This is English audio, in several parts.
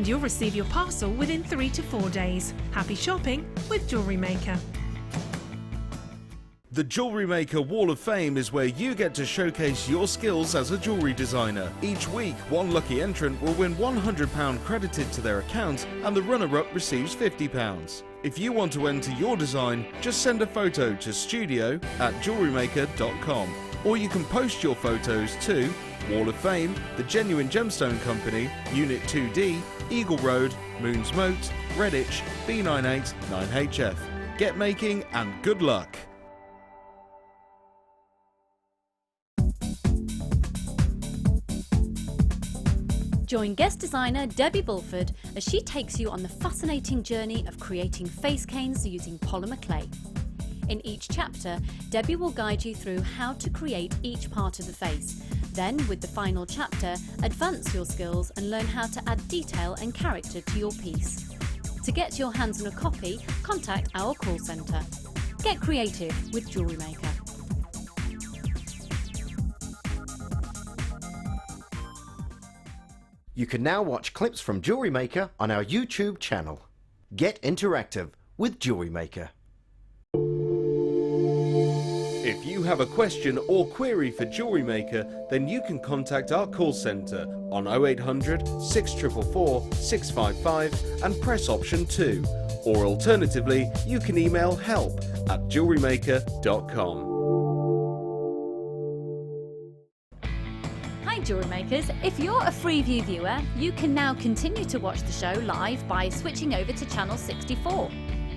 and you'll receive your parcel within 3 to 4 days. Happy shopping with Jewellery Maker. The Jewellery Maker Wall of Fame is where you get to showcase your skills as a jewellery designer. Each week, one lucky entrant will win £100 credited to their account and the runner-up receives £50. If you want to enter your design, just send a photo to studio@jewellerymaker.com, or you can post your photos to Wall of Fame, The Genuine Gemstone Company, Unit 2D, Eagle Road, Moons Moat, Redditch, B98 9HF. Get making and good luck! Join guest designer Debbie Bulford as she takes you on the fascinating journey of creating face canes using polymer clay. In each chapter, Debbie will guide you through how to create each part of the face. Then, with the final chapter, advance your skills and learn how to add detail and character to your piece. To get your hands on a copy, contact our call centre. Get creative with Jewellery Maker. You can now watch clips from Jewellery Maker on our YouTube channel. Get interactive with Jewellery Maker. If you have a question or query for Jewellery Maker, then you can contact our call centre on 0800 644 655 and press option 2. Or alternatively, you can email help@jewellerymaker.com. Hi Jewellery Makers, if you're a Freeview viewer, you can now continue to watch the show live by switching over to channel 64.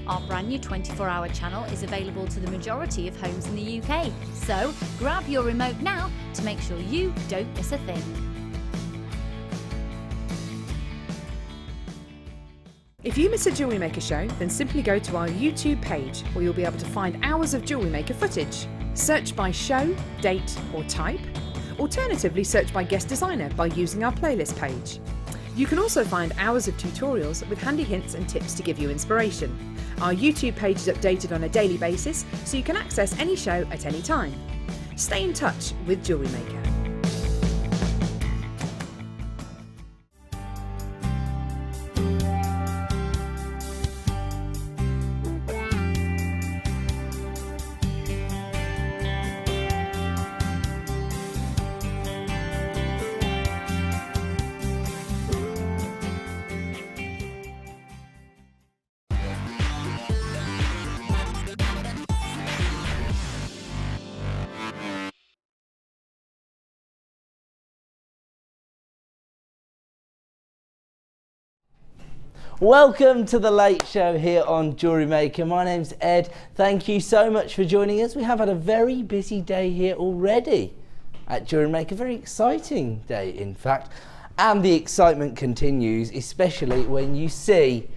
Our brand new 24-hour channel is available to the majority of homes in the UK, so grab your remote now to make sure you don't miss a thing. If you miss a Jewellery Maker show, then simply go to our YouTube page where you'll be able to find hours of Jewellery Maker footage. Search by show, date or type. Alternatively, search by guest designer by using our playlist page. You can also find hours of tutorials with handy hints and tips to give you inspiration. Our YouTube page is updated on a daily basis, so you can access any show at any time. Stay in touch with Jewellery Maker. Welcome to the Late Show here on Jewellery Maker. My name's Ed. Thank you so much for joining us. We have had a very busy day here already at Jewellery Maker. Very exciting day, in fact. And the excitement continues, especially when you see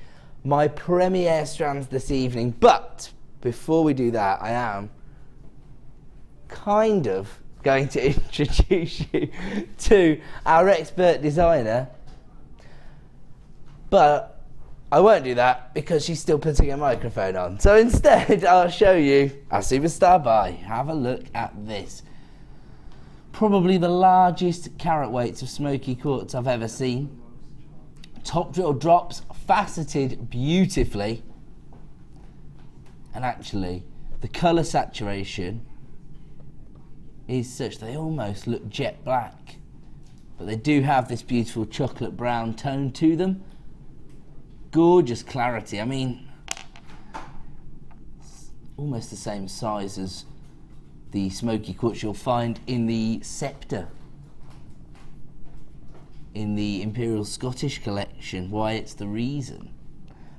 my premiere strands this evening. But before we do that, I am kind of going to introduce you to our expert designer. But I won't do that because she's still putting a microphone on. So instead, I'll show you our superstar buy. Have a look at this. Probably the largest carat weights of smoky quartz I've ever seen. Top drill drops, faceted beautifully. And actually, the colour saturation is such they almost look jet black. But they do have this beautiful chocolate brown tone to them. Gorgeous clarity. I mean, it's almost the same size as the smoky quartz you'll find in the Sceptre in the Imperial Scottish collection. Why, it's the reason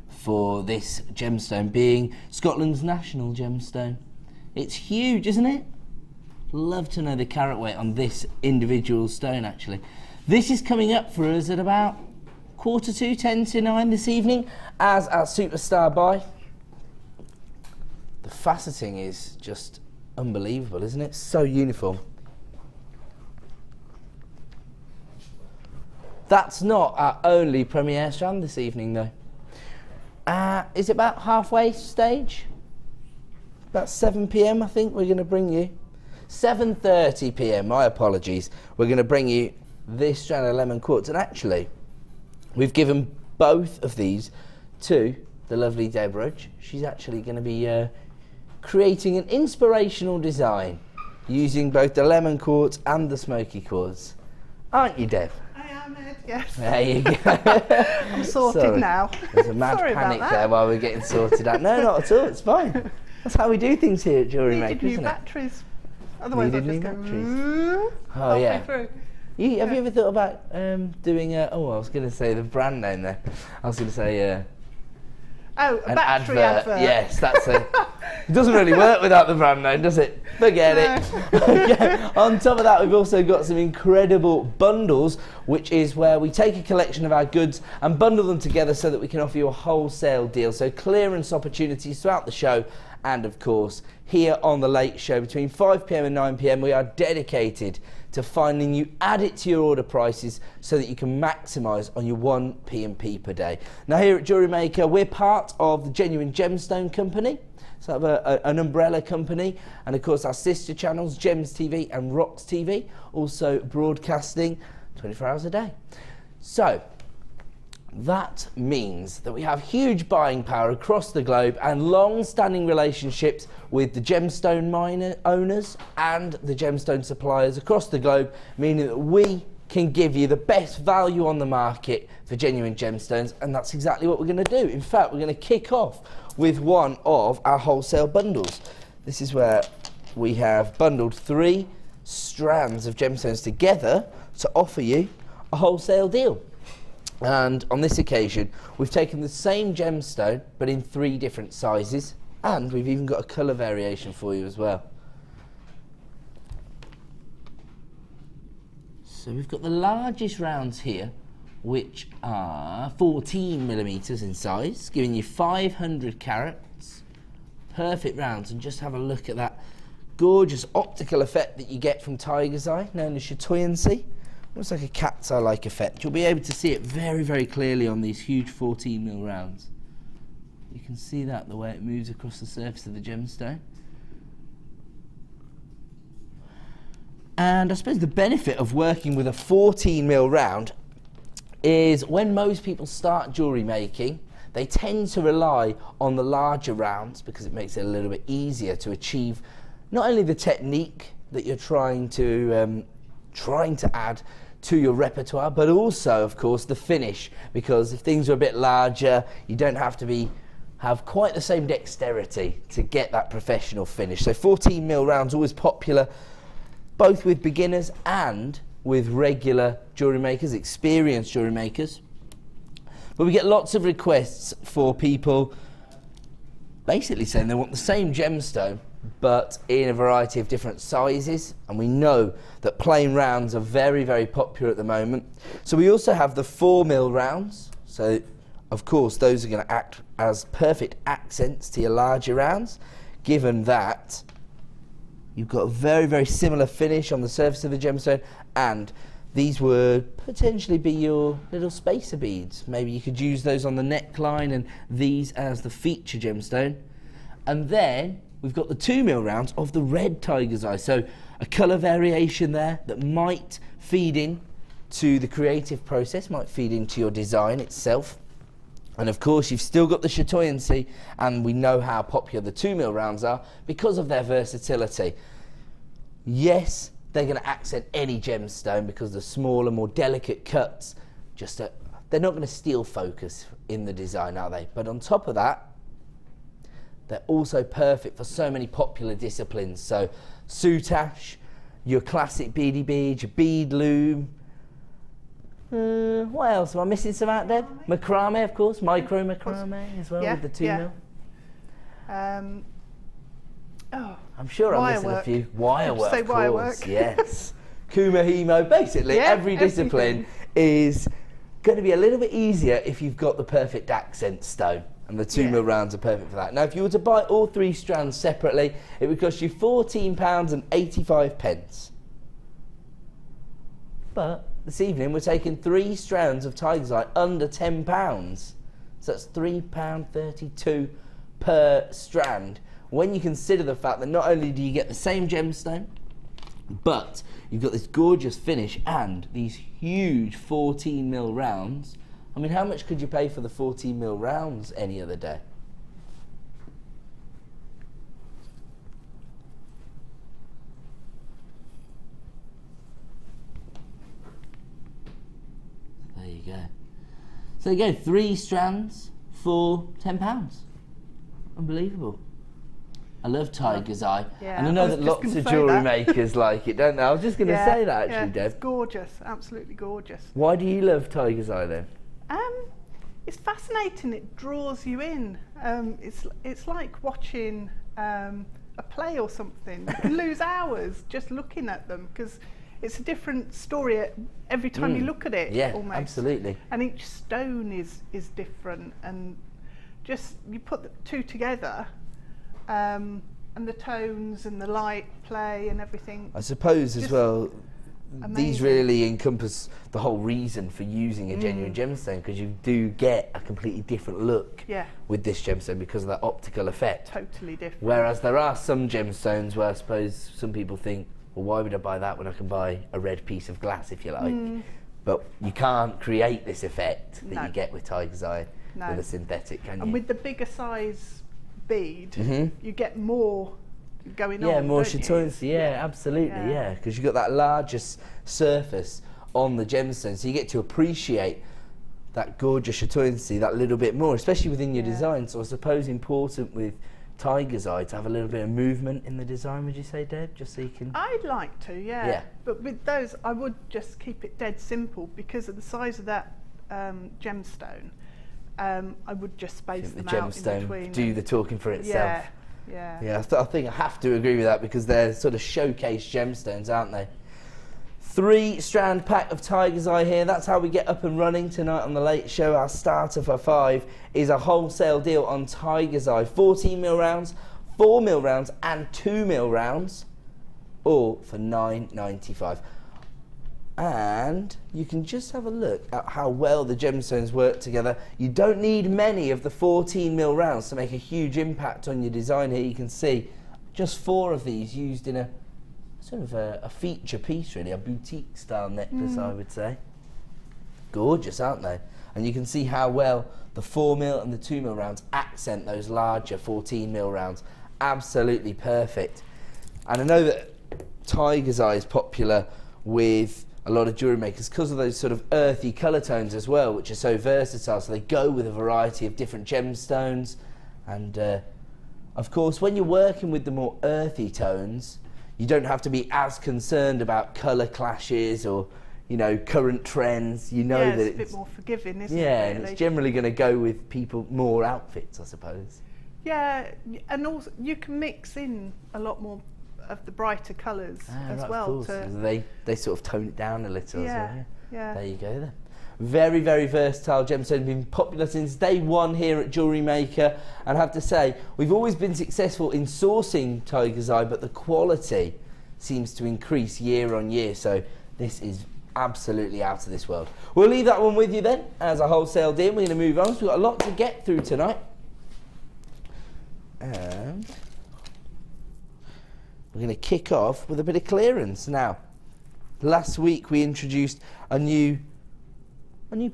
for this gemstone being Scotland's national gemstone. It's huge, isn't it? Love to know the carat weight on this individual stone, actually. This is coming up for us at about 8:45, 8:50 this evening as our superstar buy. The faceting is just unbelievable, isn't it? So uniform. That's not our only premiere strand this evening, though. Is it about halfway stage? About 7 p.m, I think we're going to bring you. 7:30 p.m, my apologies. We're going to bring you this strand of lemon quartz. And actually, We've given both of these to the lovely Deb Rudge. She's actually going to be creating an inspirational design using both the lemon quartz and the smoky quartz. Aren't you, Deb? I am, Ed, yes. There you go. I'm sorted Sorry. now. There's a mad Sorry about panic that. there while we're getting sorted out. No, not at all. It's fine. That's how we do things here at Jewellery Needed Maker, new isn't it? batteries. Otherwise I'd Needed just new go batteries. Oh, halfway yeah. through. Have you ever thought about doing a... Oh, I was going to say the brand name there. I was going to say... Oh, a an battery advert. Yes, that's it. It doesn't really work without the brand name, does it? Forget it. Okay. On top of that, we've also got some incredible bundles, which is where we take a collection of our goods and bundle them together so that we can offer you a wholesale deal. So clearance opportunities throughout the show, and of course, here on the Late Show between 5 PM and 9 PM, we are dedicated to finding you add it to your order prices so that you can maximise on your 1 P&P per day. Now here at Jewellery Maker, we're part of the Genuine Gemstone Company, so an umbrella company, and of course our sister channels, Gems TV and Rocks TV, also broadcasting 24 hours a day. So that means that we have huge buying power across the globe and long-standing relationships with the gemstone miner owners and the gemstone suppliers across the globe, meaning that we can give you the best value on the market for genuine gemstones, and that's exactly what we're going to do. In fact, we're going to kick off with one of our wholesale bundles. This is where we have bundled 3 strands of gemstones together to offer you a wholesale deal. And on this occasion, we've taken the same gemstone, but in 3 different sizes, and we've even got a colour variation for you as well. So we've got the largest rounds here, which are 14mm in size, giving you 500 carats, perfect rounds, and just have a look at that gorgeous optical effect that you get from tiger's eye, known as chatoyancy. Looks like a cat's eye-like effect. You'll be able to see it very, very clearly on these huge 14mm rounds. You can see that the way it moves across the surface of the gemstone. And I suppose the benefit of working with a 14mm round is when most people start jewellery making, they tend to rely on the larger rounds because it makes it a little bit easier to achieve not only the technique that you're trying to add to your repertoire, but also, of course, the finish, because if things are a bit larger, you don't have to have quite the same dexterity to get that professional finish. So 14mm rounds always popular, both with beginners and with regular jewellery makers, experienced jewellery makers. But we get lots of requests for people basically saying they want the same gemstone but in a variety of different sizes, and we know that plain rounds are very, very popular at the moment. So we also have the 4mm rounds, so of course those are going to act as perfect accents to your larger rounds, given that you've got a very, very similar finish on the surface of the gemstone, and these would potentially be your little spacer beads. Maybe you could use those on the neckline and these as the feature gemstone. And then we've got the 2mm rounds of the red tiger's eye, so a colour variation there that might feed in to the creative process, might feed into your design itself. And of course you've still got the chatoyancy, and we know how popular the 2mm rounds are because of their versatility. Yes, they're going to accent any gemstone because the smaller, more delicate cuts, they're not going to steal focus in the design, are they? But on top of that, they're also perfect for so many popular disciplines. So soutache, your classic beady bead, your bead loom. What else? Am I missing some out there? Macrame, of course. Micro macrame as well, with the 2mm. I'm sure I'm missing a few. Wirework, of course. Yes. Kumahimo. Basically, every discipline is going to be a little bit easier if you've got the perfect accent stone. And the 2mm rounds are perfect for that. Now, if you were to buy all 3 strands separately, it would cost you £14.85. But this evening, we're taking 3 strands of tiger's eye under £10. So that's £3.32 per strand. When you consider the fact that not only do you get the same gemstone, but you've got this gorgeous finish and these huge 14mm rounds. I mean, how much could you pay for the 14mm rounds any other day? There you go. So you go 3 strands for £10. Unbelievable. I love Tiger's Eye, Yeah, and I know I was that just lots gonna of say jewellery that. makers like it, don't they? I was just going to say that actually, It's Deb. gorgeous, absolutely gorgeous. Why do you love Tiger's Eye then? It's fascinating. It draws you in. It's like watching a play or something. You can lose hours just looking at them because it's a different story every time you look at it. Yeah, almost. absolutely. And each stone is different, and just you put the two together, and the tones and the light play and everything. I suppose as Just well, these amazing. really encompass the whole reason for using a genuine gemstone, because you do get a completely different look with this gemstone because of that optical effect. Totally different. Whereas there are some gemstones where I suppose some people think, well, why would I buy that when I can buy a red piece of glass, if you like? But you can't create this effect that you get with Tiger's Eye with a synthetic, can you? And with the bigger size bead, you get more going on. Yeah, more don't you? chatoyancy, absolutely, because you've got that largest surface on the gemstone, so you get to appreciate that gorgeous chatoyancy that little bit more, especially within your design. So I suppose important with Tiger's Eye to have a little bit of movement in the design, would you say, Deb? Just so you can... I'd like to, yeah. But with those, I would just keep it dead simple because of the size of that gemstone. I would just space them out in between. The gemstone do the talking for itself. Yeah. I think I have to agree with that because they're sort of showcase gemstones, aren't they? 3-strand pack of Tiger's Eye here. That's how we get up and running tonight on the Late Show. Our starter for 5 is a wholesale deal on Tiger's Eye. 14mm rounds, 4mm rounds and 2mm rounds, all for £9.95. And you can just have a look at how well the gemstones work together. You don't need many of the 14mm rounds to make a huge impact on your design here. You can see just 4 of these used in a sort of a feature piece, really, a boutique style necklace, I would say. Gorgeous, aren't they? And you can see how well the 4mm and the 2mm rounds accent those larger 14mm rounds. Absolutely perfect. And I know that Tiger's Eye is popular with a lot of jewellery makers because of those sort of earthy colour tones as well, which are so versatile. So they go with a variety of different gemstones. And of course, when you're working with the more earthy tones, you don't have to be as concerned about colour clashes or, you know, current trends. You know that it's a bit more forgiving, isn't it? Yeah, really? and it's generally going to go with people more outfits, I suppose. Yeah, and also you can mix in a lot more of the brighter colours as right, well. Of course. They sort of tone it down a little as well. Yeah. There you go then. Very, very versatile gemstone, been popular since day one here at Jewellery Maker, and I have to say, we've always been successful in sourcing Tiger's Eye, but the quality seems to increase year on year, so this is absolutely out of this world. We'll leave that one with you then, as a wholesale deal. We're going to move on, so we've got a lot to get through tonight. And we're going to kick off with a bit of clearance. Now, last week we introduced a new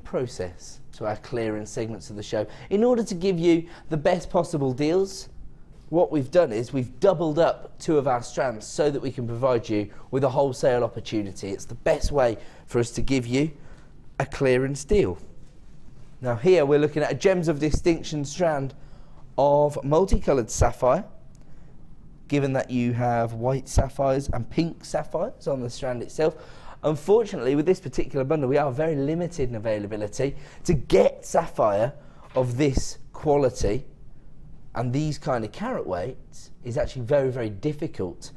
process to our clearance segments of the show. In order to give you the best possible deals, what we've done is we've doubled up 2 of our strands so that we can provide you with a wholesale opportunity. It's the best way for us to give you a clearance deal. Now here we're looking at a Gems of Distinction strand of multicoloured sapphire, given that you have white sapphires and pink sapphires on the strand itself. Unfortunately, with this particular bundle, we are very limited in availability. To get sapphire of this quality and these kind of carat weights is actually very, very difficult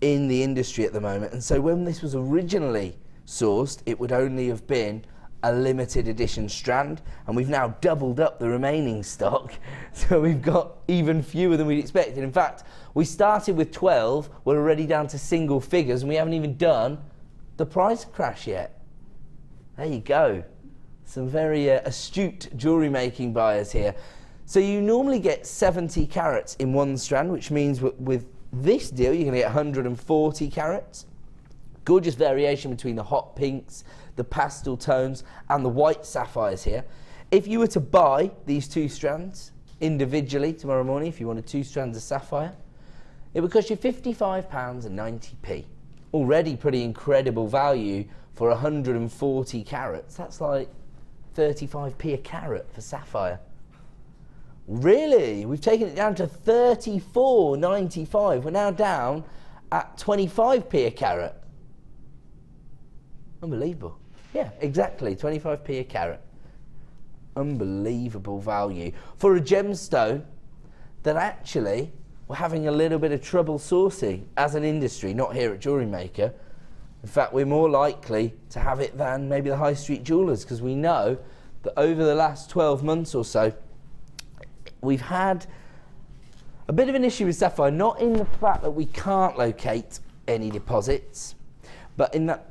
in the industry at the moment. And so when this was originally sourced, it would only have been a limited edition strand, and we've now doubled up the remaining stock, so we've got even fewer than we'd expected. In fact, we started with 12, we're already down to single figures, and we haven't even done the price crash yet. There you go. Some very astute jewellery making buyers here. So you normally get 70 carats in one strand, which means with this deal you're going to get 140 carats. Gorgeous variation between the hot pinks, the pastel tones, and the white sapphires here. If you were to buy these 2 strands individually tomorrow morning, if you wanted 2 strands of sapphire, it would cost you £55.90. Already pretty incredible value for 140 carats. That's like 35p a carat for sapphire. Really? We've taken it down to 34.95. We're now down at 25p a carat. Unbelievable. Yeah, exactly, 25p a carat. Unbelievable value for a gemstone that actually we're having a little bit of trouble sourcing as an industry, not here at Jewellery Maker. In fact, we're more likely to have it than maybe the high street jewellers, because we know that over the last 12 months or so, we've had a bit of an issue with sapphire, not in the fact that we can't locate any deposits, but in that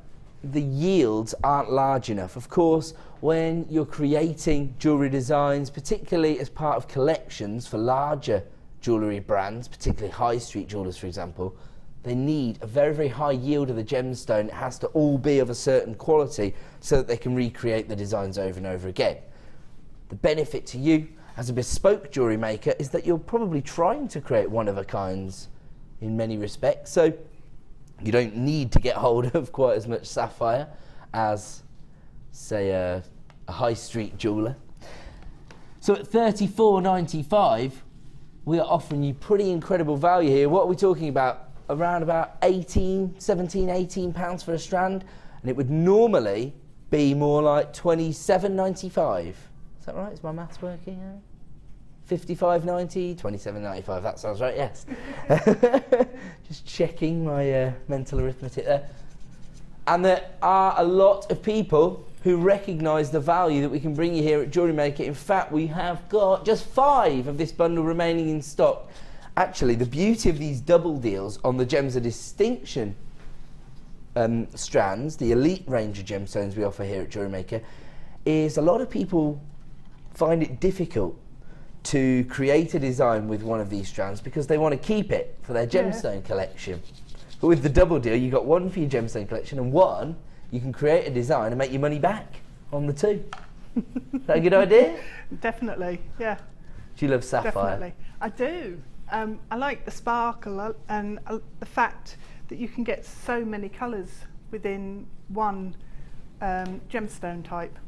the yields aren't large enough. Of course, when you're creating jewellery designs, particularly as part of collections for larger jewellery brands, particularly high street jewellers, for example, they need a very, very high yield of the gemstone. It has to all be of a certain quality so that they can recreate the designs over and over again. The benefit to you as a bespoke jewellery maker is that you're probably trying to create one-of-a-kinds in many respects, so you don't need to get hold of quite as much sapphire as, say, a high street jeweller. So at £34.95, we are offering you pretty incredible value here. What are we talking about? Around about 17, 18 pounds for a strand, and it would normally be more like 27.95. Is that right? Is my maths working out? 55.90, 27.95. That sounds right. Yes. Just checking my mental arithmetic there. And there are a lot of people who recognise the value that we can bring you here at Jewellery Maker. In fact, we have got just 5 of this bundle remaining in stock. Actually, the beauty of these double deals on the Gems of Distinction strands, the elite range of gemstones we offer here at Jewellery Maker, is a lot of people find it difficult to create a design with one of these strands because they want to keep it for their gemstone collection. But with the double deal, you've got 1 for your gemstone collection, and 1 you can create a design and make your money back on the 2. Is that a good idea? Definitely, yeah. Do you love sapphire? Definitely, I do. I like the sparkle and the fact that you can get so many colours within one gemstone type.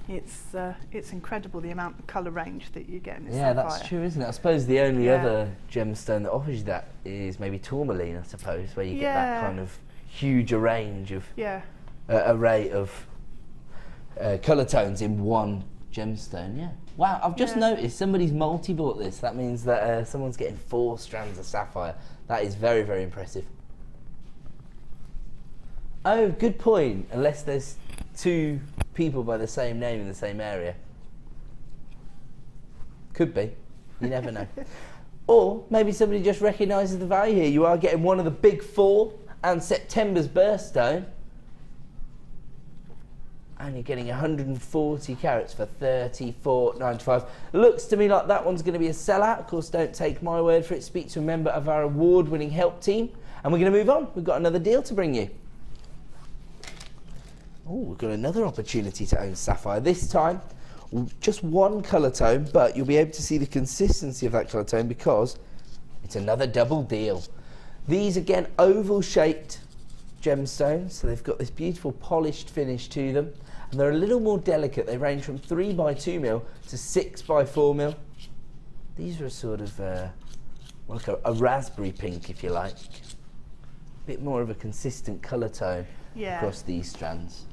It's incredible the amount of colour range that you get in this sapphire. That's true, isn't it? I suppose the only other gemstone that offers you that is maybe tourmaline, I suppose, where you get that kind of huge range of array of colour tones in one gemstone. Yeah. Wow, I've just noticed somebody's multi-bought this. That means that someone's getting 4 strands of sapphire. That is very, very impressive. Oh, good point. Unless there's 2 people by the same name in the same area. Could be. You never know. Or maybe somebody just recognises the value here. You are getting one of the big 4 and September's birthstone. And you're getting 140 carats for £34.95. Looks to me like that one's going to be a sellout. Of course, don't take my word for it. Speak to a member of our award-winning help team. And we're going to move on. We've got another deal to bring you. Oh, we've got another opportunity to own sapphire. This time, just 1 colour tone, but you'll be able to see the consistency of that colour tone because it's another double deal. These, again, oval-shaped gemstones, so they've got this beautiful polished finish to them, and they're a little more delicate. They range from 3x2mm to 6x4mm. These are sort of like a raspberry pink, if you like. A bit more of a consistent colour tone across these strands.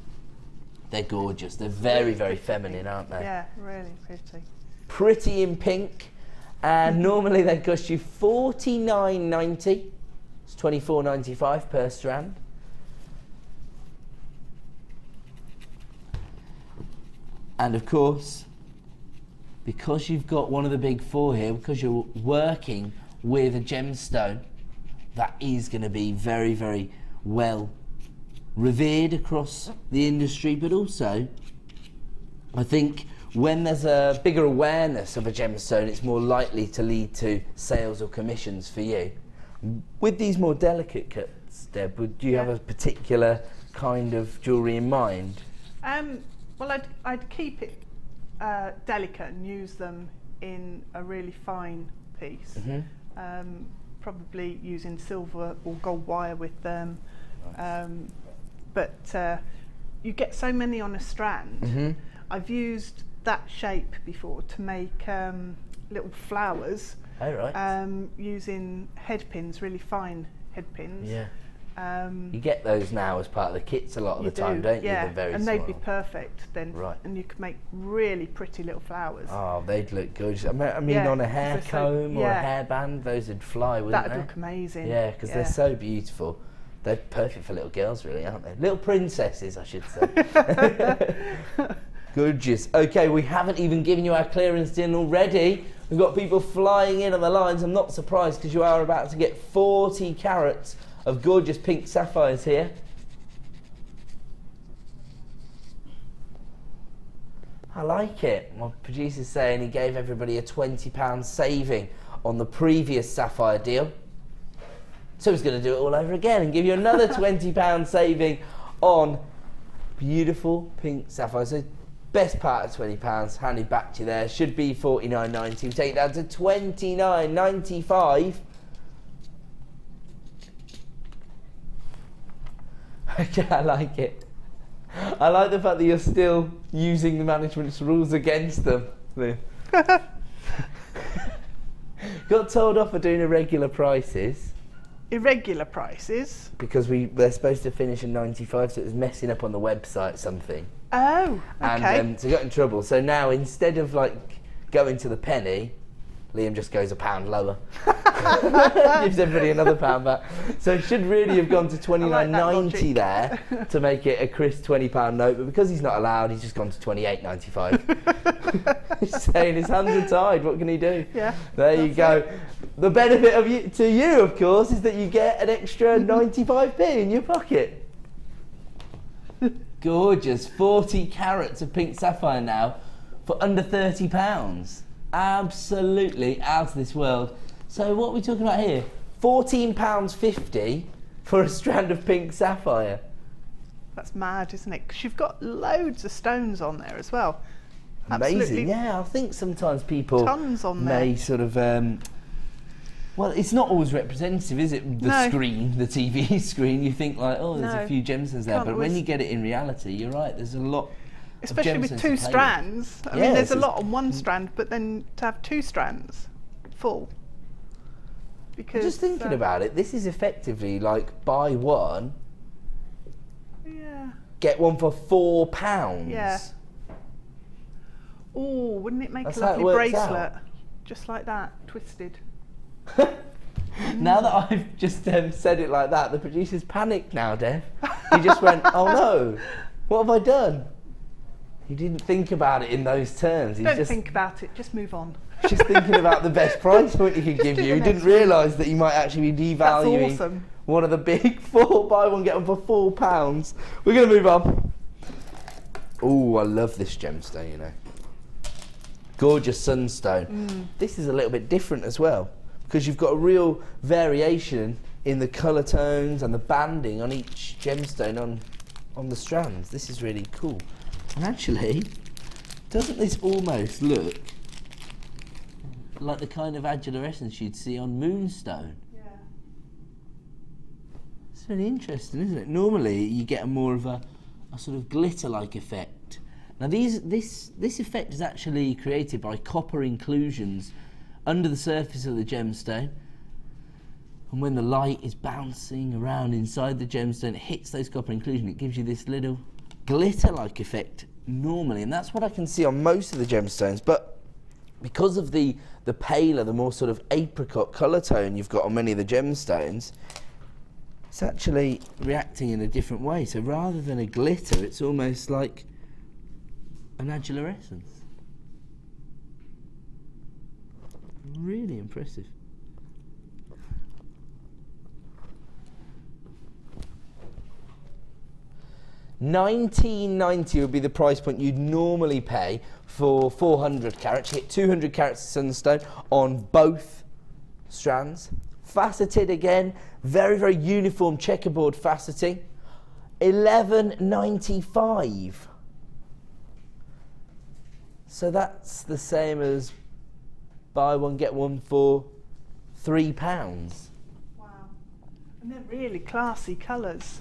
They're gorgeous. They're very, very feminine, aren't they? Yeah, really pretty. Pretty in pink, and normally they cost you $49.90. It's $24.95 per strand. And of course, because you've got one of the big 4 here, because you're working with a gemstone that is going to be very, very well revered across the industry, but also I think when there's a bigger awareness of a gemstone, it's more likely to lead to sales or commissions for you. With these more delicate carats, Deb? Do you have a particular kind of jewellery in mind? Well, I'd keep it delicate and use them in a really fine piece. Probably using silver or gold wire with them. Nice. But you get so many on a strand. I've used that shape before to make little flowers. Oh, right. Using head pins, really fine head pins. Yeah. You get those now as part of the kits a lot of the time, don't you? Yeah, They're very and small. they'd be perfect then. Right. And you could make really pretty little flowers. Oh, they'd look good. I mean, on a hair comb or a hairband, those would fly, wouldn't they? That'd look amazing. Yeah, because they're so beautiful. They're perfect for little girls, really, aren't they? Little princesses, I should say. Gorgeous. Okay, we haven't even given you our clearance in already. We've got people flying in on the lines. I'm not surprised because you are about to get 40 carats of gorgeous pink sapphires here. I like it. My producer's saying he gave everybody a £20 saving on the previous sapphire deal. So he's going to do it all over again and give you another £20 saving on beautiful pink sapphire. So best part of £20 handed back to you there. Should be $49.90. We take it down to $29.95. Okay, I like it. I like the fact that you're still using the management's rules against them. Got told off for doing irregular prices. Irregular prices? Because they're supposed to finish in 95, so it was messing up on the website something. Oh, okay. And so got in trouble. So now instead of like going to the penny, Liam just goes £1 lower. Gives everybody another £1 back. So it should really have gone to $29.90 there to make it a crisp £20 note, but because he's not allowed, he's just gone to $28.95. He's saying his hands are tied. What can he do? Yeah. There you go. The benefit of to you, of course, is that you get an extra 95p in your pocket. Gorgeous. 40 carats of pink sapphire now for under £30. Absolutely out of this world. So what are we talking about here? £14.50 for a strand of pink sapphire. That's mad, isn't it? Because you've got loads of stones on there as well. Amazing. Absolutely. Yeah, I think sometimes people tons on may there. Sort of well, it's not always representative, is it? The screen, the TV screen. You think like, oh, there's a few gemstones there, but when you get it in reality, you're right. There's a lot. Especially with two strands. I mean, there's a lot on one strand, but then to have two strands full. Because just thinking about it, this is effectively like buy one, get one for £4. Yeah. Oh, wouldn't it make That's a lovely bracelet? Just like that, twisted. Now that I've just said it like that, the producer's panicked now, Dev. He just went, oh no, what have I done? He didn't think about it in those terms. Don't think about it, just move on. Just thinking about the best price point he could give you. He didn't realise that he might actually be devaluing one of the big buy one, get one for £4. We're going to move on. Oh, I love this gemstone, you know. Gorgeous sunstone. This is a little bit different as well, because you've got a real variation in the colour tones and the banding on each gemstone on the strands. This is really cool. And actually, doesn't this almost look like the kind of adularescence you'd see on moonstone? Yeah. It's really interesting, isn't it? Normally, you get a more of a sort of glitter-like effect. Now, this effect is actually created by copper inclusions under the surface of the gemstone. And when the light is bouncing around inside the gemstone, it hits those copper inclusions. It gives you this little glitter-like effect normally, and that's what I can see on most of the gemstones. But because of the paler, the more sort of apricot colour tone you've got on many of the gemstones, it's actually reacting in a different way. So rather than a glitter, it's almost like an adularescence. Really impressive. $19.90 would be the price point you'd normally pay for 400 carats. You hit 200 carats of sunstone on both strands. faceted again, very, very uniform checkerboard faceting. $11.95. So that's the same as buy one get one for £3. Wow. And they're really classy colours.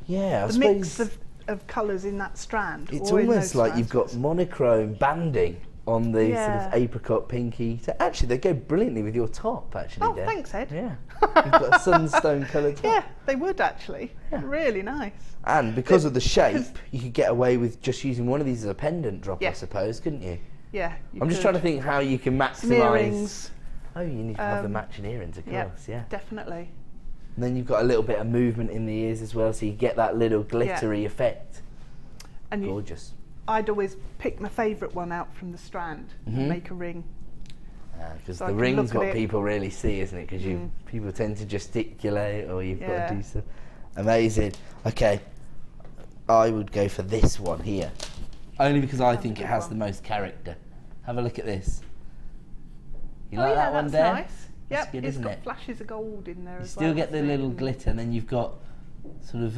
Yeah, I the suppose mix of colours in that strand. it's or in almost those like you've got strands. monochrome banding on the Yeah. sort of apricot pinky. So actually, they go brilliantly with your top. Actually, Oh, Deb. thanks, Ed. Yeah, you've got a sunstone coloured top. Yeah, they would actually. Yeah. Really nice. And because of the shape, because- you could get away with just using one of these as a pendant drop, I Yeah. suppose, couldn't you? Yeah. I'm just trying to think how you can Some maximise. earrings. Oh, you need to have the matching earrings, of course, yeah. Definitely. And then you've got a little bit of movement in the ears as well, so you get that little glittery effect. And Gorgeous. I'd always pick my favourite one out from the strand and make a ring. Because So I the can ring's look at what it. people really see, isn't it? Because people tend to gesticulate, or you've got Yeah. to do so. Amazing. Okay, I would go for this one here, only because I think it good has one. the most character. Have a look at this. You Oh like yeah, that one that's there? nice. That's Yep, good, it's isn't got it? flashes of gold in there You as still well. get the hasn't it? little glitter, and then you've got sort of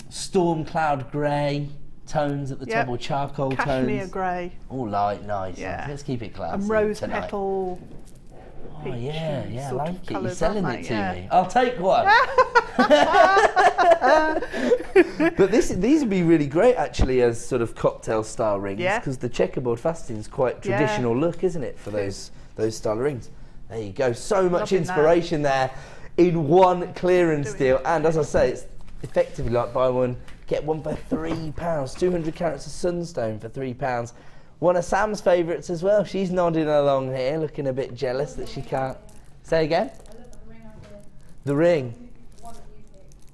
storm cloud grey tones at the Yep. top, or charcoal Cashmere tones. grey All light, nice. Yeah. Let's keep it classy and rose tonight. petal. Oh peach yeah, and yeah, I sort of like it. You're colours, selling aren't it they? to Yeah. me. I'll take one. But these would be really great actually as sort of cocktail style rings, Yeah. because the checkerboard faceting is quite Yeah. traditional look, isn't it, for those style of rings? There you go. So much Loving inspiration there in one clearance Doing deal, and as I say, it's effectively like buy one get one for £3. 200 carats of sunstone for £3. One of Sam's favourites as well. She's nodding along here, looking a bit jealous that she can't. Say again? The ring.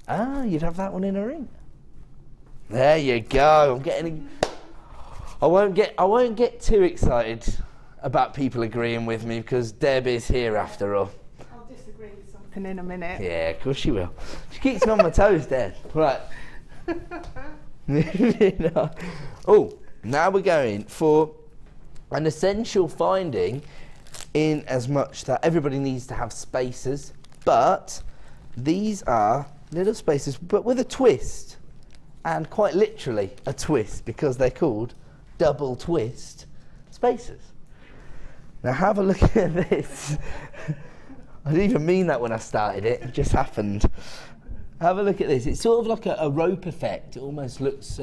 Ah, you'd have that one in a ring. There you go. I'm getting. I won't get too excited about people agreeing with me, because Deb is here after all. I'll disagree with something in a minute. Yeah, of course she will. She keeps me on my toes, Deb. Right. Moving on. Oh, now we're going for an essential finding, in as much that everybody needs to have spacers, but these are little spacers, but with a twist, and quite literally a twist, because they're called double twist spacers. Now have a look at this. I didn't even mean that when I started it, it just happened. Have a look at this. It's sort of like a rope effect. It almost looks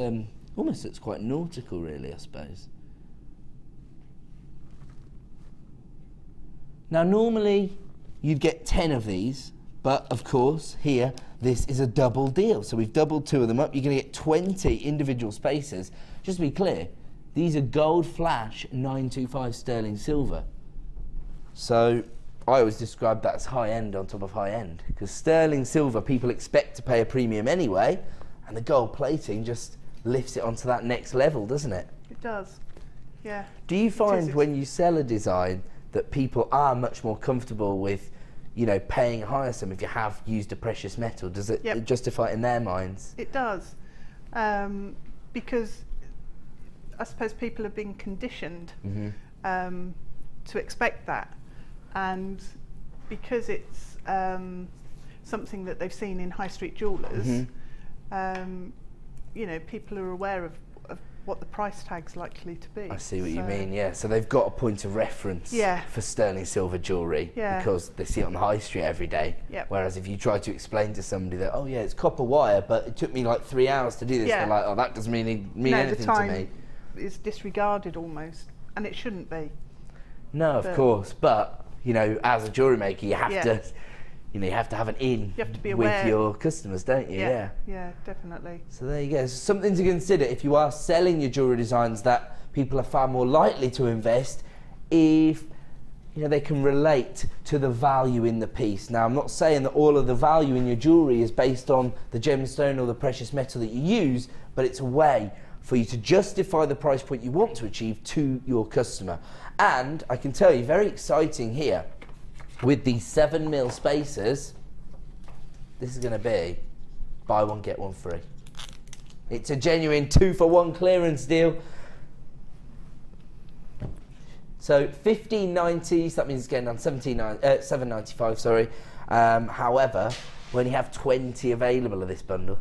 quite nautical, really, I suppose. Now normally you'd get 10 of these, but of course here this is a double deal. So we've doubled 2 of them up. You're going to get 20 individual spacers. Just to be clear, these are gold flash 925 sterling silver. So I always describe that as high end on top of high end, because sterling silver people expect to pay a premium anyway, and the gold plating just lifts it onto that next level, doesn't it? It does. Yeah. Do you find is. when you sell a design that people are much more comfortable with, you know, paying a higher sum if you have used a precious metal? Does it Yep. justify it in their minds? It does. Because I suppose people have been conditioned to expect that. And because it's something that they've seen in high street jewellers, you know, people are aware of what the price tag's likely to be. I see what you So- mean, yeah. So they've got a point of reference Yeah. for sterling silver jewellery, Yeah. because they see it on the high street every day. Yep. Whereas if you try to explain to somebody that, oh yeah, it's copper wire, but it took me like 3 hours to do this, Yeah. they're like, oh, that doesn't mean No, the anything to time me. is disregarded almost, and it shouldn't be. No, of But- course, but you know, as a jewellery maker, you have Yeah. to, you know, you have to have an in You have to be with aware. your customers, don't you? Yeah. Yeah, definitely. So there you go. So something to consider if you are selling your jewellery designs, that people are far more likely to invest if, you know, they can relate to the value in the piece. Now, I'm not saying that all of the value in your jewellery is based on the gemstone or the precious metal that you use, but it's a way for you to justify the price point you want to achieve to your customer. And I can tell you, very exciting here, with these 7mm spacers, this is going to be buy one get one free. It's a genuine 2-for-1 clearance deal. So $15.90, so that means it's getting down $7.95, sorry. However, we only have 20 available of this bundle.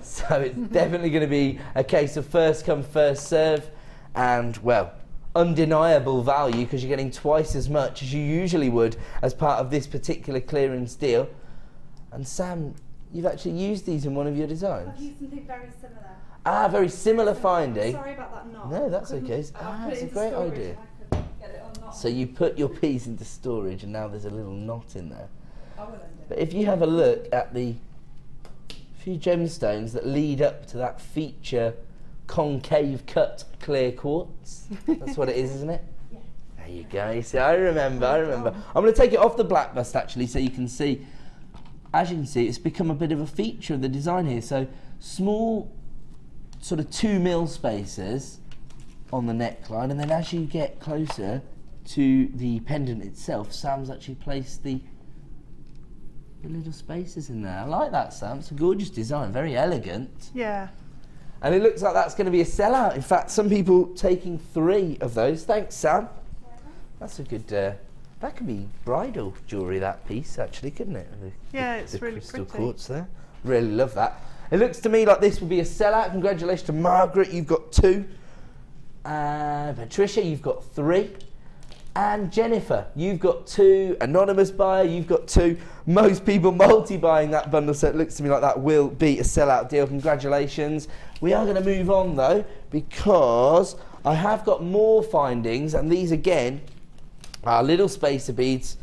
So it's definitely going to be a case of first come, first serve, and, well, undeniable value because you're getting twice as much as you usually would as part of this particular clearance deal. And Sam, you've actually used these in one of your designs. I've used something very similar. Ah, very similar finding. Sorry about that knot. No, that's okay. It's a great idea. So you put your piece into storage and now there's a little knot in there. But if you have a look at the few gemstones that lead up to that feature concave cut clear quartz, that's what it is, isn't it? Yeah. There you go. You see, I remember. I'm going to take it off the black bust actually so you can see. As you can see, it's become a bit of a feature of the design here. So small sort of 2 mil spaces on the neckline, and then as you get closer to the pendant itself, Sam's actually placed the little spaces in there. I like that, Sam. It's a gorgeous design, very elegant. Yeah. And it looks like that's going to be a sellout. In fact, some people taking 3 of those. Thanks, Sam. That's a good. That could be bridal jewellery, that piece, actually, couldn't it? Yeah, it's the really crystal pretty. quartz there. Really love that. It looks to me like this will be a sellout. Congratulations to Margaret, you've got 2. Patricia, you've got 3. And Jennifer, you've got 2. Anonymous buyer, you've got 2. Most people multi-buying that bundle, so it looks to me like that will be a sellout deal. Congratulations. We are going to move on though, because I have got more findings, and these again are little spacer beads.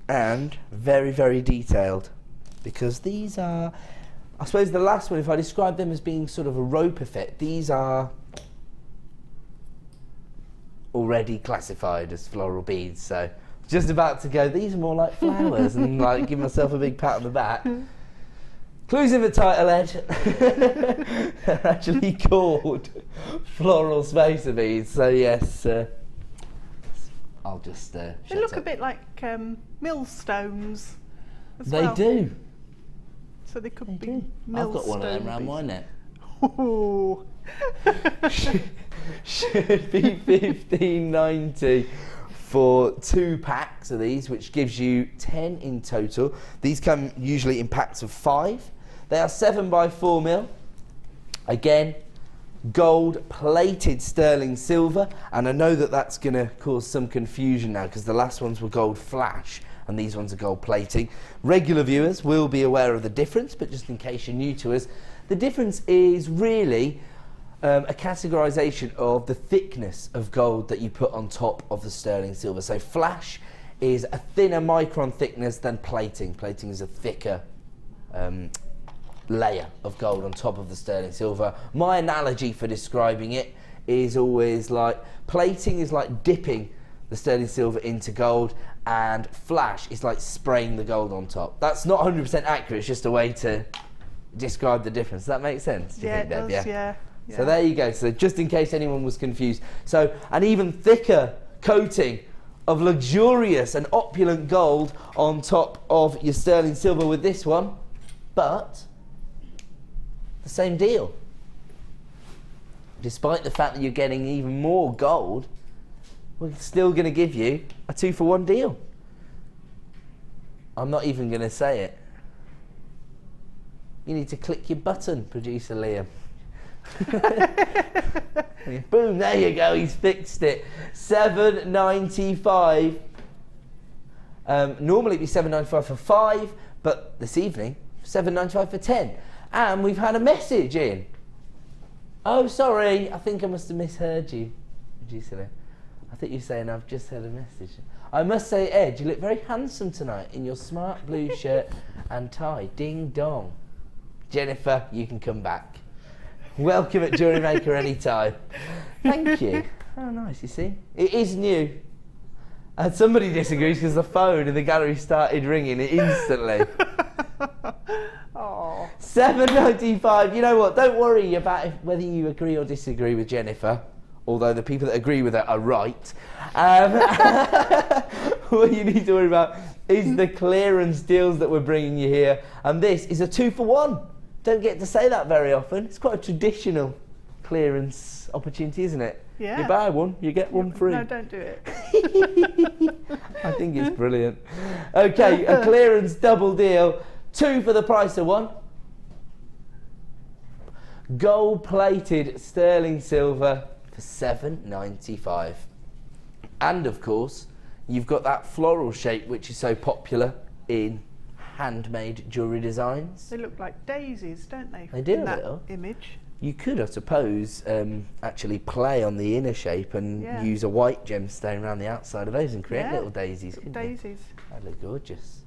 And very, very detailed, because these are, I suppose the last one, if I describe them as being sort of a rope effect, these are already classified as floral beads, so just about to go, these are more like flowers, and like give myself a big pat on the back. Clues in the title, Ed. They're actually called floral spacer beads, so yes, I'll just They look a bit like millstones as They well. do. So they could They be do. millstone I've got one of them around beads. my neck. Ooh. Should be $15.90 for 2 packs of these, which gives you 10 in total. These come usually in packs of 5. They are 7x4 mil. Again, gold plated sterling silver, and I know that that's going to cause some confusion now because the last ones were gold flash and these ones are gold plating. Regular viewers will be aware of the difference, but just in case you're new to us, the difference is really a categorization of the thickness of gold that you put on top of the sterling silver. So flash is a thinner micron thickness than plating. Plating is a thicker layer of gold on top of the sterling silver. My analogy for describing it is always like plating is like dipping the sterling silver into gold, and flash is like spraying the gold on top. That's not 100% accurate, it's just a way to describe the difference. Does that make sense? Do you think, Deb? It does, yeah. So there you go. So just in case anyone was confused. So an even thicker coating of luxurious and opulent gold on top of your sterling silver with this one, but the same deal. Despite the fact that you're getting even more gold, we're still going to give you a 2-for-1 deal. I'm not even going to say it. You need to click your button, producer Liam. Boom, there you go, he's fixed it. $7.95. Normally it'd be $7.95 for 5, but this evening, $7.95 for 10. And we've had a message in. Oh, sorry, I think I must have misheard you, producer Liam. I think you're saying I've just heard a message. I must say, Ed, you look very handsome tonight in your smart blue shirt and tie. Ding dong. Jennifer, you can come back. Welcome at Jewellery Maker anytime. Thank you. Oh, nice, you see. It is new. And somebody disagrees because the phone in the gallery started ringing instantly. Oh. $7.95. You know what? Don't worry about whether you agree or disagree with Jennifer, although the people that agree with her are right. What you need to worry about is the clearance deals that we're bringing you here. And this is a 2-for-1. Don't get to say that very often. It's quite a traditional clearance opportunity, isn't it? Yeah. You buy one, you get one free. No, don't do it. I think it's brilliant. Okay, a clearance double deal. 2 for the price of 1. Gold-plated sterling silver for $7.95. And of course, you've got that floral shape which is so popular in handmade jewellery designs. They look like daisies, don't they? They do in a that little. image. You could, I suppose, actually play on the inner shape and use a white gemstone around the outside of those and create little daisies. Daisies. That'd look gorgeous.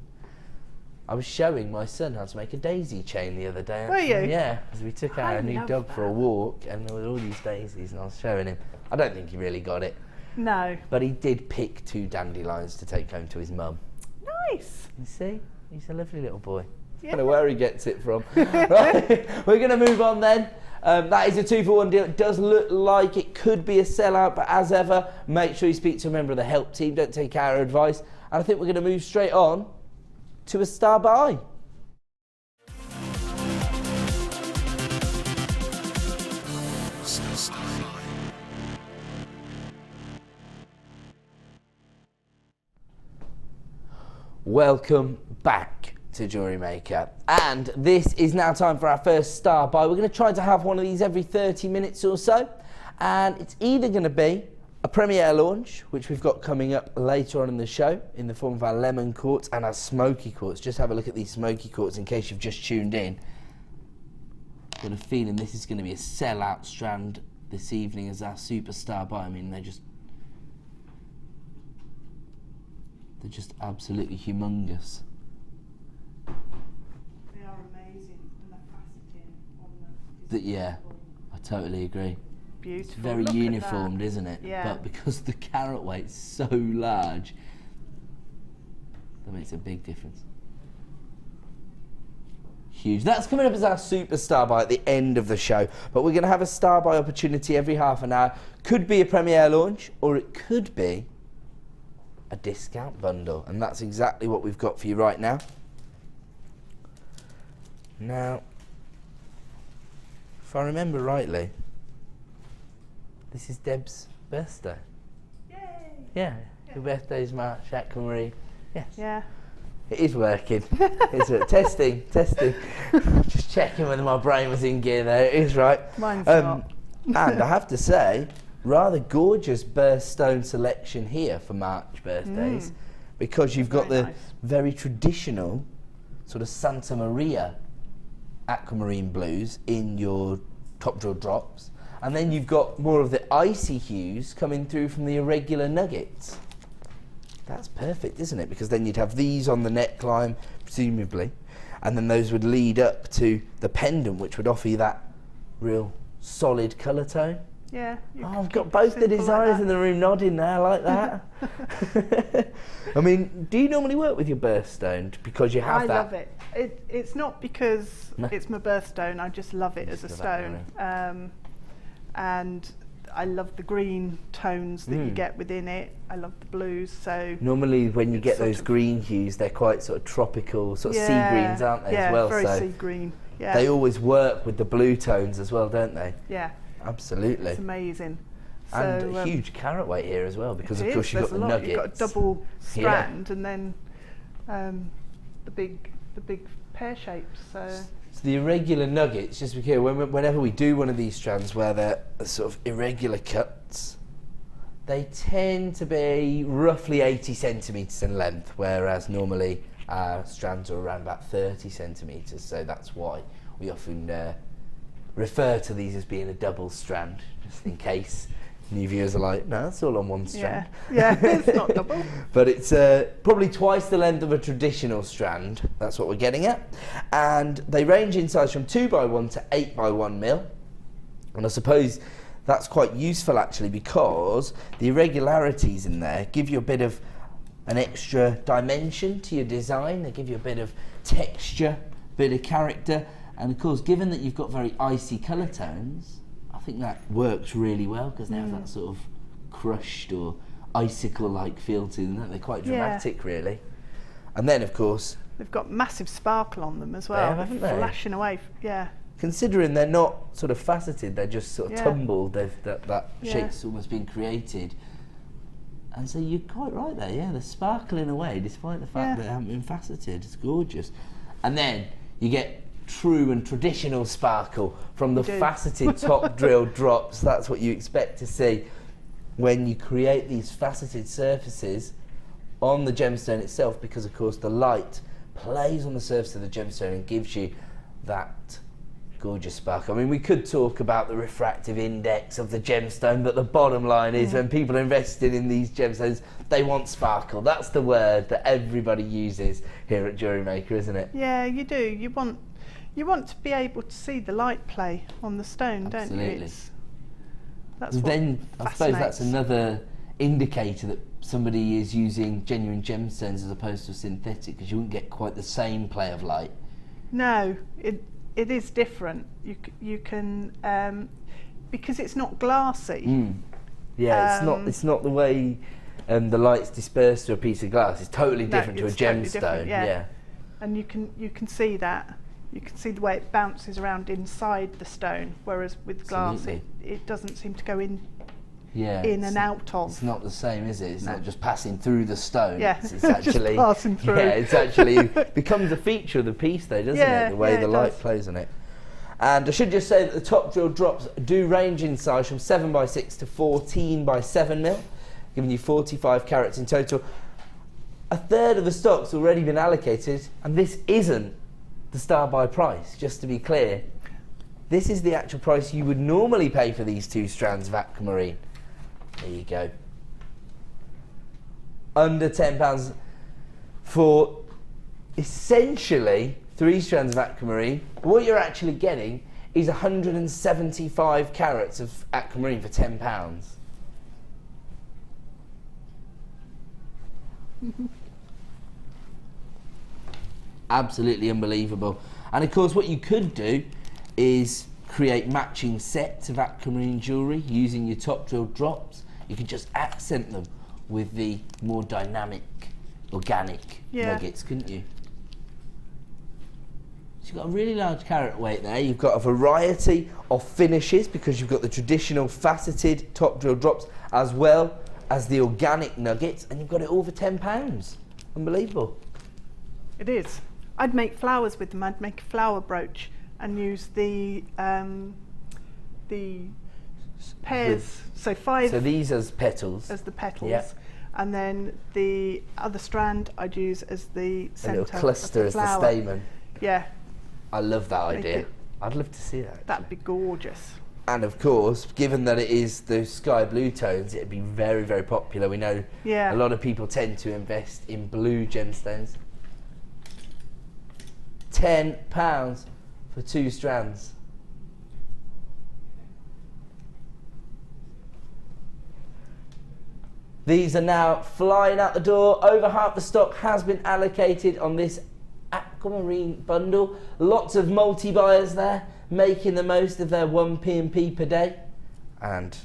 I was showing my son how to make a daisy chain the other day. Were you? Yeah, because we took our new dog for a walk and there were all these daisies and I was showing him. I don't think he really got it. No. But he did pick 2 dandelions to take home to his mum. Nice. You see? He's a lovely little boy. Yeah. I don't know where he gets it from. Right, we're going to move on then. That is a 2-for-1 deal. It does look like it could be a sellout, but as ever, make sure you speak to a member of the help team. Don't take our advice. And I think we're going to move straight on to a star buy. Welcome back to Jewellery Maker, and this is now time for our first star buy. We're going to try to have one of these every 30 minutes or so, and it's either going to be a premiere launch, which we've got coming up later on in the show in the form of our lemon quartz and our smoky quartz. Just have a look at these smoky quartz in case you've just tuned in. Got a feeling this is going to be a sellout strand this evening as our superstar buy. I mean, they're just absolutely humongous. They are amazing, and the faceting on them is Yeah, I totally agree. beautiful. It's very Look at uniformed, that. isn't it? Yeah. But because the carat weight's so large, that makes a big difference. Huge. That's coming up as our superstar buy at the end of the show. But we're going to have a star buy opportunity every half an hour. Could be a premiere launch, or it could be a discount bundle. And that's exactly what we've got for you right now. Now, if I remember rightly, this is Deb's birthday. Yay! Yeah, your birthday's March, Aquamarine. Yes. Yeah. It is working. It's testing. Just checking whether my brain was in gear there. It is right. Mine's not. And I have to say, rather gorgeous birthstone selection here for March birthdays, because you've got the very traditional sort of Santa Maria aquamarine blues in your top drill drops, and then you've got more of the icy hues coming through from the irregular nuggets. That's perfect, isn't it? Because then you'd have these on the neckline, presumably, and then those would lead up to the pendant, which would offer you that real solid colour tone. Yeah. Oh, I've got both the designers in the room nodding there like that. I mean, do you normally work with your birthstone because you have I that? love it. It's not because it's my birthstone. I just love it as a stone. And I love the green tones that you get within it. I love the blues. So normally when you get those green hues, they're quite sort of tropical, sort of sea greens, aren't they, as well? Yeah, very so sea green. Yeah. they always work with the blue tones as well, don't they? Yeah. Absolutely. It's amazing. And so, a huge carat weight here as well, because of is, course you've got the nuggets. You've got a double strand and then the big pear shapes. So the irregular nuggets, just to be clear, whenever we do one of these strands where they're sort of irregular cuts, they tend to be roughly 80 centimetres in length, whereas normally our strands are around about 30 centimetres, so that's why we often refer to these as being a double strand, just in case new viewers are like, no, that's all on one strand. Yeah, it's not double. But it's probably twice the length of a traditional strand. That's what we're getting at. And they range in size from 2x1 to 8x1 mil. And I suppose that's quite useful actually, because the irregularities in there give you a bit of an extra dimension to your design. They give you a bit of texture, bit of character. And of course, given that you've got very icy colour tones, I think that works really well, because they have that sort of crushed or icicle-like feel to them. They're quite dramatic, really. And then, of course, they've got massive sparkle on them as well. They have, haven't they? Flashing away. Yeah. considering they're not sort of faceted, they're just sort of tumbled, that shape's almost been created. And so you're quite right there, yeah, they're sparkling away despite the fact that they haven't been faceted. It's gorgeous. And then you get true and traditional sparkle from the faceted top drill drops. That's what you expect to see when you create these faceted surfaces on the gemstone itself, because of course the light plays on the surface of the gemstone and gives you that gorgeous sparkle. I mean, we could talk about the refractive index of the gemstone, but the bottom line is when people are invested in these gemstones, they want sparkle. That's the word that everybody uses here at Jewellery Maker, isn't it? Yeah, you do. You want to be able to see the light play on the stone, don't you? Absolutely. That's what then I suppose that's another indicator that somebody is using genuine gemstones as opposed to synthetic, because you wouldn't get quite the same play of light. No, it is different. You can because it's not glassy. Yeah, it's not the way the light's dispersed to a piece of glass. It's totally different to a gemstone. Totally yeah. And you can see that. You can see the way it bounces around inside the stone, whereas with glass it doesn't seem to go in and out of. It's not the same, is it? It's not just passing through the stone. Yeah, it's actually just passing through. Yeah, it's actually becomes a feature of the piece, though, doesn't it? The way the light plays on it. And I should just say that the top drill drops do range in size from 7x6 to 14x7mm, giving you 45 carats in total. A third of the stock's already been allocated, and this isn't the star buy price, just to be clear. This is the actual price you would normally pay for these 2 strands of aquamarine. There you go. Under £10 for essentially 3 strands of aquamarine. What you're actually getting is 175 carats of aquamarine for £10. Absolutely unbelievable. And of course what you could do is create matching sets of aquamarine jewellery using your top drill drops. You could just accent them with the more dynamic, organic nuggets, couldn't you? So you've got a really large carat weight there. You've got a variety of finishes because you've got the traditional faceted top drill drops as well as the organic nuggets, and you've got it all for £10. Unbelievable. It is. I'd make flowers with them. I'd make a flower brooch and use the pairs. So 5. So these as petals. As the petals. Yep. And then the other strand I'd use as the centre. A little cluster as the stamen. Yeah. I love that idea. I'd love to see that. Actually. That'd be gorgeous. And of course, given that it is those sky blue tones, it'd be very, very popular. We know a lot of people tend to invest in blue gemstones. £10 for 2 strands. These are now flying out the door. Over half the stock has been allocated on this aquamarine bundle. Lots of multi-buyers there, making the most of their 1 P&P per day. And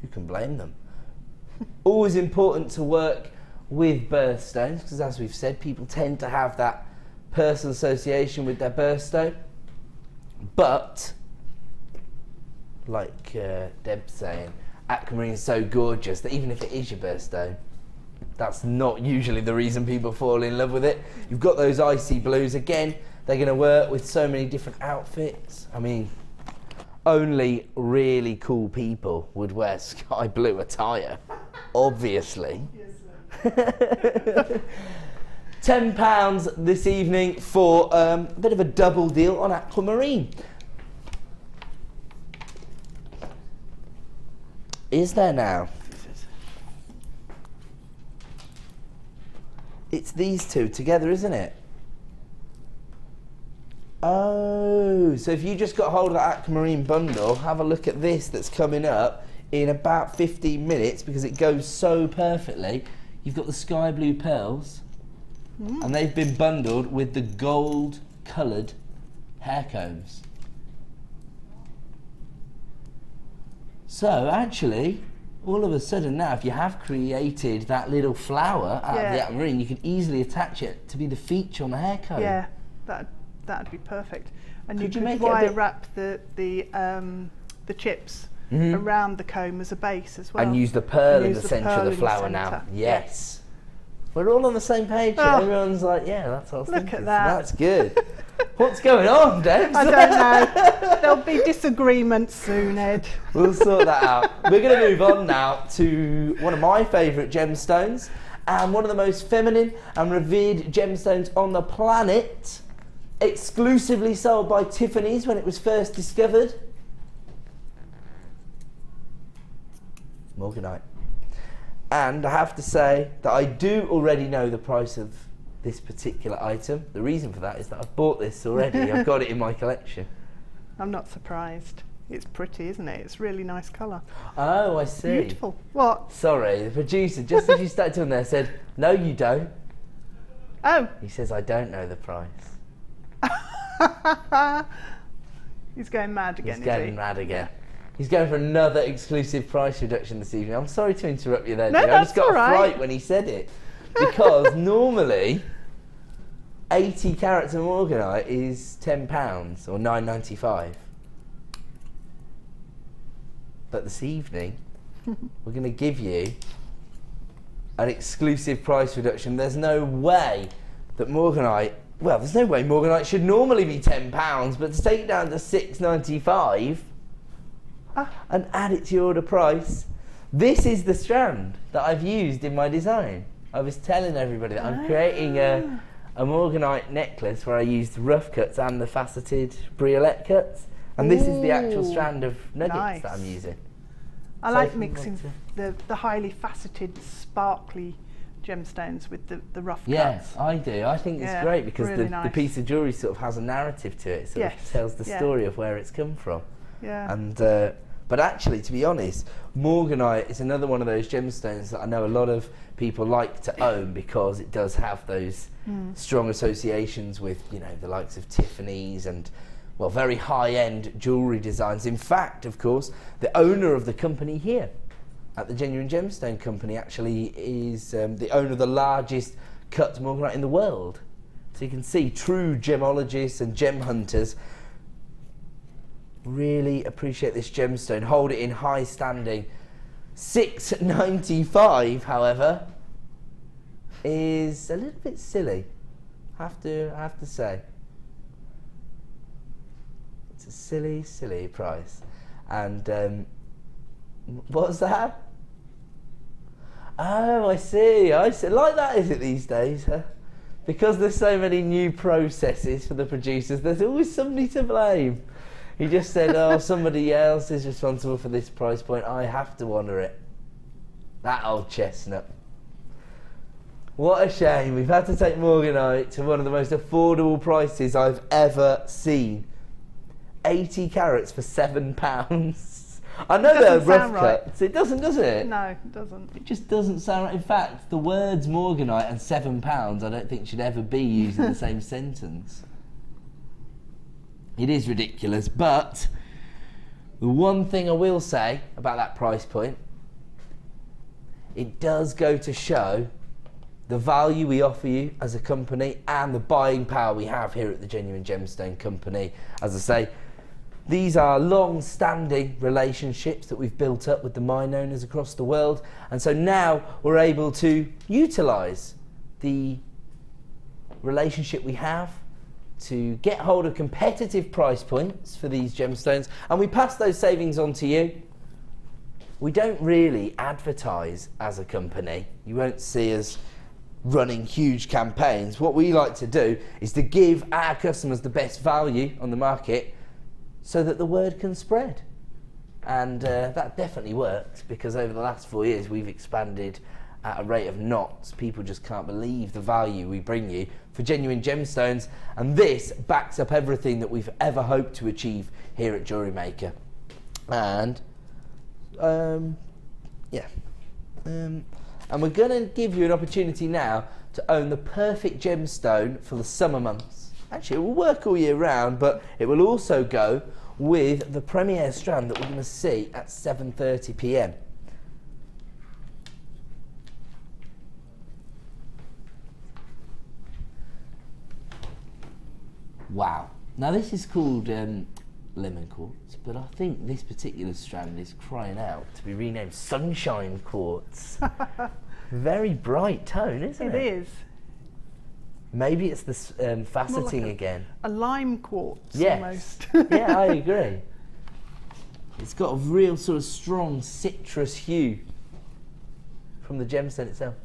who can blame them? Always important to work with birthstones, because as we've said, people tend to have that personal association with their birthstone. But, like Deb's saying, aquamarine is so gorgeous that even if it is your birthstone, that's not usually the reason people fall in love with it. You've got those icy blues. Again, they're going to work with so many different outfits. I mean, only really cool people would wear sky blue attire, obviously. £10 this evening for a bit of a double deal on aquamarine. Is there now? It's these two together, isn't it? Oh, so if you just got hold of that aquamarine bundle, have a look at this that's coming up in about 15 minutes because it goes so perfectly. You've got the sky blue pearls, and they've been bundled with the gold coloured hair combs. So actually, all of a sudden now, if you have created that little flower out of the aquamarine, you can easily attach it to be the feature on the hair comb. Yeah, that'd be perfect. and Could you you could make it a wire bit- wrap the chips around the comb as a base as well. And use the pearl And in use the centre of pearl the in flower now. centre. Yes. We're all on the same page. Oh. Everyone's like, yeah, that's what I was Look thinking. at that. That's good. What's going on, Deb? I don't know. There'll be disagreements soon, Ed. We'll sort that out. We're going to move on now to one of my favourite gemstones and one of the most feminine and revered gemstones on the planet. Exclusively sold by Tiffany's when it was first discovered. Morganite. And I have to say that I do already know the price of this particular item. The reason for that is that I've bought this already. I've got it in my collection. I'm not surprised. It's pretty, isn't it? It's really nice colour. Oh, I see. Beautiful. What? Sorry, the producer, just as you started doing there, said, no, you don't. Oh. He says, I don't know the price. He's going mad again, He's going is he? mad again. He's going for another exclusive price reduction this evening. I'm sorry to interrupt you there, No, Jane. I just that's got all a right. fright when he said it. Because normally 80 carats of morganite is £10 or $9.95. But this evening, we're going to give you an exclusive price reduction. There's no way that morganite, well, there's no way morganite should normally be £10, but to take it down to $6.95 and add it to your order price, this is the strand that I've used in my design. I was telling everybody that I'm creating a morganite necklace where I used rough cuts and the faceted briolette cuts, and this is the actual strand of nuggets that I'm using. I So like if you mixing want the highly faceted, sparkly gemstones with the rough Yeah, cuts. I do. I think it's Yeah, great because really the nice. piece of jewellery sort of has a narrative to it. It sort of Yes, tells the yeah. story of where it's come from. Yeah. And but actually, to be honest, morganite is another one of those gemstones that I know a lot of people like to own because it does have those strong associations with, you know, the likes of Tiffany's and, well, very high-end jewellery designs. In fact, of course, the owner of the company here at the Genuine Gemstone Company actually is the owner of the largest cut morganite in the world. So you can see true gemologists and gem hunters really appreciate this gemstone, hold it in high standing. $6.95, however, is a little bit silly. I have to say. It's a silly price. And what's that? Oh, I see. Like that, is it these days? Huh? Because there's so many new processes for the producers, there's always somebody to blame. He just said, oh, somebody else is responsible for this price point. I have to honour it. That old chestnut. What a shame. We've had to take morganite to one of the most affordable prices I've ever seen. 80 carats for £7. I know they're rough cuts. It doesn't, does it? No, it doesn't. It just doesn't sound right. In fact, the words morganite and £7 I don't think should ever be used in the same sentence. It is ridiculous, but the one thing I will say about that price point, it does go to show the value we offer you as a company and the buying power we have here at the Genuine Gemstone Company. As I say, these are long-standing relationships that we've built up with the mine owners across the world, and so now we're able to utilise the relationship we have to get hold of competitive price points for these gemstones, and we pass those savings on to you. We don't really advertise as a company. You won't see us running huge campaigns. What we like to do is to give our customers the best value on the market so that the word can spread. And that definitely works, because over the last 4 years we've expanded at a rate of knots. People just can't believe the value we bring you for genuine gemstones, and this backs up everything that we've ever hoped to achieve here at Jewellery Maker. And and we're going to give you an opportunity now to own the perfect gemstone for the summer months. Actually, it will work all year round, but it will also go with the premiere strand that we're going to see at 7:30 p.m. Wow, Now this is called lemon quartz, but I think this particular strand is crying out to be renamed sunshine quartz. Very bright tone, isn't it? It is. Maybe it's the faceting More like again. A lime quartz Yes. almost. Yeah, I agree. It's got a real sort of strong citrus hue from the gemstone itself.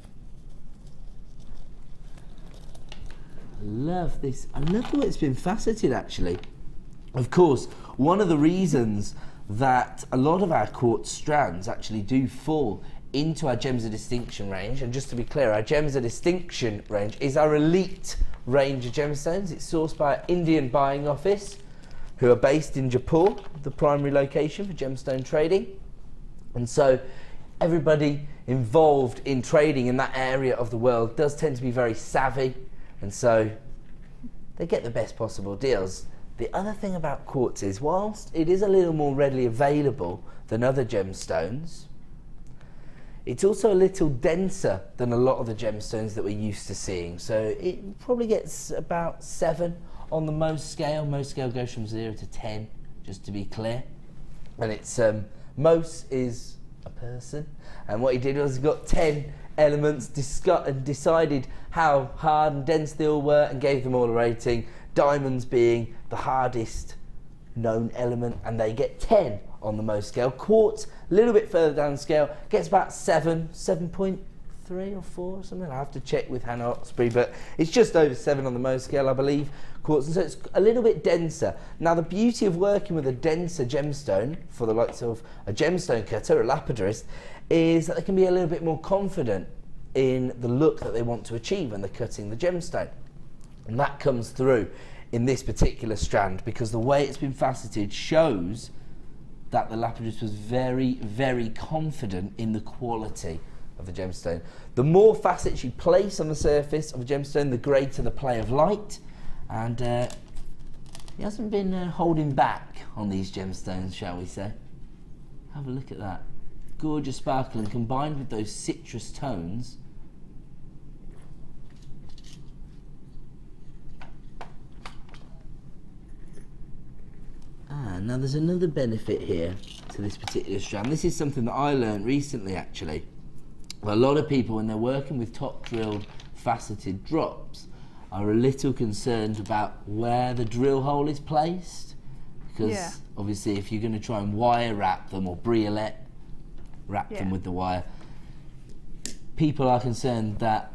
I love this. I love the way it's been faceted, actually. Of course, one of the reasons that a lot of our quartz strands actually do fall into our Gems of Distinction range, and just to be clear, our Gems of Distinction range is our elite range of gemstones. It's sourced by our Indian buying office, who are based in Jaipur, the primary location for gemstone trading. And so everybody involved in trading in that area of the world does tend to be very savvy, and so they get the best possible deals. The other thing about quartz is, whilst it is a little more readily available than other gemstones, it's also a little denser than a lot of the gemstones that we're used to seeing. So it probably gets about 7 on the Mohs scale. Mohs scale goes from 0 to 10, just to be clear. And it's Mohs is a person, and what he did was he got 10 elements and decided how hard and dense they all were and gave them all a rating. Diamonds being the hardest known element, and they get 10 on the Mohs scale. Quartz, a little bit further down the scale, gets about 7.3 or 4 or something. I have to check with Hannah Oxbury, but it's just over 7 on the Mohs scale, I believe. Quartz, and so it's a little bit denser. Now, the beauty of working with a denser gemstone for the likes of a gemstone cutter, a lapidarist, is that they can be a little bit more confident in the look that they want to achieve when they're cutting the gemstone. And that comes through in this particular strand, because the way it's been faceted shows that the lapidarist was very, very confident in the quality of the gemstone. The more facets you place on the surface of a gemstone, the greater the play of light, and he hasn't been holding back on these gemstones, shall we say. Have a look at that. Gorgeous sparkle, and combined with those citrus tones, now there's another benefit here to this particular strand. This is something that I learned recently, actually. A lot of people, when they're working with top drilled faceted drops, are a little concerned about where the drill hole is placed, because obviously if you're going to try and wire wrap them or briolette wrap them with the wire, people are concerned that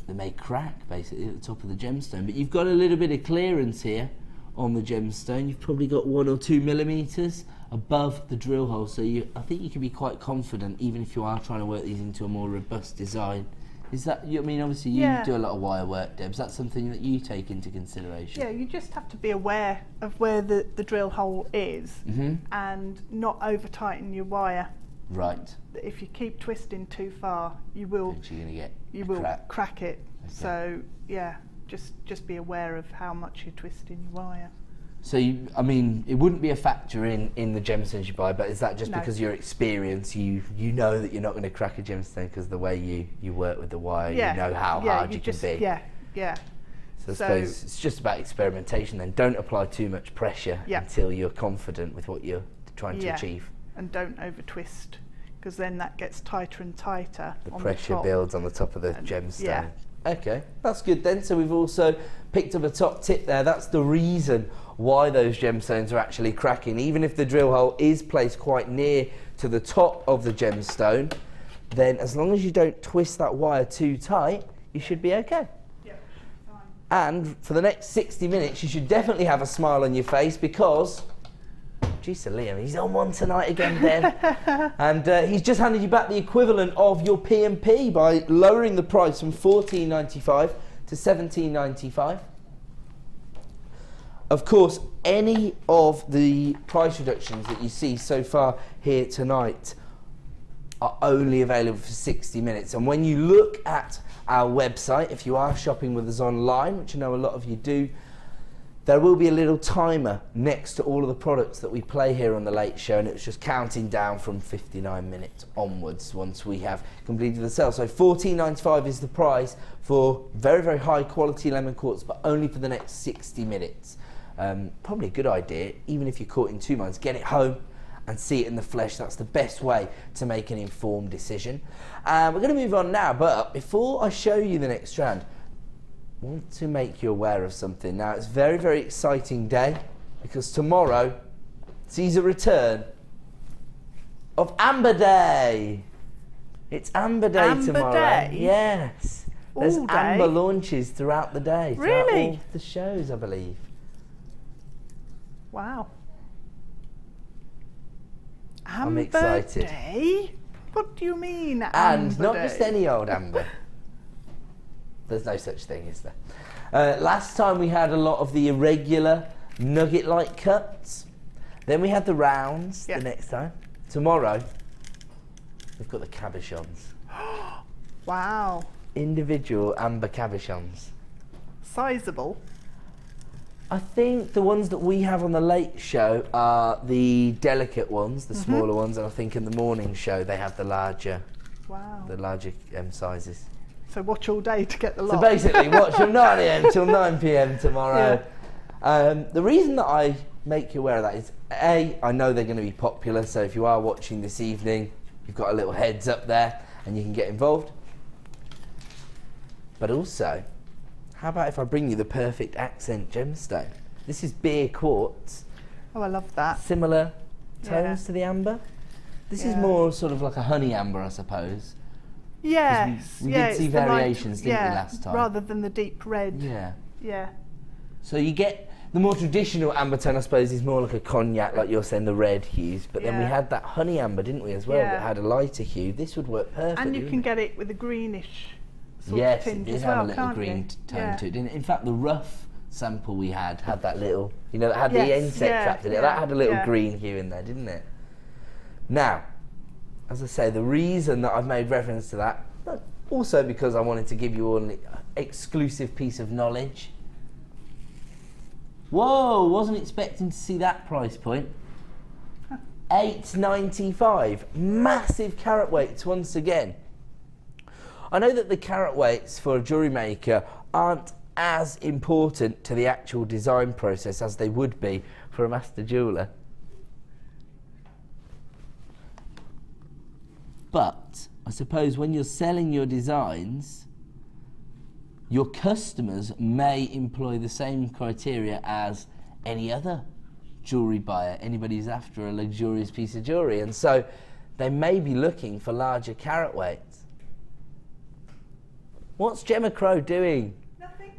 they may crack basically at the top of the gemstone. But you've got a little bit of clearance here on the gemstone. You've probably got 1 or 2 millimeters above the drill hole, so I think you can be quite confident, even if you are trying to work these into a more robust design. Is that, I mean, obviously you do a lot of wire work, Deb. Is that something that you take into consideration? Yeah, you just have to be aware of where the drill hole is, and not over tighten your wire. Right. If you keep twisting too far, you will crack it. Okay. So yeah, just be aware of how much you're twisting your wire. So I mean, it wouldn't be a factor in the gemstones you buy, but is that just because your experience, you know that you're not going to crack a gemstone because the way you work with the wire, you know how hard you can be. Yeah. So I suppose it's just about experimentation then. Don't apply too much pressure until you're confident with what you're trying to achieve. And don't over twist, because then that gets tighter and tighter. The pressure builds on the top of the gemstone. Yeah. Okay, that's good then. So we've also picked up a top tip there. That's the reason why those gemstones are actually cracking. Even if the drill hole is placed quite near to the top of the gemstone, then as long as you don't twist that wire too tight, you should be okay. Yeah, fine. And for the next 60 minutes, you should definitely have a smile on your face, because geez, Liam, he's on one tonight again, Ben. And he's just handed you back the equivalent of your P&P by lowering the price from $14.95 to $17.95. Of course, any of the price reductions that you see so far here tonight are only available for 60 minutes. And when you look at our website, if you are shopping with us online, which I know a lot of you do, there will be a little timer next to all of the products that we play here on the Late Show, and it's just counting down from 59 minutes onwards once we have completed the sale. So $14.95 is the price for very, very high quality lemon quartz, but only for the next 60 minutes. probably a good idea, even if you're caught in two minds, get it home and see it in the flesh. That's the best way to make an informed decision. We're going to move on now, but before I show you the next strand, I want to make you aware of something. Now, it's a very, very exciting day because tomorrow sees a return of Amber Day. It's Amber Day Amber tomorrow. Day? Yes. There's All day? amber launches throughout the day. Throughout Really? all the shows, I believe. Wow. I'm excited. Day? What do you mean, And Amber not Day? just any old amber. There's no such thing, is there? Last time we had a lot of the irregular nugget-like cuts. Then we had the rounds Yeah. the next time. Tomorrow, we've got the cabochons. Wow. Individual amber cabochons. Sizable. I think the ones that we have on the Late Show are the delicate ones, the smaller ones, and I think in the morning show they have the larger Wow. sizes. So watch all day to get the lot. So basically, watch from 9 a.m. till 9 p.m. tomorrow. The reason that I make you aware of that is, A, I know they're going to be popular, so if you are watching this evening, you've got a little heads up there and you can get involved. But also, how about if I bring you the perfect accent gemstone? This is beer quartz, Oh, I love that. similar tones Yeah. to the amber. This is Yeah. more sort of like a honey amber, I suppose. Yes. we yeah, did see it's the light- variations, didn't we, yeah, last time? rather than the deep red. Yeah. Yeah. So you get the more traditional amber tone, I suppose, is more like a cognac, like you're saying, the red hues. But then we Yeah. had that honey amber, didn't we, as well, that Yeah. had a lighter hue. This would work perfectly. And you can wouldn't get it with a greenish sort yes, of it tint did as have well, a little can't green you? tone Yeah. to it, didn't it? In fact, the rough sample we had that little, you know, that had the Yes, insect yeah, trapped in it. yeah, That had a little yeah. green hue in there, didn't it? Now, as I say, the reason that I've made reference to that, but also because I wanted to give you all an exclusive piece of knowledge. Whoa, wasn't expecting to see that price point. $8.95, massive carat weights once again. I know that the carat weights for a jewellery maker aren't as important to the actual design process as they would be for a master jeweller. But I suppose when you're selling your designs, your customers may employ the same criteria as any other jewellery buyer, anybody who's after a luxurious piece of jewellery, and so they may be looking for larger carat weights. What's Gemma Crow doing? Nothing.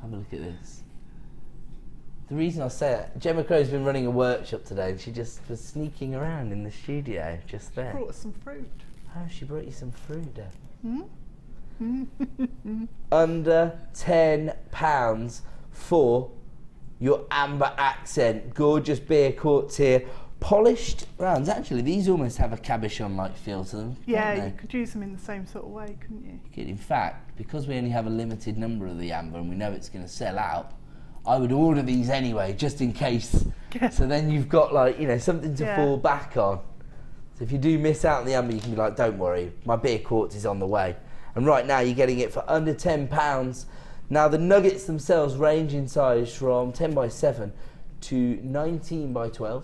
Have a look at this. The reason I say it, Gemma Crow's been running a workshop today and she just was sneaking around in the studio just there. Brought us some fruit. Oh, she brought you some fruit, Deb. Hmm? Under £10 for your amber accent. Gorgeous beer quartz here. Polished rounds. Actually, these almost have a cabochon-like feel to them. Yeah, don't you they? could use them in the same sort of way, couldn't you? You could. In fact, because we only have a limited number of the amber and we know it's going to sell out, I would order these anyway, just in case. So then you've got, like, you know, something to Yeah. fall back on. So if you do miss out on the amber, you can be like, don't worry, my beer quartz is on the way. And right now you're getting it for under £10. Now the nuggets themselves range in size from 10 by 7 to 19 by 12.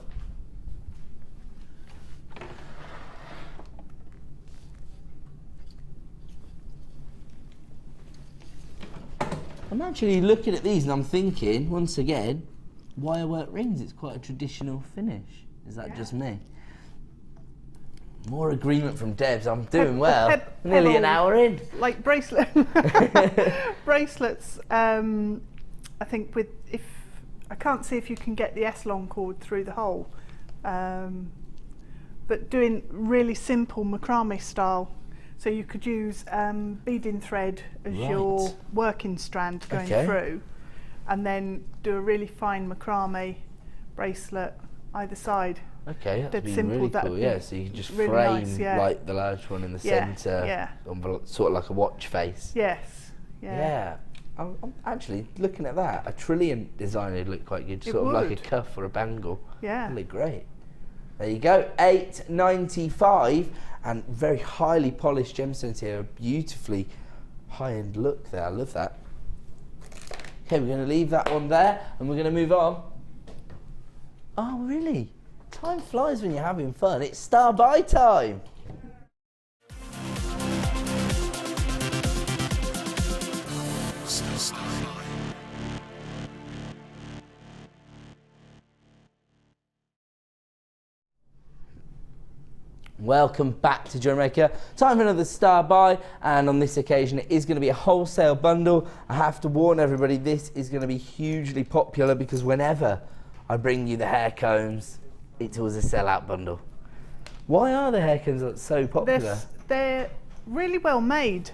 I'm actually looking at these and I'm thinking, once again, wirework rings. It's quite a traditional finish. Is that just me? More agreement from Debs. I'm doing well. Nearly an hour in. Like bracelet bracelets. I think with I can't see if you can get the S-long cord through the hole, but doing really simple macrame style. So you could use beading thread as your working strand going through, and then do a really fine macrame bracelet either side. Okay, that'd Dead be simple, really that'd cool. be Yeah, so you can just really frame nice, yeah. like the large one in the Yeah, centre, yeah. sort of like a watch face. Yes. Yeah. I'm actually looking at that. A trillion design would look quite good, It sort of like a would. cuff or a bangle. Yeah. That'd look great. There you go, $8.95, and very highly polished gemstones here, a beautifully high-end look there. I love that. Okay, we're going to leave that one there, and we're going to move on. Oh, really? Time flies when you're having fun. It's star buy time. Welcome back to Jewellery Maker. Time for another star buy, and on this occasion it is going to be a wholesale bundle. I have to warn everybody, this is going to be hugely popular because whenever I bring you the hair combs, it's always a sellout bundle. Why are the hair combs so popular? They're really well made.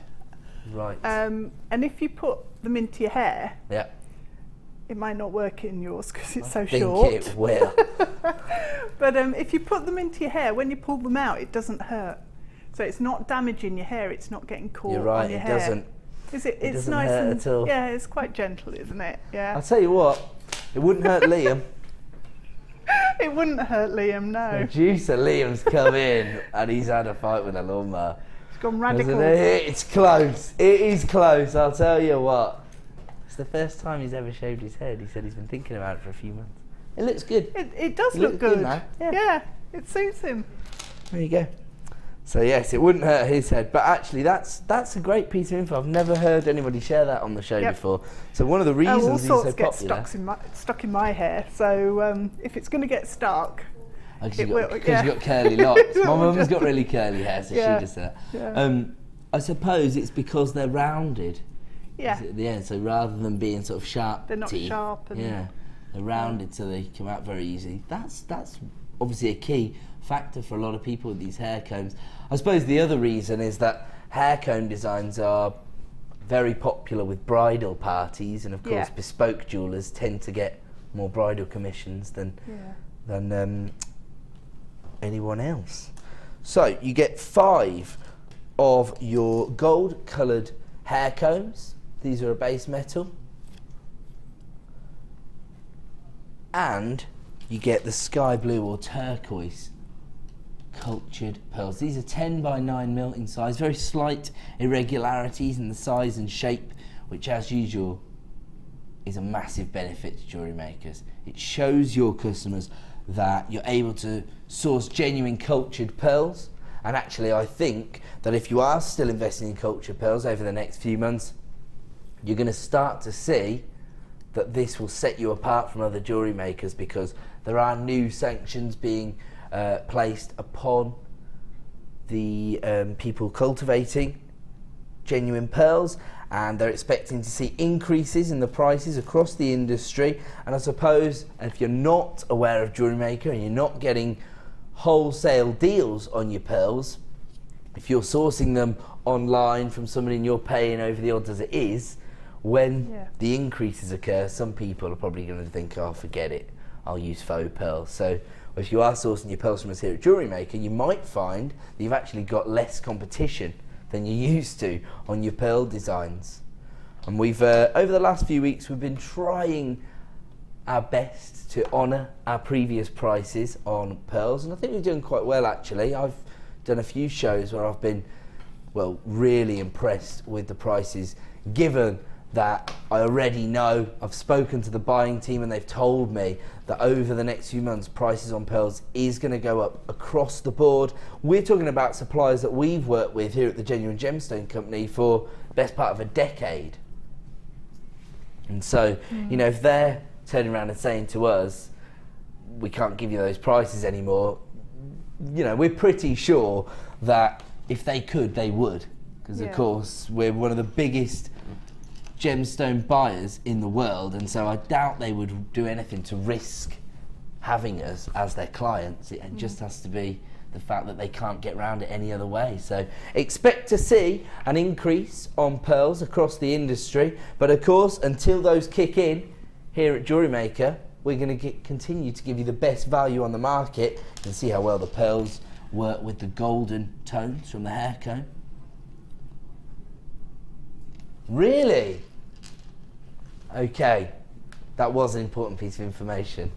Right. And if you put them into your hair, Yeah. it might not work in yours because it's so I think short. it will. But if you put them into your hair, when you pull them out, it doesn't hurt. So it's not damaging your hair. It's not getting caught You're right, on your it hair. doesn't. Is it? It's doesn't nice hurt and at all. yeah, it's quite gentle, isn't it? Yeah. I'll tell you what, it wouldn't hurt Liam. It wouldn't hurt Liam, no. Producer Liam's come in and he's had a fight with a lawnmower. It's gone radical. Isn't it? It's close. It is close, I'll tell you what. It's the first time he's ever shaved his head. He said he's been thinking about it for a few months. It looks good. It does It look looks good good. now. Yeah. Yeah, it suits him. There you go. So yes, it wouldn't hurt his head, but actually that's a great piece of info. I've never heard anybody share that on the show before. So one of the reasons all he's sorts so get popular. stuck in my hair. So if it's going to get stuck, Because it you've will, got curly locks. My mum's just- got really curly hair, so Yeah. she does that. Yeah. I suppose it's because they're rounded. yeah, At the end, so rather than being sort of sharp, They're not sharp and- yeah, they're rounded, so they come out very easy. That's obviously a key factor for a lot of people with these hair combs. I suppose the other reason is that hair comb designs are very popular with bridal parties, and of course, Yeah. bespoke jewellers tend to get more bridal commissions than anyone else. So you get 5 of your gold-coloured hair combs. These are a base metal. And you get the sky blue or turquoise cultured pearls. These are 10 by 9 mil in size, very slight irregularities in the size and shape, which as usual is a massive benefit to jewellery makers. It shows your customers that you're able to source genuine cultured pearls, and actually I think that if you are still investing in cultured pearls over the next few months, you're going to start to see that this will set you apart from other jewellery makers, because there are new sanctions being placed upon the people cultivating genuine pearls, and they're expecting to see increases in the prices across the industry. And I suppose if you're not aware of Jewellery Maker and you're not getting wholesale deals on your pearls, if you're sourcing them online from somebody and you're paying over the odds as it is, when the increases occur, some people are probably going to think, oh, forget it, I'll use faux pearls. So if you are sourcing your pearls from us here at Jewellery Maker, you might find that you've actually got less competition than you used to on your pearl designs. And we've, over the last few weeks, we've been trying our best to honour our previous prices on pearls, and I think we're doing quite well actually. I've done a few shows where I've been, well, really impressed with the prices, given that I already know, I've spoken to the buying team and they've told me that over the next few months prices on pearls is going to go up across the board. We're talking about suppliers that we've worked with here at the Genuine Gemstone Company for the best part of a decade. And so, you know, if they're turning around and saying to us, we can't give you those prices anymore, you know, we're pretty sure that if they could, they would. Because of course, we're one of the biggest gemstone buyers in the world, and so I doubt they would do anything to risk having us as their clients. It just has to be the fact that they can't get around it any other way. So expect to see an increase on pearls across the industry, but of course, until those kick in here at Jewellery Maker, we're going to continue to give you the best value on the market. You can see how well the pearls work with the golden tones from the hair comb. Really? Okay, that was an important piece of information.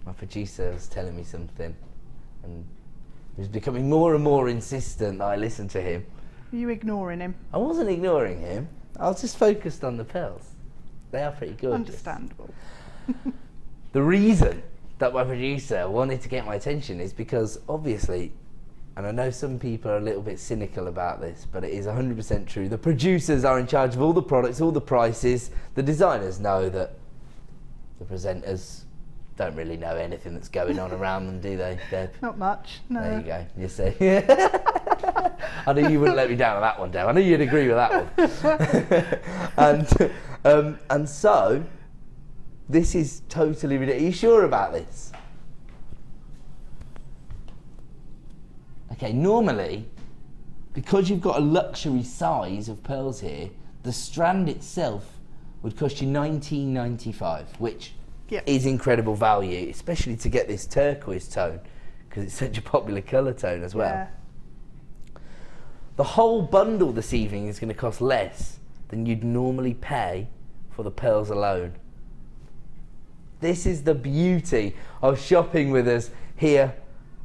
my producer was telling me something, and he was becoming more and more insistent that I listen to him. Are you ignoring him? I wasn't ignoring him. I was just focused on the pearls. They are pretty good. Understandable. The reason that my producer wanted to get my attention is because obviously, and I know some people are a little bit cynical about this, but it is 100% true. The producers are in charge of all the products, all the prices. The designers know that the presenters don't really know anything that's going on around them, do they, Deb? Not much, no. There you go, you see. I knew you wouldn't let me down on that one, Deb. I knew you'd agree with that one. And so, this is totally ridiculous. Are you sure about this? Okay, normally, because you've got a luxury size of pearls here, the strand itself would cost you $19.95, which is incredible value, especially to get this turquoise tone, because it's such a popular colour tone as well. Yeah. The whole bundle this evening is going to cost less than you'd normally pay for the pearls alone. This is the beauty of shopping with us here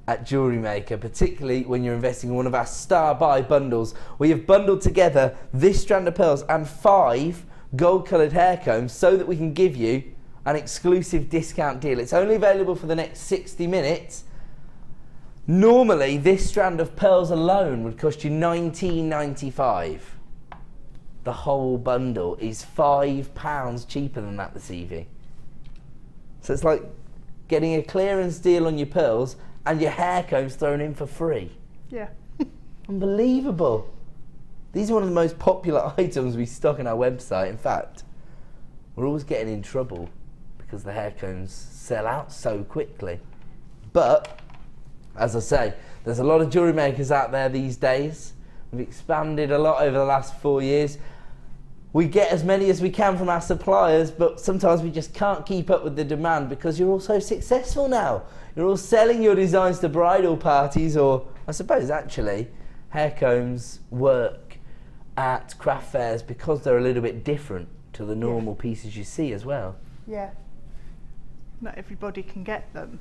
at Jewellery Maker, particularly when you're investing in one of our star buy bundles. We have bundled together this strand of pearls and 5 gold coloured hair combs so that we can give you an exclusive discount deal. It's only available for the next 60 minutes. Normally, this strand of pearls alone would cost you $19.95. The whole bundle is £5 cheaper than that this evening. So it's like getting a clearance deal on your pearls and your hair combs thrown in for free. Yeah. Unbelievable. These are one of the most popular items we stock on our website. In fact, we're always getting in trouble because the hair combs sell out so quickly. But, as I say, there's a lot of jewellery makers out there these days. We've expanded a lot over the last 4 years. We get as many as we can from our suppliers, but sometimes we just can't keep up with the demand because you're all so successful now. You're all selling your designs to bridal parties, or I suppose actually hair combs work at craft fairs because they're a little bit different to the normal pieces you see as well. Yeah. Not everybody can get them.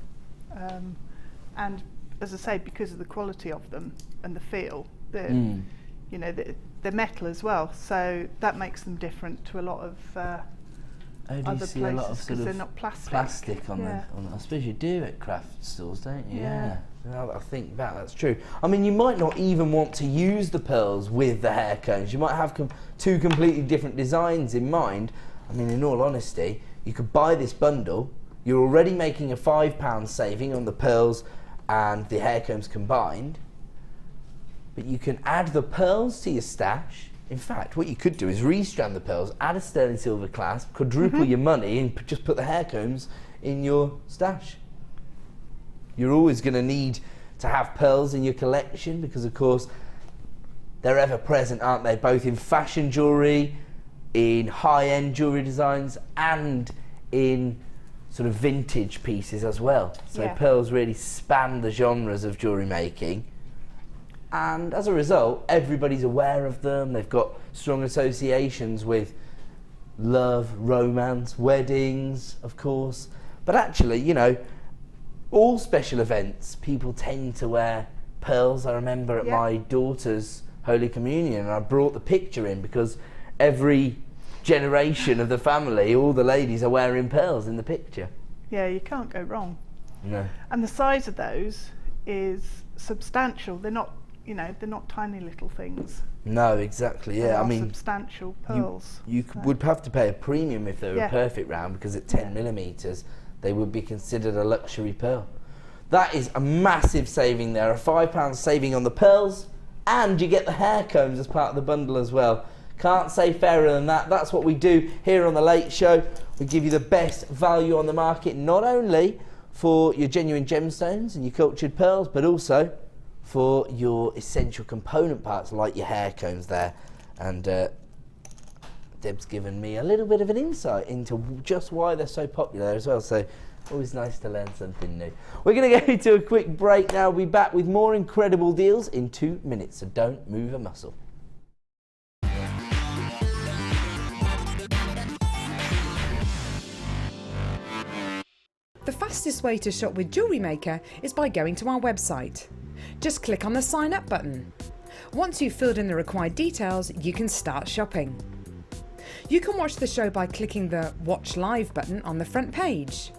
And as I say, because of the quality of them and the feel, you know, they're metal as well, so that makes them different to a lot of other places because they're not plastic. On them. I suppose you do at craft stores, don't you? Yeah. Now that I think back, that's true. I mean, you might not even want to use the pearls with the hair combs. You might have 2 completely different designs in mind. I mean, in all honesty, you could buy this bundle. You're already making a £5 saving on the pearls and the hair combs combined. But you can add the pearls to your stash. In fact, what you could do is restrand the pearls, add a sterling silver clasp, quadruple your money, and just put the hair combs in your stash. You're always going to need to have pearls in your collection because, of course, they're ever present, aren't they? Both in fashion jewellery, in high-end jewellery designs, and in sort of vintage pieces as well. So pearls really span the genres of jewellery making. And as a result, everybody's aware of them. They've got strong associations with love, romance, weddings, of course. But actually, you know, all special events, people tend to wear pearls. I remember at my daughter's Holy Communion, and I brought the picture in because every generation of the family, all the ladies are wearing pearls in the picture. Yeah, you can't go wrong. No. And the size of those is substantial. They're not, you know, they're not tiny little things. No, exactly. Yeah, I mean, substantial pearls. You would have to pay a premium if they were a perfect round, because at 10 millimeters, they would be considered a luxury pearl. That is a massive saving there, a £5 saving on the pearls, and you get the hair combs as part of the bundle as well. Can't say fairer than that. That's what we do here on the Late Show. We give you the best value on the market, not only for your genuine gemstones and your cultured pearls, but also for your essential component parts like your hair combs there. And Deb's given me a little bit of an insight into just why they're so popular as well. So always nice to learn something new. We're going to go to a quick break now. We'll be back with more incredible deals in 2 minutes, so don't move a muscle. The fastest way to shop with Jewellery Maker is by going to our website. Just click on the sign up button. Once you've filled in the required details, you can start shopping. You can watch the show by clicking the Watch Live button on the front page.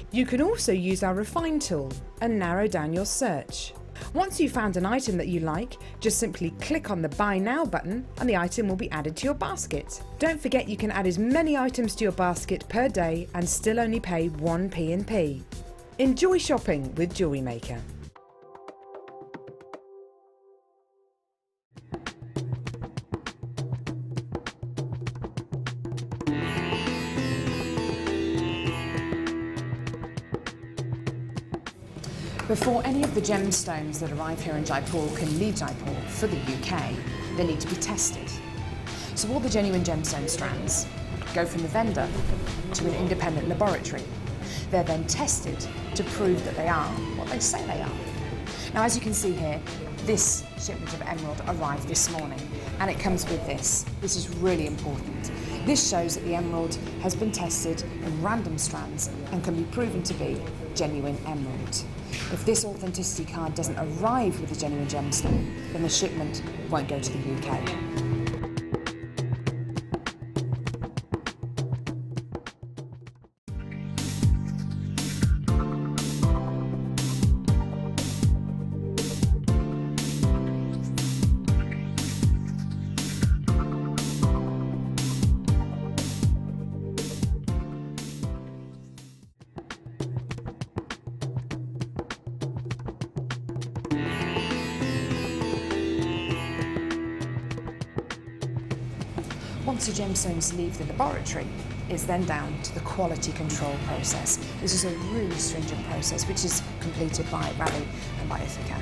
You can also use our Refine tool and narrow down your search. Once you've found an item that you like, just simply click on the Buy Now button and the item will be added to your basket. Don't forget you can add as many items to your basket per day and still only pay 1 P&P. Enjoy shopping with Jewellery Maker. Before any of the gemstones that arrive here in Jaipur can leave Jaipur for the UK, they need to be tested. So all the genuine gemstone strands go from the vendor to an independent laboratory. They're then tested to prove that they are what they say they are. Now, as you can see here, this shipment of emerald arrived this morning, and it comes with this. This is really important. This shows that the emerald has been tested in random strands and can be proven to be genuine emerald. If this authenticity card doesn't arrive with a genuine gemstone, then the shipment won't go to the UK. Once the gemstones leave the laboratory, it's then down to the quality control process. This is a really stringent process which is completed by Raleigh and by Ithaca.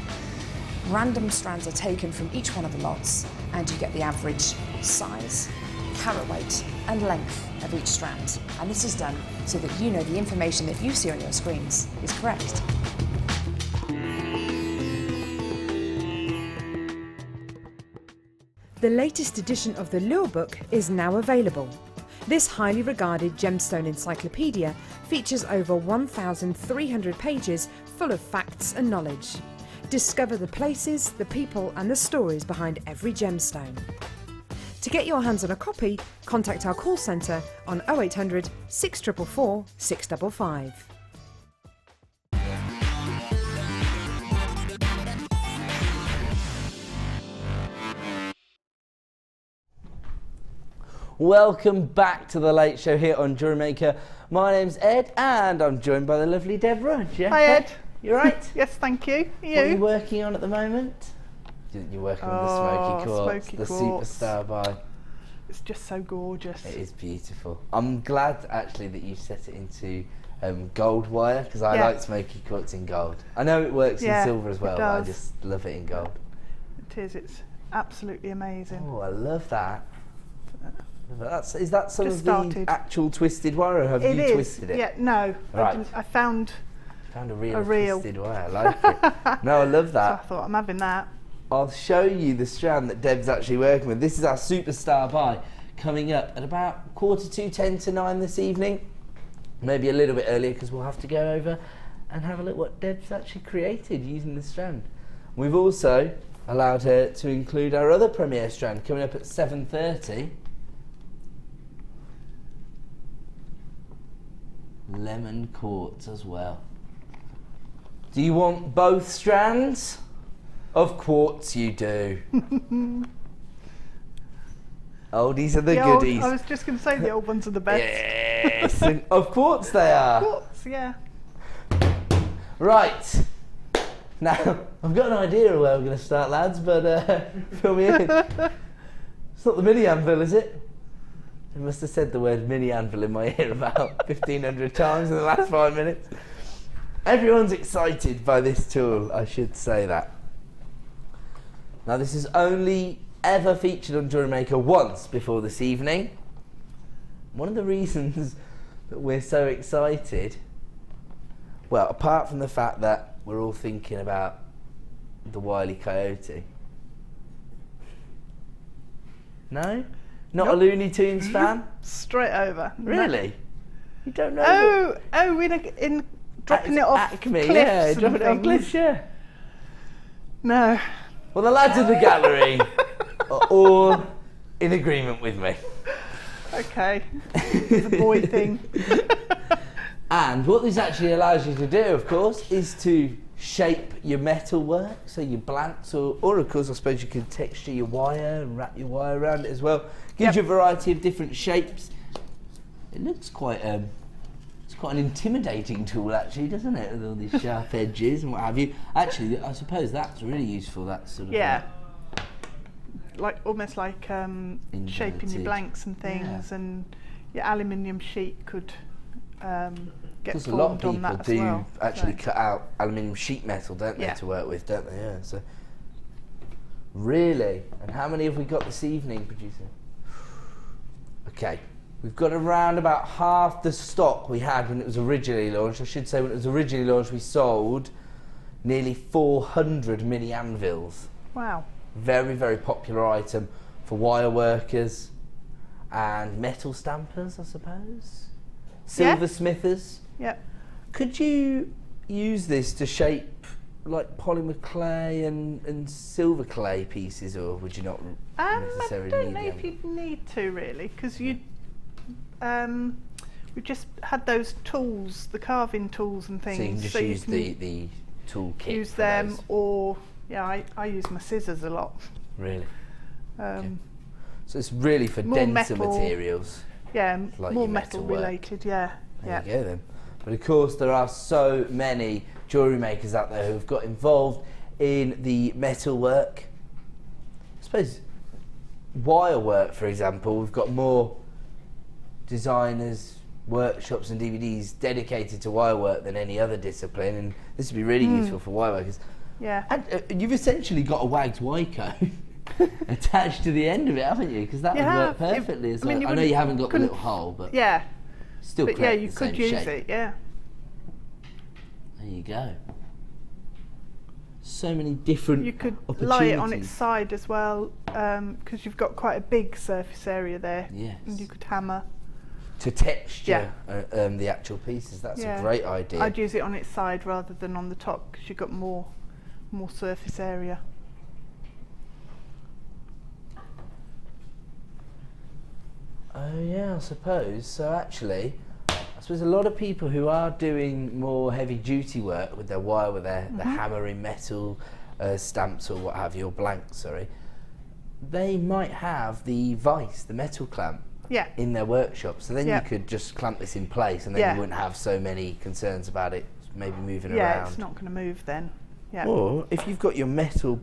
Random strands are taken from each one of the lots and you get the average size, carat weight and length of each strand. And this is done so that you know the information that you see on your screens is correct. The latest edition of the Lure Book is now available. This highly regarded gemstone encyclopedia features over 1,300 pages full of facts and knowledge. Discover the places, the people and the stories behind every gemstone. To get your hands on a copy, contact our call centre on 0800 644 655. Welcome back to the Late Show here on Jewellery Maker. My name's Ed and I'm joined by the lovely Deb Rudge. Yeah? Hi Ed. You right? Yes, thank you. What are you working on at the moment? You're working on the Smoky Quartz, the Superstar buy. It's just so gorgeous. It is beautiful. I'm glad actually that you set it into gold wire because I like Smoky Quartz in gold. I know it works in silver as well, but I just love it in gold. It is. It's absolutely amazing. Oh, I love that. Is that some of the actual twisted wire, or have you twisted it? Yeah, no. Right. I found a real twisted wire. I like it. No, I love that. So I thought, I'm having that. I'll show you the strand that Deb's actually working with. This is our Superstar buy coming up at about 10 to 9 this evening. Maybe a little bit earlier because we'll have to go over and have a look what Deb's actually created using the strand. We've also allowed her to include our other premiere strand coming up at 7:30. Lemon quartz as well. Do you want both strands? Of quartz you do. Oldies are the goodies. I was just going to say the old ones are the best. Yes, of quartz they are. Quartz, yeah. Right. Now, I've got an idea of where we're going to start, lads, but fill me in. It's not the mini anvil, is it? I must have said the word mini anvil in my ear about 1,500 times in the last 5 minutes. Everyone's excited by this tool, I should say that. Now this is only ever featured on Jewellery Maker once before this evening. One of the reasons that we're so excited, well, apart from the fact that we're all thinking about the Wile E. Coyote. No? Not a Looney Tunes fan? Straight over. Really? You don't know. In dropping it off Acme, cliffs yeah, and dropping it off things. cliffs, yeah. No. Well, the lads in the gallery are all in agreement with me. Okay. It's a boy thing. And what this actually allows you to do, of course, is to shape your metal work, so your blanks, or of course, I suppose you can texture your wire and wrap your wire around it as well. Gives you a variety of different shapes. It looks quite it's quite an intimidating tool, actually, doesn't it? With all these sharp edges and what have you. Actually, I suppose that's really useful. That sort of almost like shaping your blanks and things, and your aluminium sheet could get because a formed lot of on people that do as well. actually cut out aluminium sheet metal, don't they, to work with, don't they? Yeah. So really, and how many have we got this evening, producer? Okay, we've got around about half the stock we had when it was originally launched. I should say when it was originally launched, we sold nearly 400 mini anvils. Wow. Very, very popular item for wire workers and metal stampers, I suppose. Silversmithers. Yep. Could you use this to shape like polymer clay and silver clay pieces, or would you not necessarily need I don't know if you'd need to really, because you we just had those tools, the carving tools and things. So you can just use the tool kit. Use them, or I use my scissors a lot. Really. Okay. So it's really for denser materials. Yeah, like more your metal related. Yeah. There you go then. But of course, there are so many jewellery makers out there who've got involved in the metal work. I suppose wire work, for example, we've got more designers, workshops and DVDs dedicated to wire work than any other discipline, and this would be really useful for wire workers. Yeah. And you've essentially got a Wags Wyco attached to the end of it, haven't you? Because that would work perfectly as well. I know you haven't got the little hole, but still but create you the could same use shape. it. Yeah. There you go. So many different You could opportunities. lie it on its side as well, because you've got quite a big surface area there. Yes. And you could hammer. To texture the actual pieces. That's a great idea. I'd use it on its side rather than on the top, because you've got more surface area. Oh yeah, I suppose. So actually, I suppose a lot of people who are doing more heavy duty work with their wire, with their hammering metal stamps or what have you, or blanks, sorry, they might have the vise, the metal clamp, in their workshop. So then you could just clamp this in place, and then you wouldn't have so many concerns about it maybe moving around. Yeah, it's not going to move then. Yeah. Or if you've got your metal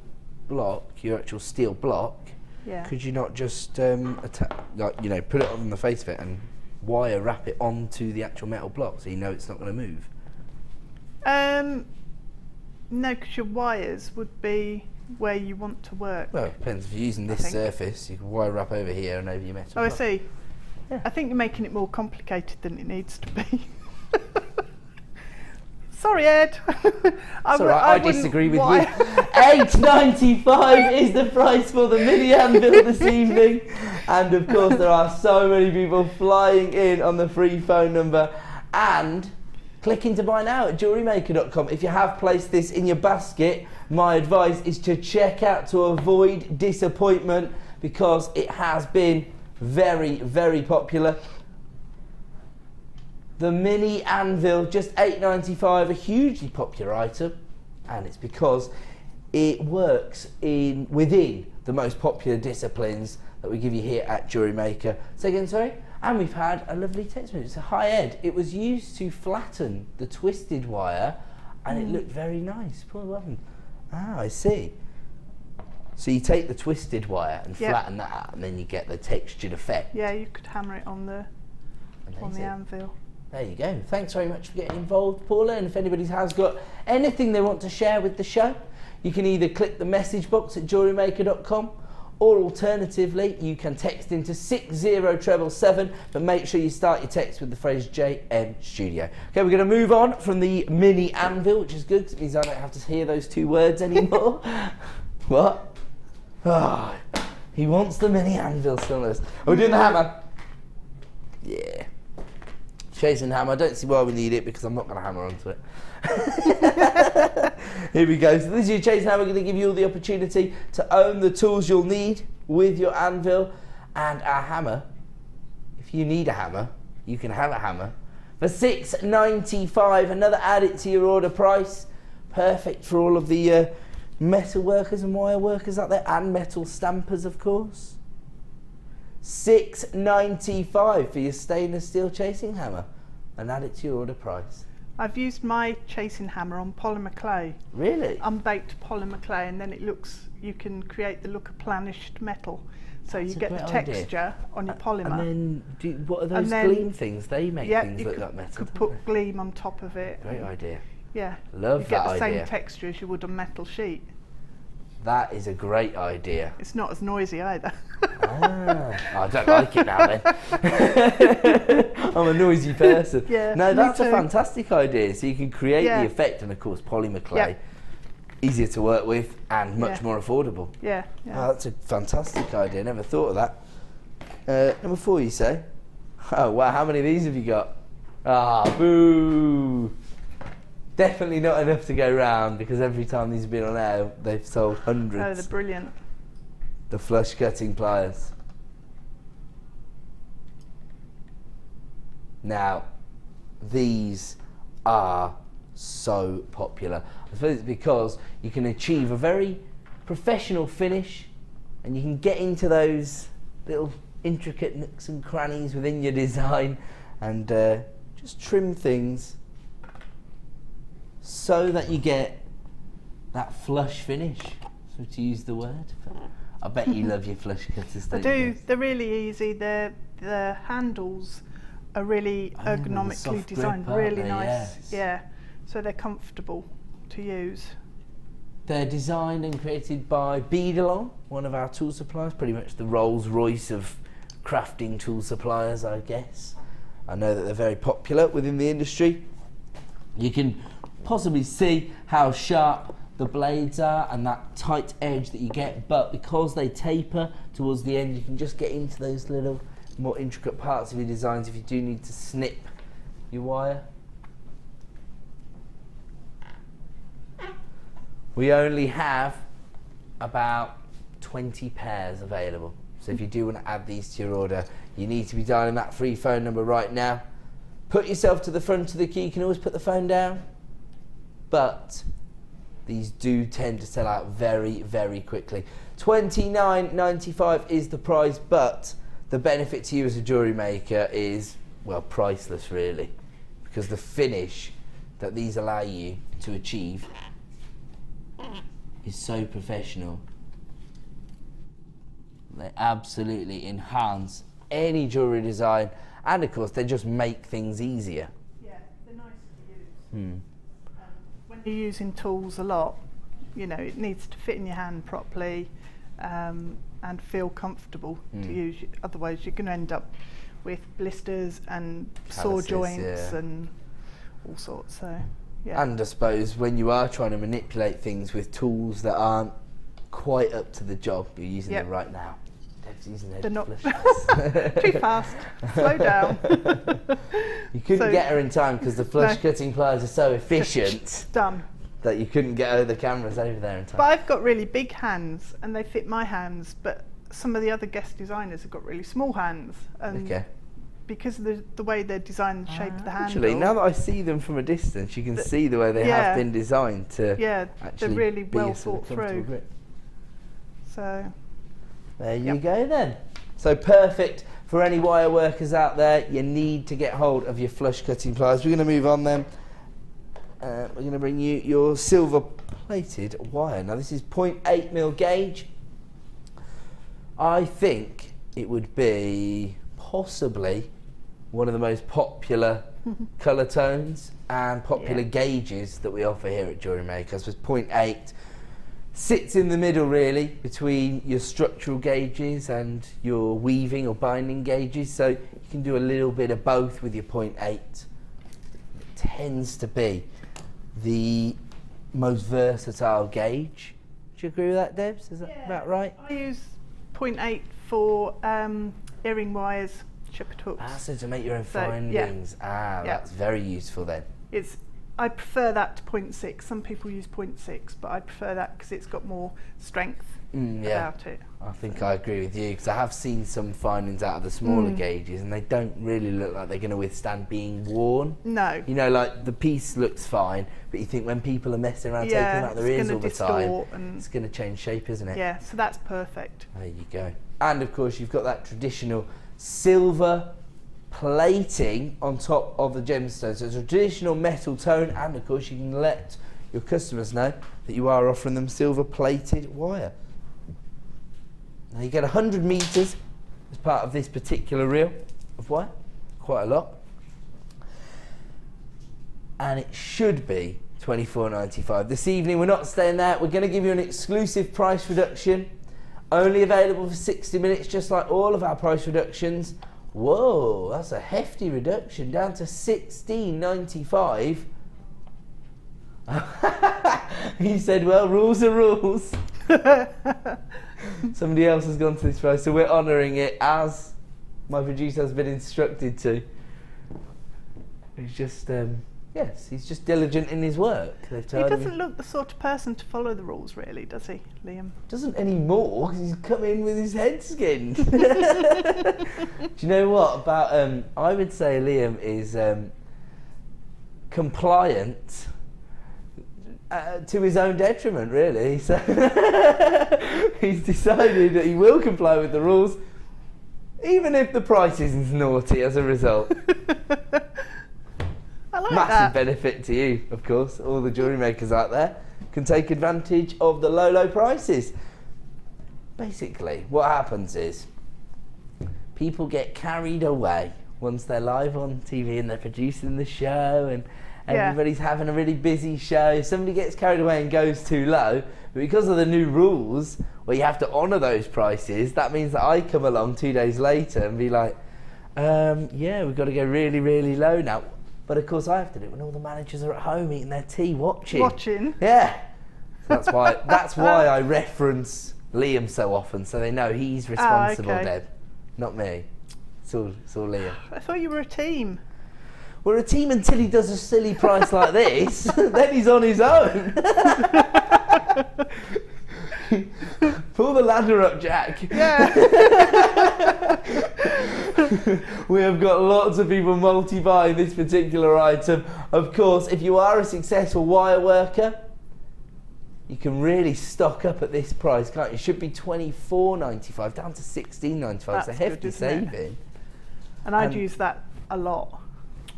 block, your actual steel block, could you not just put it on the face of it and wire wrap it onto the actual metal block so you know it's not going to move? No, because your wires would be where you want to work. Well, it depends. If you're using this surface, you can wire wrap over here and over your metal block. I see. Yeah. I think you're making it more complicated than it needs to be. Sorry, Ed. That's all right, I disagree with you. $8.95 is the price for the mini anvil this evening. And of course, there are so many people flying in on the free phone number and clicking to buy now at JewelleryMaker.com. If you have placed this in your basket, my advice is to check out to avoid disappointment, because it has been very, very popular. The mini anvil, just $8.95, a hugely popular item, and it's because it works within the most popular disciplines that we give you here at Jewellery Maker. Say again, sorry? And we've had a lovely text message. It's a hi Ed. It was used to flatten the twisted wire, and it looked very nice. Pull the button. Ah, I see. So you take the twisted wire and flatten that out, and then you get the textured effect. Yeah, you could hammer it on the anvil. There you go. Thanks very much for getting involved, Paula. And if anybody has got anything they want to share with the show, you can either click the message box at JewelleryMaker.com, or alternatively, you can text into 60777, but make sure you start your text with the phrase JM Studio. Okay, we're going to move on from the mini anvil, which is good, because it means I don't have to hear those two words anymore. What? Oh, he wants the mini anvil stillness. Are we doing the hammer? Yeah. Chasing hammer, I don't see why we need it because I'm not going to hammer onto it. Here we go. So this is your chasing hammer, going to give you all the opportunity to own the tools you'll need with your anvil and our hammer. If you need a hammer, you can have a hammer for $6.95. Another added to your order price. Perfect for all of the metal workers and wire workers out there, and metal stampers, of course. $6.95 for your stainless steel chasing hammer, and add it to your order price. I've used my chasing hammer on polymer clay. Really? Unbaked polymer clay, and then it looks, you can create the look of planished metal. So That's you a get the great texture idea. on your polymer. And then, what are those then- gleam things? They make Yeah, things you look could, like metal. could don't put they? gleam on top of it. Great idea. Yeah. Love you get that the idea. same texture as you would on metal sheet. That is a great idea. It's not as noisy either. I don't like it now then. I'm a noisy person. Yeah, no, me that's a too. fantastic idea. So you can create Yeah. the effect, and of course polymer clay, Yeah. easier to work with and much Yeah. more affordable. Yeah. Oh, that's a fantastic idea. Never thought of that. Number 4, you say? Oh wow, how many of these have you got? Ah, boo! Definitely not enough to go round, because every time these have been on air, they've sold hundreds. Oh, they're brilliant. The flush cutting pliers. Now, these are so popular. I suppose it's because you can achieve a very professional finish, and you can get into those little intricate nooks and crannies within your design, and just trim things so that you get that flush finish, so to use the word. I bet you love your flush cutters, I don't do. you? They're really easy. The handles are really Oh, with the ergonomically soft designed. grip, aren't Really they? nice. Yes. Yeah. So they're comfortable to use. They're designed and created by Beadalong, one of our tool suppliers, pretty much the Rolls Royce of crafting tool suppliers, I guess. I know that they're very popular within the industry. You can possibly see how sharp the blades are and that tight edge that you get, but because they taper towards the end, you can just get into those little more intricate parts of your designs if you do need to snip your wire. We only have about 20 pairs available, so if you do want to add these to your order, you need to be dialing that free phone number right now. Put yourself to the front of the queue. You can always put the phone down, but these do tend to sell out very, very quickly. $29.95 is the price, but the benefit to you as a jewellery maker is, well, priceless really, because the finish that these allow you to achieve is so professional. They absolutely enhance any jewellery design, and of course they just make things easier. Yeah, they're nice to use. When you're using tools a lot, you know, it needs to fit in your hand properly and feel comfortable to use. Otherwise you're going to end up with blisters and sore Calluses, joints yeah. and all sorts. So yeah. And I suppose when you are trying to manipulate things with tools that aren't quite up to the job, you're using them right now. Deb's using They're not flush. too fast. Slow down. You couldn't So- get her in time because the flush No. cutting pliers are so efficient Done. that you couldn't get the cameras over there in time. But I've got really big hands and they fit my hands, but some of the other guest designers have got really small hands. And Okay. because of the way they're designed, the shape of the handle. Actually, now that I see them from a distance, you can see the way they yeah. have been designed to yeah, actually they're really be a well sort of thought comfortable through. grip. So There you Yep. go then. So perfect for any wire workers out there. You need to get hold of your flush cutting pliers. We're going to move on then. We're going to bring you your silver plated wire. Now this is 0.8mm gauge. I think it would be possibly one of the most popular colour tones and popular Yeah. gauges that we offer here at Jewellery Maker. So it's 0.8. Sits in the middle really between your structural gauges and your weaving or binding gauges, so you can do a little bit of both with your 0.8. It tends to be the most versatile gauge. Do you agree with that, Debs? Is that about right? I use 0.8 for earring wires shepherd hooks. Ah, so to make your own So, yeah. findings. Yeah. That's very useful then. I prefer that to 0.6. Some people use 0.6, but I prefer that because it's got more strength about it. I think I agree with you, because I have seen some findings out of the smaller gauges, and they don't really look like they're going to withstand being worn. No. You know, like the piece looks fine, but you think when people are messing around taking out their ears all the time, it's going to change shape, isn't it? Yeah, so that's perfect. There you go. And of course, you've got that traditional silver plating on top of the gemstone. So it's a traditional metal tone, and of course you can let your customers know that you are offering them silver plated wire. Now you get 100 meters as part of this particular reel of wire, quite a lot, and it should be $24.95. This evening we're not staying there, we're going to give you an exclusive price reduction, only available for 60 minutes, just like all of our price reductions. Whoa, that's a hefty reduction, down to $16.95. He said, well, rules are rules. Somebody else has gone to this price, so we're honouring it as my producer has been instructed to. He's just, yes, he's just diligent in his work. He doesn't look the sort of person to follow the rules, really, does he, Liam? Doesn't anymore, because he's come in with his head skinned. Do you know what about? I would say Liam is compliant to his own detriment, really. So he's decided that he will comply with the rules, even if the price isn't naughty as a result. I like Massive that. benefit to you, of course. All the jewellery makers out there can take advantage of the low prices. Basically, what happens is people get carried away once they're live on TV and they're producing the show and everybody's having a really busy show. If somebody gets carried away and goes too low, but because of the new rules where you have to honour those prices, that means that I come along 2 days later and be like, yeah, we've got to go really low now. But of course I have to do it when all the managers are at home eating their tea, watching. Yeah. So that's why I reference Liam so often, so they know he's responsible, Deb, not me. It's all Liam. I thought you were a team. We're a team until he does a silly price like this. Then he's on his own. Pull the ladder up, Jack. Yeah. We have got lots of people multi-buying this particular item. Of course, if you are a successful wire worker, you can really stock up at this price, can't you? It should be $24.95 down to $16.95. It's a hefty saving. And I'd use that a lot.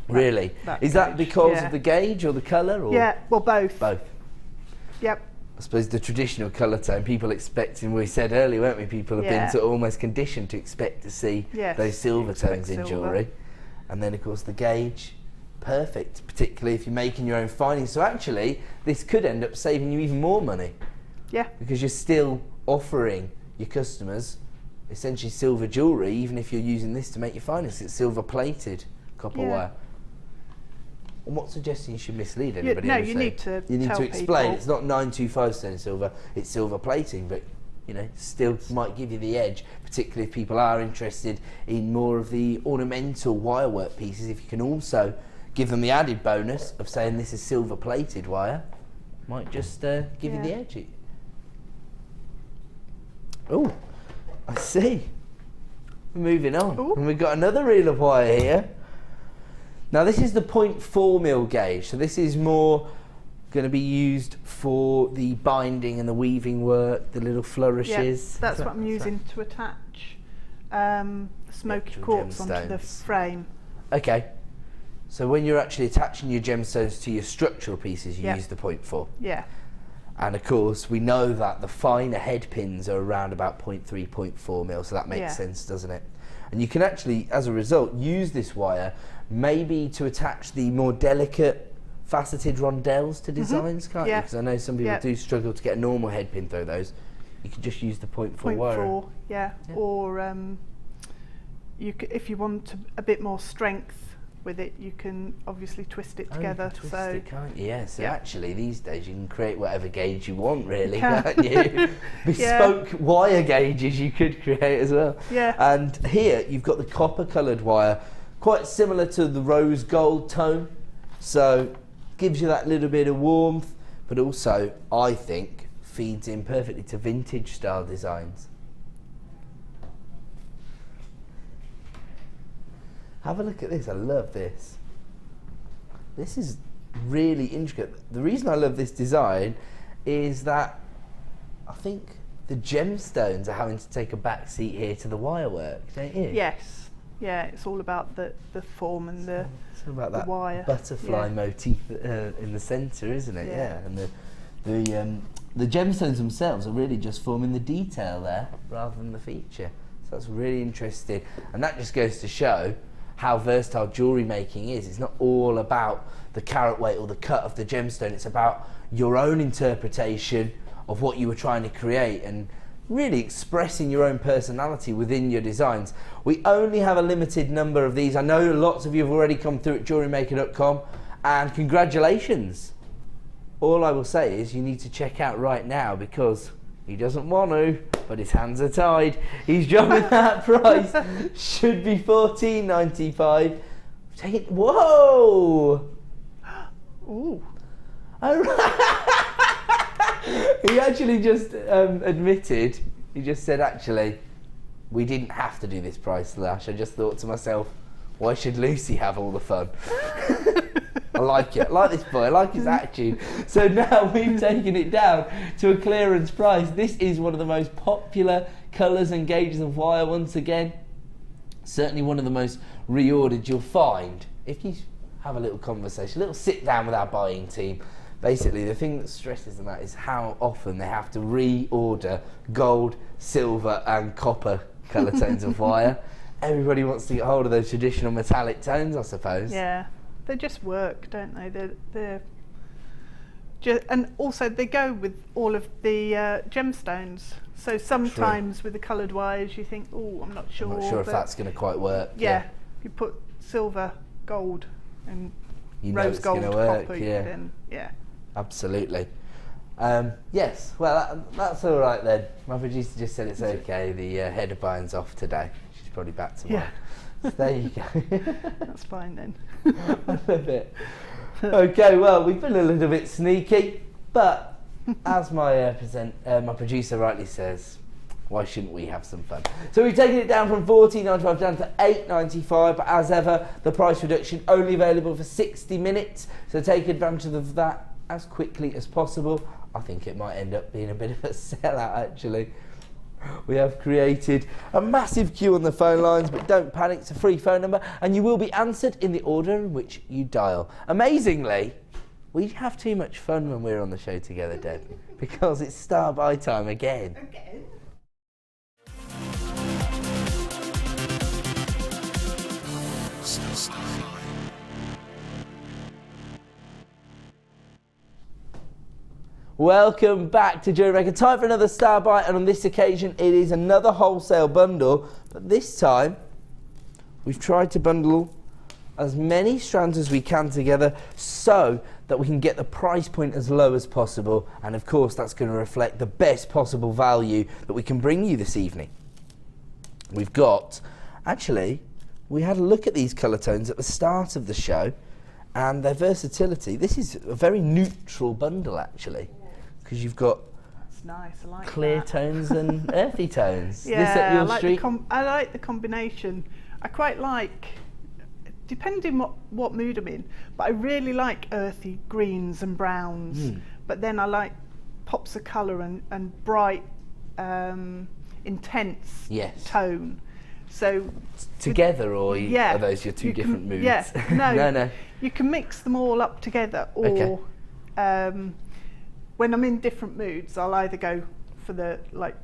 Really? Is that because of the gauge or the colour? Or? Yeah, well, both. Both. Yep. I suppose the traditional colour tone, people expecting, we said earlier, weren't we, people have been sort of almost conditioned to expect to see those silver tones in jewellery. And then of course the gauge, perfect, particularly if you're making your own findings. So actually, this could end up saving you even more money. Yeah. Because you're still offering your customers essentially silver jewellery, even if you're using this to make your findings. It's silver plated copper wire. I'm not suggesting you should mislead anybody. No, you need to explain. people. It's not 925 sterling silver, it's silver plating, but you know, still might give you the edge, particularly if people are interested in more of the ornamental wire work pieces. If you can also give them the added bonus of saying this is silver plated wire, might just give you the edge. Oh, I see. Moving on. Ooh. And we've got another reel of wire here. Now this is the 0.4mm gauge, so this is more going to be used for the binding and the weaving work, the little flourishes. Yeah, that's what I'm using to attach smoky quartz onto the frame. Okay, so when you're actually attaching your gemstones to your structural pieces, you use the 0.4. Yeah. And of course, we know that the finer head pins are around about 0.3, 0.4mm, so that makes sense, doesn't it? And you can actually, as a result, use this wire maybe to attach the more delicate faceted rondelles to designs, can't you? Because I know some people do struggle to get a normal head pin through those. You can just use the 0.4 wire. Yeah. Or you if you want a bit more strength with it. You can obviously twist it Oh, you together. can twist So it, can't you? Yeah, so yeah. actually these days you can create whatever gauge you want, really, can. can't you? Bespoke wire gauges you could create as well. Yeah. And here you've got the copper coloured wire, quite similar to the rose gold tone, so gives you that little bit of warmth, but also I think feeds in perfectly to vintage style designs. Have a look at this, I love this. This is really intricate. The reason I love this design is that I think the gemstones are having to take a back seat here to the wire work, don't you? yes, yeah, it's all about the form and the It's all about that wire. butterfly Yeah. motif in the centre, isn't it? Yeah. And the gemstones themselves are really just forming the detail there rather than the feature. So that's really interesting, and that just goes to show how versatile jewellery making is. It's not all about the carat weight or the cut of the gemstone, it's about your own interpretation of what you were trying to create and really expressing your own personality within your designs. We only have a limited number of these. I know lots of you have already come through at JewelleryMaker.com, and congratulations. All I will say is you need to check out right now, because he doesn't want to, but his hands are tied. He's dropping that price. Should be $14.95. Take it. Whoa! Ooh. He actually just admitted. He just said, actually, we didn't have to do this price slash. I just thought to myself, why should Lucy have all the fun? I like it. I like this boy. I like his attitude. So now we've taken it down to a clearance price. This is one of the most popular colours and gauges of wire once again. Certainly one of the most reordered you'll find. If you have a little conversation, a little sit down with our buying team, basically the thing that stresses them out is how often they have to reorder gold, silver and copper colour tones of wire. Everybody wants to get hold of those traditional metallic tones, I suppose. Yeah, they just work, don't they? They're just, and also they go with all of the gemstones. So sometimes with the coloured wires, you think, oh, I'm not sure. I'm not sure if that's going to quite work. Yeah, if you put silver, gold, and You know rose it's gold, gonna work, copper, yeah. then yeah. Absolutely. Yes, well, that's all right then. My producer just said it's okay. The head of buying's off today. She's probably back tomorrow. Yeah. So there you go. That's fine then. I love it. Okay, well, we've been a little bit sneaky, but as my my producer rightly says, why shouldn't we have some fun? So we've taken it down from $14.95 down to $8.95, but as ever, the price reduction only available for 60 minutes, so take advantage of that as quickly as possible. I think it might end up being a bit of a sellout, actually. We have created a massive queue on the phone lines, but don't panic, it's a free phone number, and you will be answered in the order in which you dial. Amazingly, we have too much fun when we're on the show together, Deb, because it's star buy time again. Welcome back to Jewellery Maker. Time for another star buy, and on this occasion it is another wholesale bundle, but this time we've tried to bundle as many strands as we can together so that we can get the price point as low as possible, and of course that's going to reflect the best possible value that we can bring you this evening. We've got, actually, we had a look at these colour tones at the start of the show and their versatility. This is a very neutral bundle, actually, because you've got That's nice. I like clear that. tones and earthy tones. Yeah, This up your I like street? I like the combination. I quite like, depending what mood I'm in, but I really like earthy greens and browns. But then I like pops of colour and bright, intense Yes. tone. So Together, or yeah, are those your two you different can, moods? Yeah, no, no. You can mix them all up together, or Okay. When I'm in different moods, I'll either go for the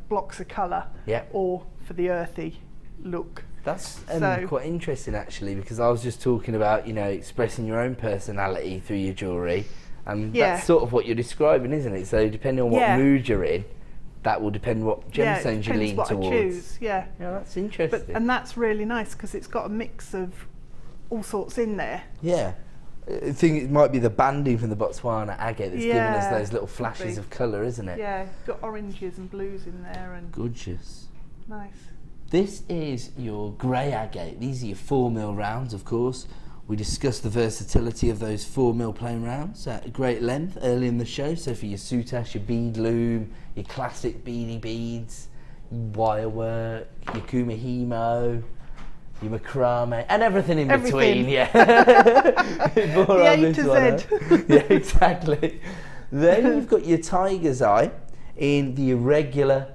blocks of colour, Yeah. or for the earthy look. That's So- quite interesting, actually, because I was just talking about, expressing your own personality through your jewellery, and Yeah. that's sort of what you're describing, isn't it? So depending on what Yeah. mood you're in, that will depend what Yeah, it gemstones you depends lean what towards. I choose. Yeah, Yeah, that's interesting. and that's really nice because it's got a mix of all sorts in there. Yeah. I think it might be the banding from the Botswana agate that's giving us Yeah, those little flashes of colour, isn't it? Yeah, got oranges and blues in there, and Gorgeous. nice. This is your grey agate. These are your 4mm rounds, of course. We discussed the versatility of those 4mm plain rounds at great length early in the show. So for your soutache, your bead loom, your classic beady beads, wire work, your kumihimo, your macrame, and everything in between. Yeah. More The on A this to one, Z. huh? Yeah, exactly. Then you've got your tiger's eye in the irregular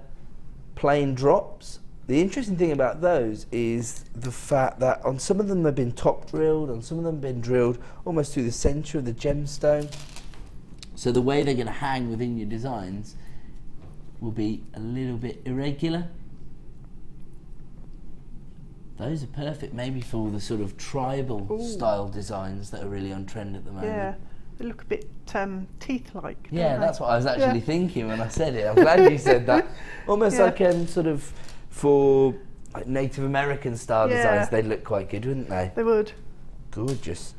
plain drops. The interesting thing about those is the fact that on some of them they've been top drilled, on some of them have been drilled almost through the centre of the gemstone. So the way they're going to hang within your designs will be a little bit irregular. Those are perfect maybe for all the sort of tribal style designs that are really on trend at the moment. Yeah, they look a bit teeth-like. Yeah, don't they? that's what I was actually thinking when I said it. I'm glad you said that. Almost like sort of for like Native American style designs, they'd look quite good, wouldn't they? They would. Gorgeous.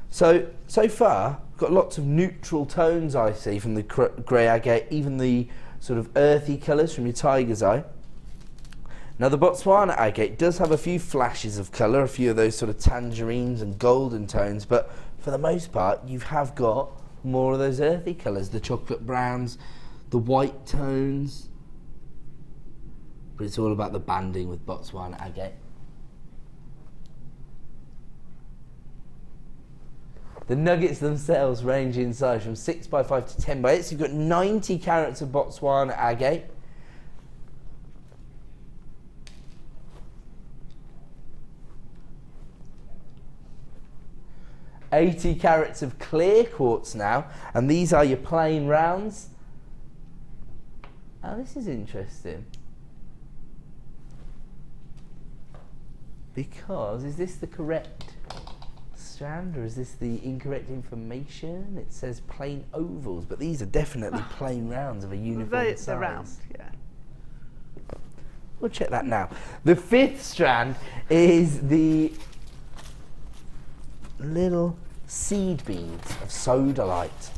So far, we've got lots of neutral tones I see from the grey agate, even the sort of earthy colours from your tiger's eye. Now the Botswana agate does have a few flashes of colour, a few of those sort of tangerines and golden tones, but for the most part you have got more of those earthy colours, the chocolate browns, the white tones. But it's all about the banding with Botswana agate. The nuggets themselves range in size from 6x5 to 10x8, so you've got 90 carats of Botswana agate. $80 carats of clear quartz now, and these are your plain rounds. Oh, this is interesting. Because, is this the correct strand or is this the incorrect information? It says plain ovals, but these are definitely plain rounds of a uniform size. They're round, yeah. We'll check that now. The 5th strand is the little seed beads of sodalite.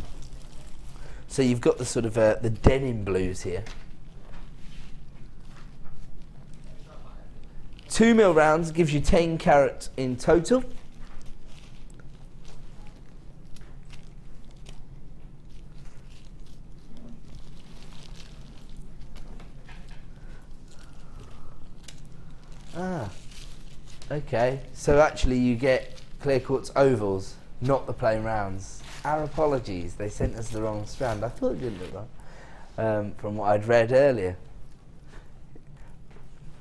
So you've got the sort of the denim blues here. 2mm rounds gives you 10 carats in total. Okay, so actually you get clear quartz ovals, not the plain rounds. Our apologies, they sent us the wrong strand. I thought it didn't look wrong from what I'd read earlier.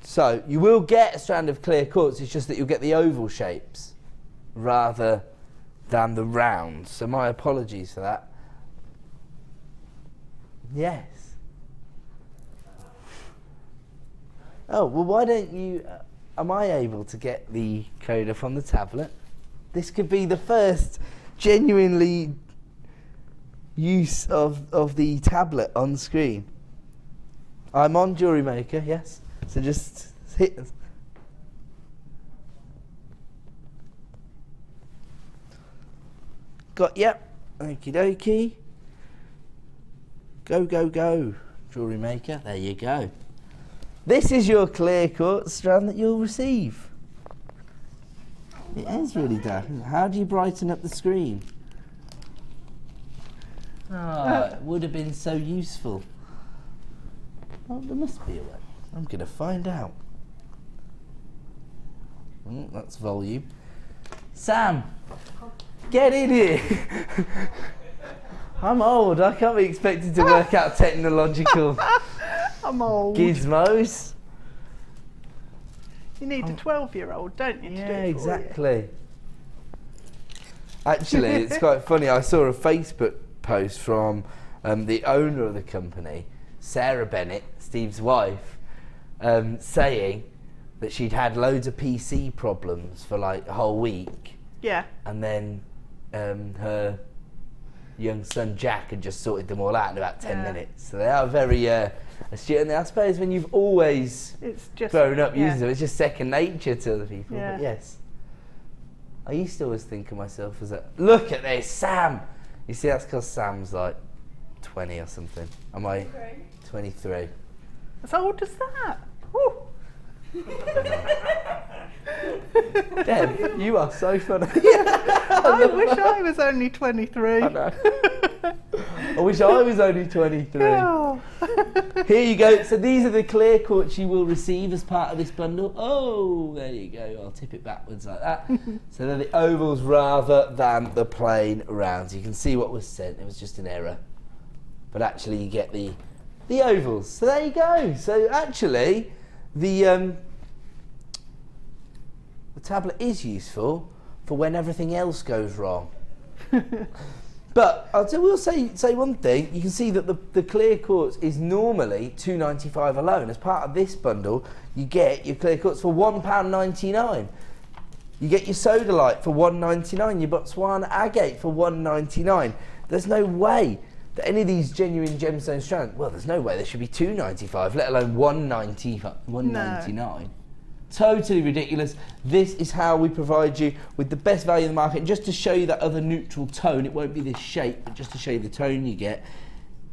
So you will get a strand of clear quartz, it's just that you'll get the oval shapes rather than the rounds. So my apologies for that. Yes. Oh, well why don't you, am I able to get the code up on the tablet? This could be the first genuinely use of the tablet on screen. I'm on Jewellery Maker, yes. So just hit. Got, yep. Okie dokie. Go, go, go. Jewellery Maker, there you go. This is your clear quartz strand that you'll receive. It is really dark. How do you brighten up the screen? Oh, it would have been so useful. Oh, there must be a way. I'm going to find out. That's volume. Sam, get in here. I'm old. I can't be expected to work out technological I'm old. gizmos. You need a 12-year-old, don't you? To do it Yeah, for exactly. Actually, it's quite funny. I saw a Facebook post from the owner of the company, Sarah Bennett, Steve's wife, saying that she'd had loads of PC problems for like a whole week. Yeah. And then her young son Jack had just sorted them all out in about 10 minutes. So they are very astute. And I suppose when you've always It's just grown up using them, it's just second nature to other people. Yeah. But yes. I used to always think of myself as look at this, Sam. You see, that's because Sam's like 20 or something. Am I 23? As old as that? Woo. Deb, you are so funny. I wish I was only 23. I know. I wish I was only 23. Oh. Here you go. So these are the clear quartz you will receive as part of this bundle. Oh, there you go. I'll tip it backwards like that. So they're the ovals rather than the plain rounds. You can see what was sent. It was just an error. But actually you get the ovals. So there you go. So actually the tablet is useful for when everything else goes wrong. But I will say one thing. You can see that the clear quartz is normally £2.95 alone. As part of this bundle, you get your clear quartz for £1.99. You get your sodalite for £1.99. Your Botswana agate for £1.99. There's no way that any of these genuine gemstone strands, well, there's no way they should be £2.95, let alone £1.99. No. Totally ridiculous. This is how we provide you with the best value in the market. And just to show you that other neutral tone, it won't be this shape, but just to show you the tone you get,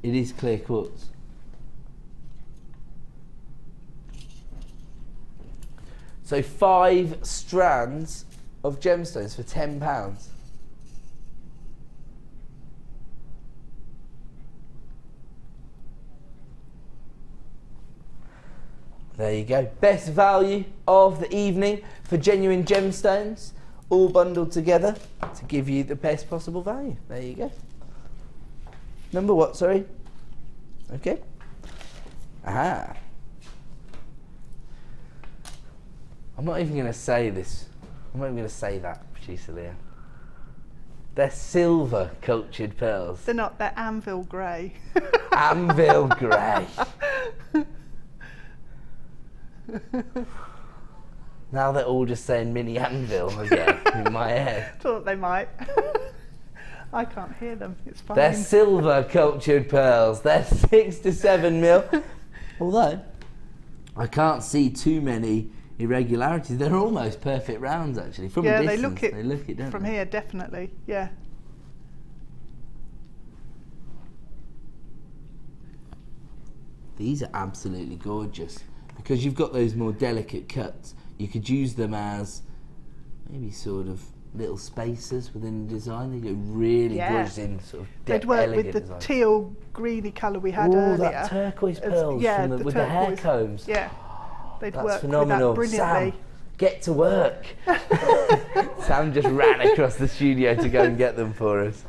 it is clear quartz. So 5 strands of gemstones for £10. There you go. Best value of the evening for genuine gemstones, all bundled together to give you the best possible value. There you go. Number what, sorry? Okay. Aha. I'm not even going to say this. I'm not even going to say that, producer Leah. They're silver cultured pearls. They're not, they're anvil grey. Anvil grey. Now they're all just saying mini anvil again in my head. Thought they might. I can't hear them. It's fine. They're silver cultured pearls. They're 6 to 7 mil. Although I can't see too many irregularities. They're almost perfect rounds actually. From a distance, they look it, don't from they? here, definitely. Yeah. These are absolutely gorgeous. Because you've got those more delicate cuts, you could use them as maybe sort of little spacers within the design. They go really gorgeous in sort of They'd work with the design. teal greeny colour we had earlier. That turquoise pearls with the hair combs. Yeah, they'd That's work phenomenal. with that brilliantly. Sam, get to work. Sam just ran across the studio to go and get them for us.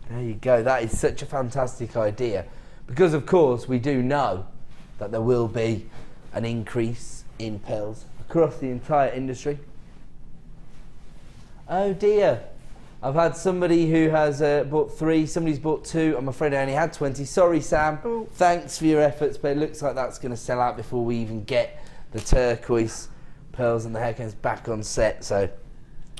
There you go. That is such a fantastic idea. Because of course we do know that there will be an increase in pearls across the entire industry. Oh dear, I've had somebody who has bought 3, somebody's bought 2. I'm afraid I only had 20. Sorry Sam, Ooh. Thanks for your efforts, but it looks like that's going to sell out before we even get the turquoise pearls and the haircombs back on set, so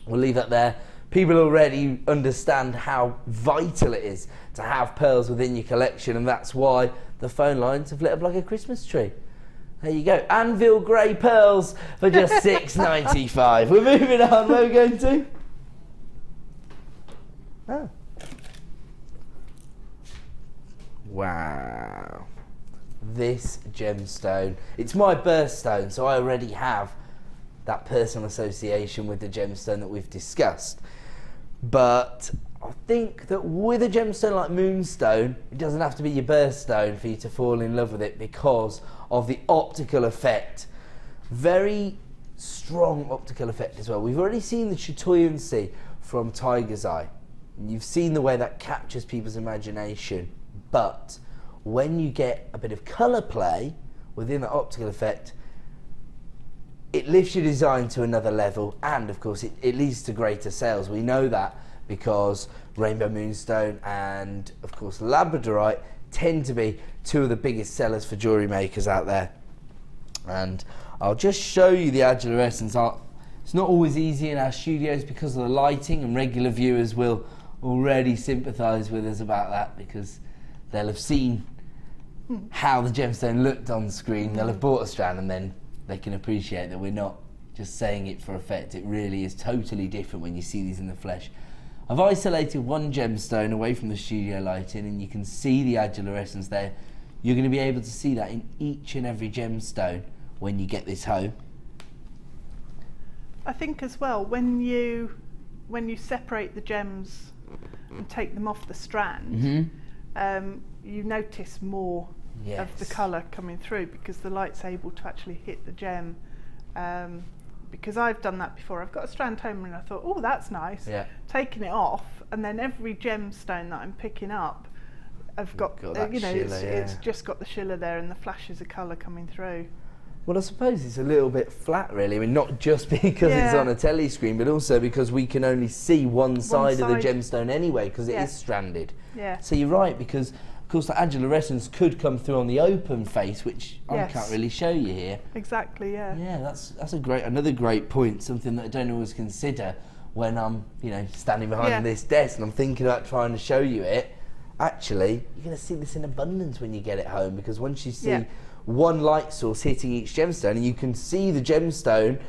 we'll leave that there. People already understand how vital it is to have pearls within your collection, and that's why the phone lines have lit up like a Christmas tree. There you go, anvil grey pearls for just £6.95. We're moving on. Where are we going to? Oh. Wow. This gemstone. It's my birthstone, so I already have that personal association with the gemstone that we've discussed. But I think that with a gemstone like Moonstone, it doesn't have to be your birthstone for you to fall in love with it because of the optical effect. Very strong optical effect as well. We've already seen the chatoyancy from Tiger's Eye. And you've seen the way that captures people's imagination. But when you get a bit of colour play within the optical effect, it lifts your design to another level, and of course it leads to greater sales. We know that because Rainbow Moonstone and of course Labradorite tend to be 2 of the biggest sellers for jewellery makers out there. And I'll just show you the Adular-escence. It's not always easy in our studios because of the lighting, and regular viewers will already sympathise with us about that because they'll have seen how the gemstone looked on screen. They'll have bought a strand and then they can appreciate that we're not just saying it for effect. It really is totally different when you see these in the flesh. I've isolated one gemstone away from the studio lighting, and you can see the adularescence there. You're going to be able to see that in each and every gemstone when you get this home. I think as well, when you separate the gems and take them off the strand, you notice more of the colour coming through, because the light's able to actually hit the gem. Because I've done that before. I've got a strand home and I thought, oh, that's nice. Yeah. Taking it off, and then every gemstone that I'm picking up, I've got you know, shiller, it's just got the shiller there and the flashes of colour coming through. Well, I suppose it's a little bit flat, really. I mean, not just because it's on a telly screen, but also because we can only see one side of the gemstone anyway, because it is stranded. Yeah. So you're right, because of course the adularescence could come through on the open face, which I can't really show you here. Exactly. Yeah. Yeah, that's another great point. Something that I don't always consider when I'm, you know, standing behind this desk and I'm thinking about trying to show you it. Actually, you're going to see this in abundance when you get it home, because once you see one light source hitting each gemstone, and you can see the gemstone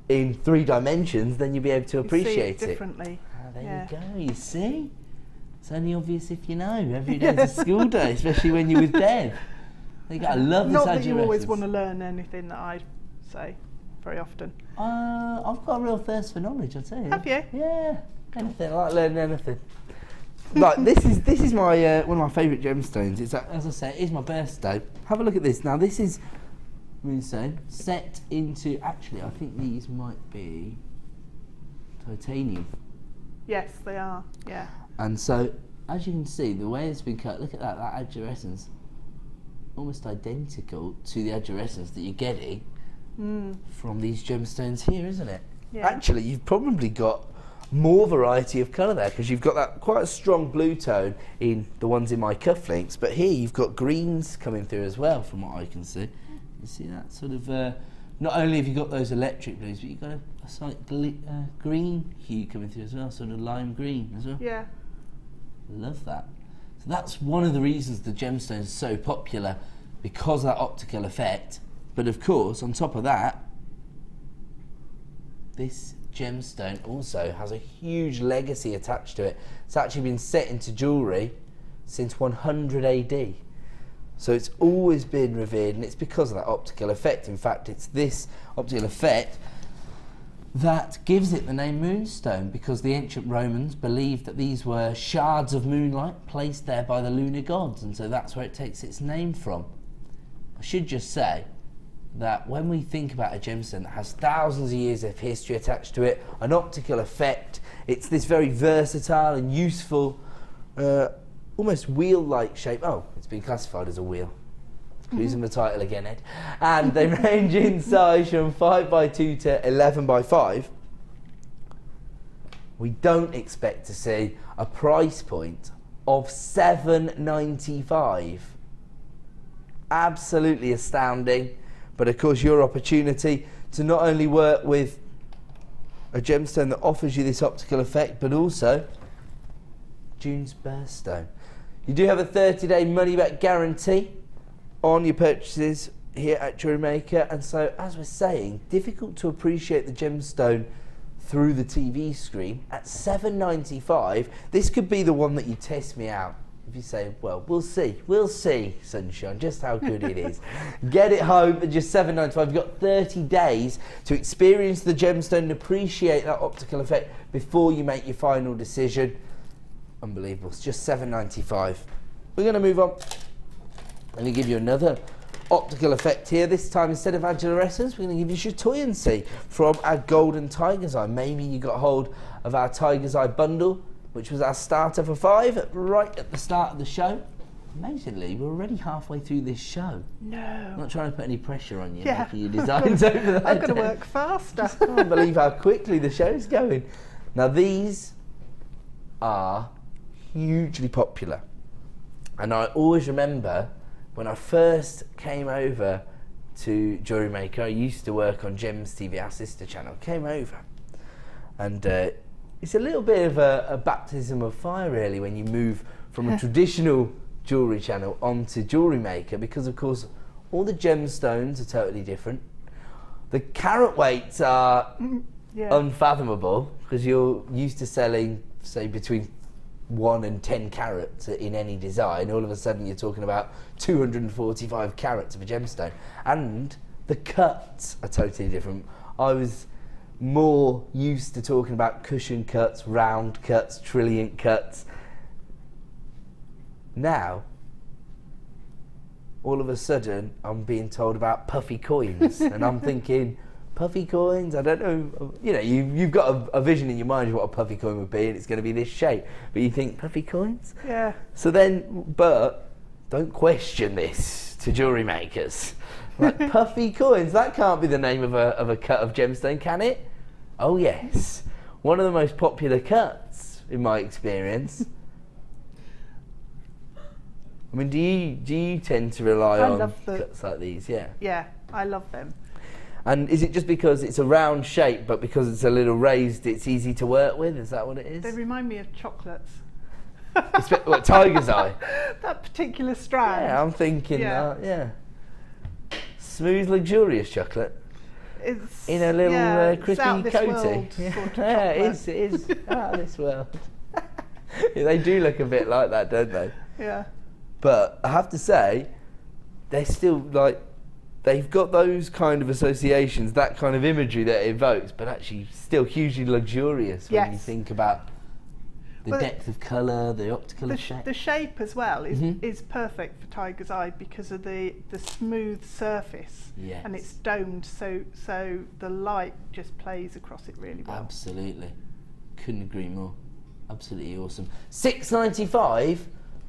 in 3 dimensions, then you'll be able to appreciate it differently. There you go. You see, it's only obvious if you know. Every day's a school day, especially when you're with Deb. You gotta love this. Not that you always want to learn anything that I say very often. I've got a real thirst for knowledge, I'll tell you. Have you? Yeah, anything. I like learning anything. Like this is my one of my favourite gemstones. It's as I say, it is my birthstone. Have a look at this. Now this is moonstone set into. Actually, I think these might be titanium. Yes, they are. Yeah. And so, as you can see, the way it's been cut. Look at that adurescence, almost identical to the adurescence that you're getting from these gemstones here, isn't it? Yeah. Actually, you've probably got more variety of colour there, because you've got that quite a strong blue tone in the ones in my cufflinks, but here you've got greens coming through as well, from what I can see. You see that sort of, not only have you got those electric blues, but you've got a slight green hue coming through as well, sort of lime green as well. Yeah. Love that. So that's one of the reasons the gemstone is so popular, because of that optical effect. But of course, on top of that, this gemstone also has a huge legacy attached to it. It's actually been set into jewellery since 100 AD. So it's always been revered, and it's because of that optical effect. In fact, it's this optical effect that gives it the name moonstone, because the ancient Romans believed that these were shards of moonlight placed there by the lunar gods, and so that's where it takes its name from. I should just say that when we think about a gemstone that has thousands of years of history attached to it, an optical effect, it's this very versatile and useful, almost wheel-like shape. Oh, it's been classified as a wheel. Losing the title again, Ed. And they range in size from 5x2 to 11x5. We don't expect to see a price point of $7.95. Absolutely astounding. But of course, your opportunity to not only work with a gemstone that offers you this optical effect, but also June's birthstone. You do have a 30-day money-back guarantee on your purchases here at Jewellery Maker, and so, as we're saying, difficult to appreciate the gemstone through the TV screen. At $7.95, this could be the one that you test me out. If you say, well, we'll see, sunshine, just how good it is. Get it home at just $7.95. You've got 30 days to experience the gemstone and appreciate that optical effect before you make your final decision. Unbelievable. It's just $7.95. We're going to move on. I'm going to give you another optical effect here. This time, instead of adularescence, we're going to give you chatoyancy from our golden tiger's eye. Maybe you got hold of our tiger's eye bundle, which was our starter for 5 right at the start of the show. Amazingly, we're already halfway through this show. No. I'm not trying to put any pressure on you making your designs over that. I've got to work faster. I can't believe how quickly the show's going. Now, these are hugely popular. And I always remember when I first came over to Jewellery Maker, I used to work on Gems TV, our sister channel, came over. And it's a little bit of a baptism of fire, really, when you move from a traditional jewellery channel onto Jewellery Maker, because, of course, all the gemstones are totally different. The carat weights are Yeah. unfathomable because you're used to selling, say, between 1 and 10 carats in any design. All of a sudden you're talking about 245 carats of a gemstone, and the cuts are totally different. I was more used to talking about cushion cuts, round cuts, trilliant cuts. Now all of a sudden I'm being told about puffy coins and I'm thinking, puffy coins, I don't know, you know, you've got a vision in your mind of what a puffy coin would be, and it's going to be this shape, but you think, puffy coins? Yeah. So then, but don't question this to jewellery makers. Like, puffy coins, that can't be the name of a cut of gemstone, can it? Oh yes, one of the most popular cuts in my experience. I mean, do you tend to rely on cuts like these? Yeah. Yeah, I love them. And is it just because it's a round shape, but because it's a little raised, it's easy to work with? Is that what it is? They remind me of chocolates. What, tiger's eye? That particular strand. Yeah, I'm thinking Yeah. that, yeah. Smooth, luxurious chocolate. It's In a little it's crispy out this coating. world sort of Yeah, it chocolate. is out of this world. Yeah, they do look a bit like that, don't they? Yeah. But I have to say, they're still like, they've got those kind of associations, that kind of imagery that it evokes, but actually still hugely luxurious when you Yes. think about the Well, depth of colour, the optical The effect. shape as well is Mhm. is perfect for tiger's eye because of the smooth surface. Yes. And it's domed, so the light just plays across it really well. Absolutely. Couldn't agree more. Absolutely awesome. $6.95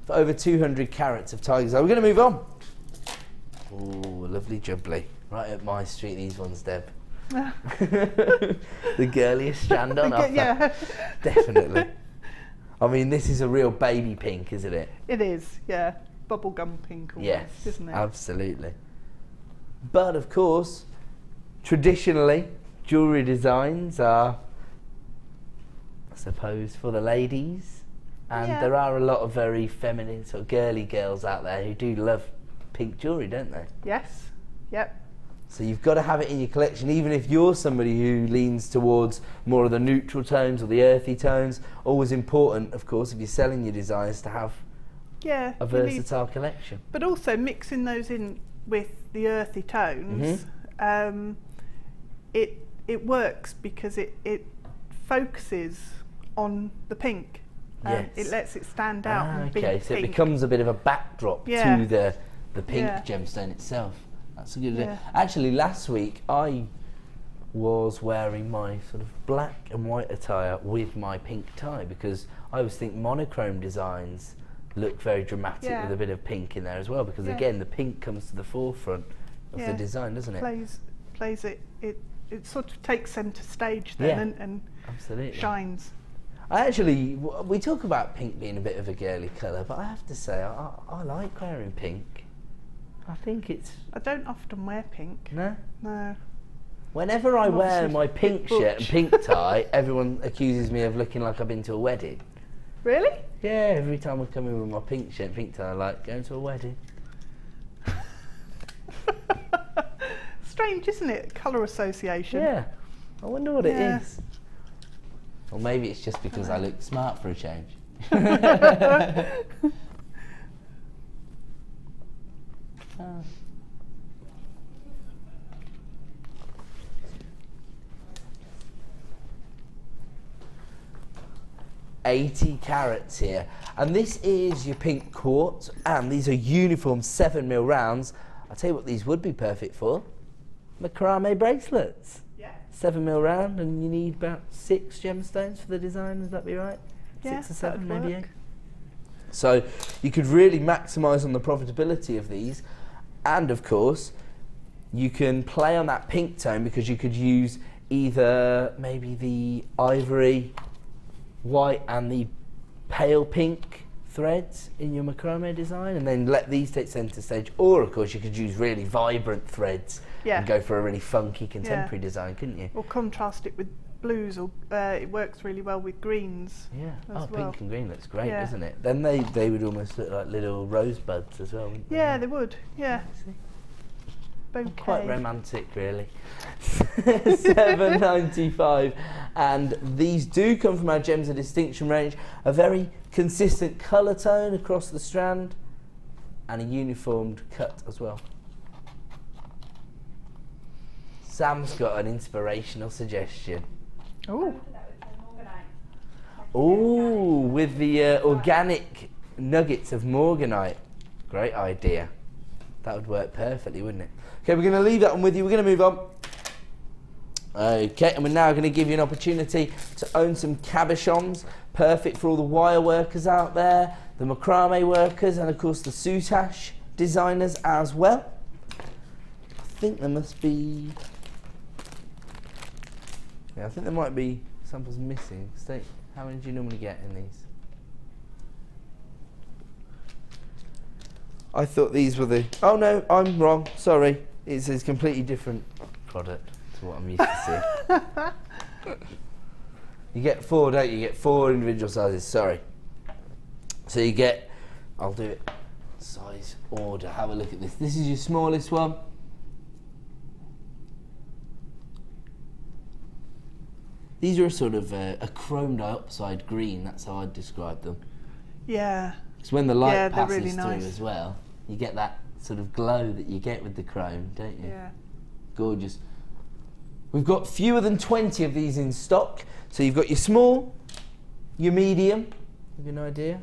for over 200 carats of tiger's eye. We're going to move on. Oh, lovely jubbly. Right up my street, these ones, Deb. The girliest strand on offer. Yeah. Definitely. I mean, this is a real baby pink, isn't it? It is, yeah. Bubblegum pink almost, Yes, isn't it? absolutely. But of course, traditionally, jewellery designs are, I suppose, for the ladies. And Yeah. there are a lot of very feminine, sort of girly girls out there who do love pink jewellery, don't they? Yes. Yep. So you've got to have it in your collection, even if you're somebody who leans towards more of the neutral tones or the earthy tones. Always important, of course, if you're selling your designs, to have Yeah. a you need- versatile collection. but also mixing those in with the earthy tones, it works because it focuses on the pink. Yes. It lets it stand out. and be Okay, so it pink. becomes a bit of a backdrop Yeah. to the pink Yeah. gemstone itself. That's a good idea. Yeah. Actually, last week I was wearing my sort of black and white attire with my pink tie because I always think monochrome designs look very dramatic Yeah. with a bit of pink in there as well, because Yeah. again the pink comes to the forefront of the Yeah. design, doesn't it? plays it sort of takes centre stage then Yeah. and Absolutely. shines. I actually, we talk about pink being a bit of a girly colour, but I have to say I like wearing pink. I think it's, I don't often wear pink. no? No. Whenever I I'm wear obviously my a bit pink shirt and butch. pink tie, everyone accuses me of looking like I've been to a wedding. Really? Yeah, every time I come in with my pink shirt and pink tie, I'm like, going to a wedding. Strange, isn't it? Colour association. Yeah, I wonder what Yeah. it is. Or maybe it's just because I look smart for a change. Ah. $80 carats here, and this is your pink quartz, and these are uniform 7mm rounds. I'll tell you what these would be perfect for: macrame bracelets. Yeah. 7mm round, and you need about 6 gemstones for the design. Would that be right? Yeah, 6 or 7 that'd maybe. work. So you could really maximise on the profitability of these, and of course you can play on that pink tone because you could use either maybe the ivory, white and the pale pink threads in your macrame design, and then let these take centre stage. Or of course you could use really vibrant threads Yeah. and go for a really funky contemporary design, couldn't you? Or contrast it with blues, or it works really well with greens. Yeah. as Oh, well. pink and green looks great, Yeah. doesn't it? Then they would almost look like little rosebuds as well, wouldn't they? Yeah, they would. Yeah. bouquet. Quite romantic, really. $7.95, and these do come from our Gems of Distinction range. A very consistent colour tone across the strand, and a uniformed cut as well. Sam's got an inspirational suggestion. Oh, Ooh, with the organic nuggets of morganite. Great idea. That would work perfectly, wouldn't it? Okay, we're going to leave that one with you. We're going to move on. Okay, and we're now going to give you an opportunity to own some cabochons. Perfect for all the wire workers out there, the macrame workers, and of course the soutache designers as well. I think there must be... Yeah, I think there might be samples missing. How many do you normally get in these? I thought these were the... Oh no, I'm wrong. Sorry. It's a completely different product to what I'm used to seeing. You get 4, don't you? You get 4 individual sizes. Sorry. So you get... I'll do it. Size order. Have a look at this. This is your smallest one. These are a sort of a chrome dioxide green. That's how I'd describe them. yeah. Because when the light passes really through nice. as well, you get that sort of glow that you get with the chrome, don't you? Yeah. Gorgeous. We've got fewer than 20 of these in stock. So you've got your small, your medium, give you an idea.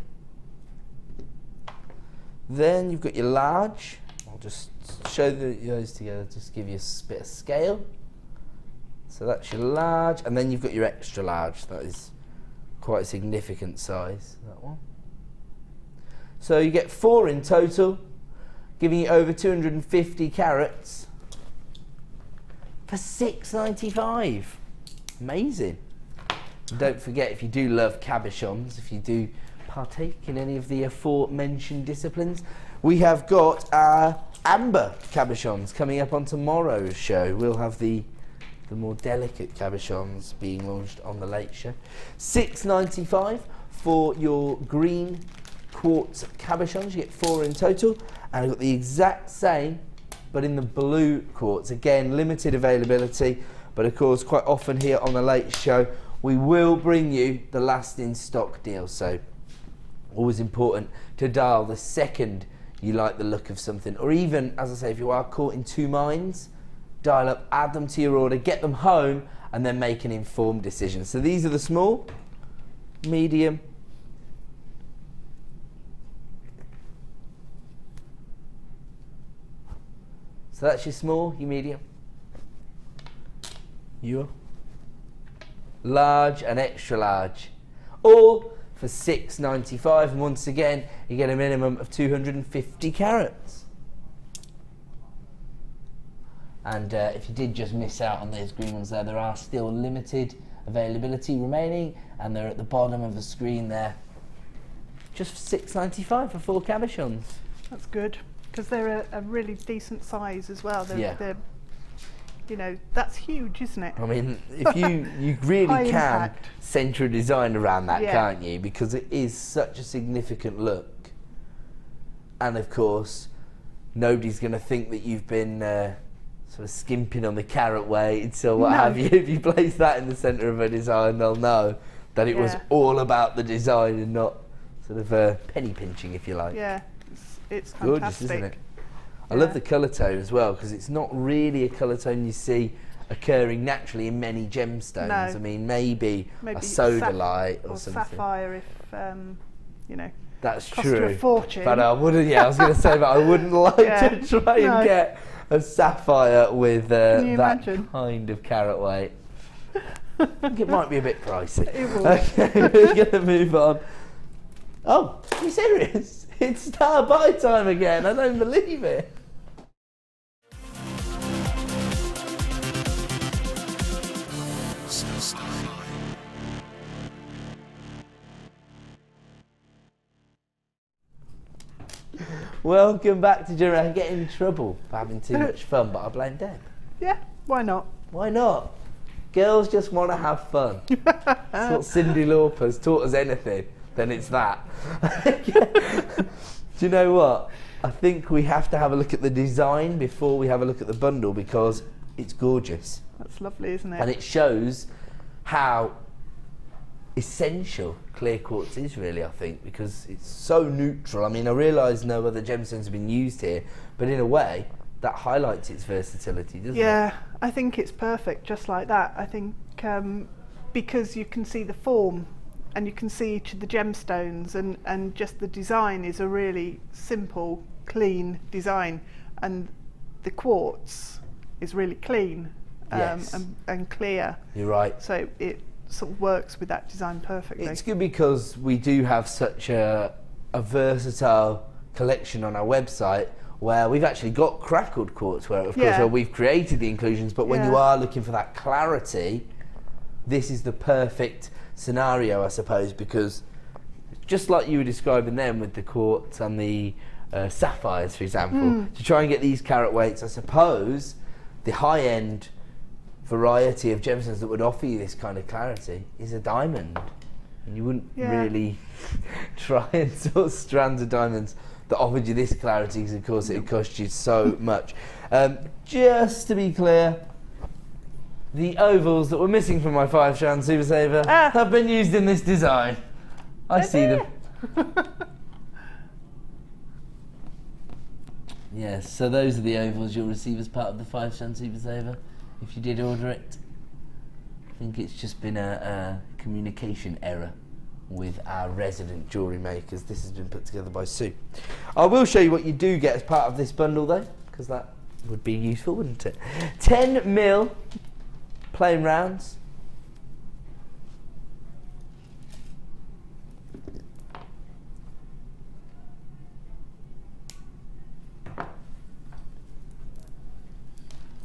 Then you've got your large. I'll just show those together, just give you a bit of scale. So that's your large, and then you've got your extra large. That is quite a significant size, that one. So you get 4 in total, giving you over 250 carats for $6.95. Amazing. And don't forget, if you do love cabochons, if you do partake in any of the aforementioned disciplines, we have got our amber cabochons coming up on tomorrow's show. We'll have the more delicate cabochons being launched on the Late Show. $6.95 for your green quartz cabochons. You get 4 in total, and I've got the exact same but in the blue quartz. Again, limited availability, but of course quite often here on the Late Show we will bring you the last in stock deal, so always important to dial the second you like the look of something, or even, as I say, if you are caught in 2 minds, dial up, add them to your order, get them home, and then make an informed decision. So these are the small, medium, so that's your small, your medium, your large and extra large, all for $6.95, and once again you get a minimum of 250 carats. And if you did just miss out on those green ones there are still limited availability remaining, and they're at the bottom of the screen there, just for $6.95 for 4 cabochons. That's good, because they're a really decent size as well. They're, you know, that's huge, isn't it? I mean, if you really High can impact. centre a design around that, Yeah. can't you? Because it is such a significant look. And of course, nobody's going to think that you've been sort of skimping on the carat weights or what No. have you. If you place that in the centre of a design, they'll know that it was Yeah. all about the design and not sort of penny pinching, if you like. Yeah, it's Gorgeous, fantastic. isn't it? I love the colour tone as well, because it's not really a colour tone you see occurring naturally in many gemstones. No. I mean, maybe a sodalite or something. sapphire, if you know. That's cost you true. a fortune. But I wouldn't. Yeah, I was going to say that I wouldn't like Yeah. to try and No. get a sapphire with Can you that imagine? kind of carat weight. I think it might be a bit pricey. It will. Okay, we're going to move on. Oh, are you serious? It's star buy time again. I don't believe it. Welcome back to Jewellery. I get in trouble for having too much fun, but I blame Deb. Yeah, why not? Why not? Girls just want to have fun. That's what Cyndi Lauper's taught us anything, then it's that. Do you know what? I think we have to have a look at the design before we have a look at the bundle, because it's gorgeous. That's lovely, isn't it? And it shows how essential clear quartz is, really, I think, because it's so neutral. I mean, I realise no other gemstones have been used here, but in a way that highlights its versatility, doesn't it? Yeah, I think it's perfect just like that. I think because you can see the form and you can see each of the gemstones, and just the design is a really simple, clean design, and the quartz is really clean Yes. and clear. You're right. So it sort of works with that design perfectly. It's good because we do have such a versatile collection on our website, where we've actually got crackled quartz, where of course where we've created the inclusions, but when you are looking for that clarity, this is the perfect scenario, I suppose, because just like you were describing them with the quartz and the sapphires, for example, to try and get these carat weights, I suppose the high-end variety of gemstones that would offer you this kind of clarity is a diamond, and you wouldn't really try and source strands of diamonds that offered you this clarity, because of course it would cost you so much. Just to be clear, the ovals that were missing from my 5-strand Super Saver have been used in this design. I see them. Yes, so those are the ovals you'll receive as part of the 5-strand Super Saver if you did order it. I think it's just been a communication error with our resident jewellery makers. This has been put together by Sue. I will show you what you do get as part of this bundle though, because that would be useful, wouldn't it? 10mm plain rounds.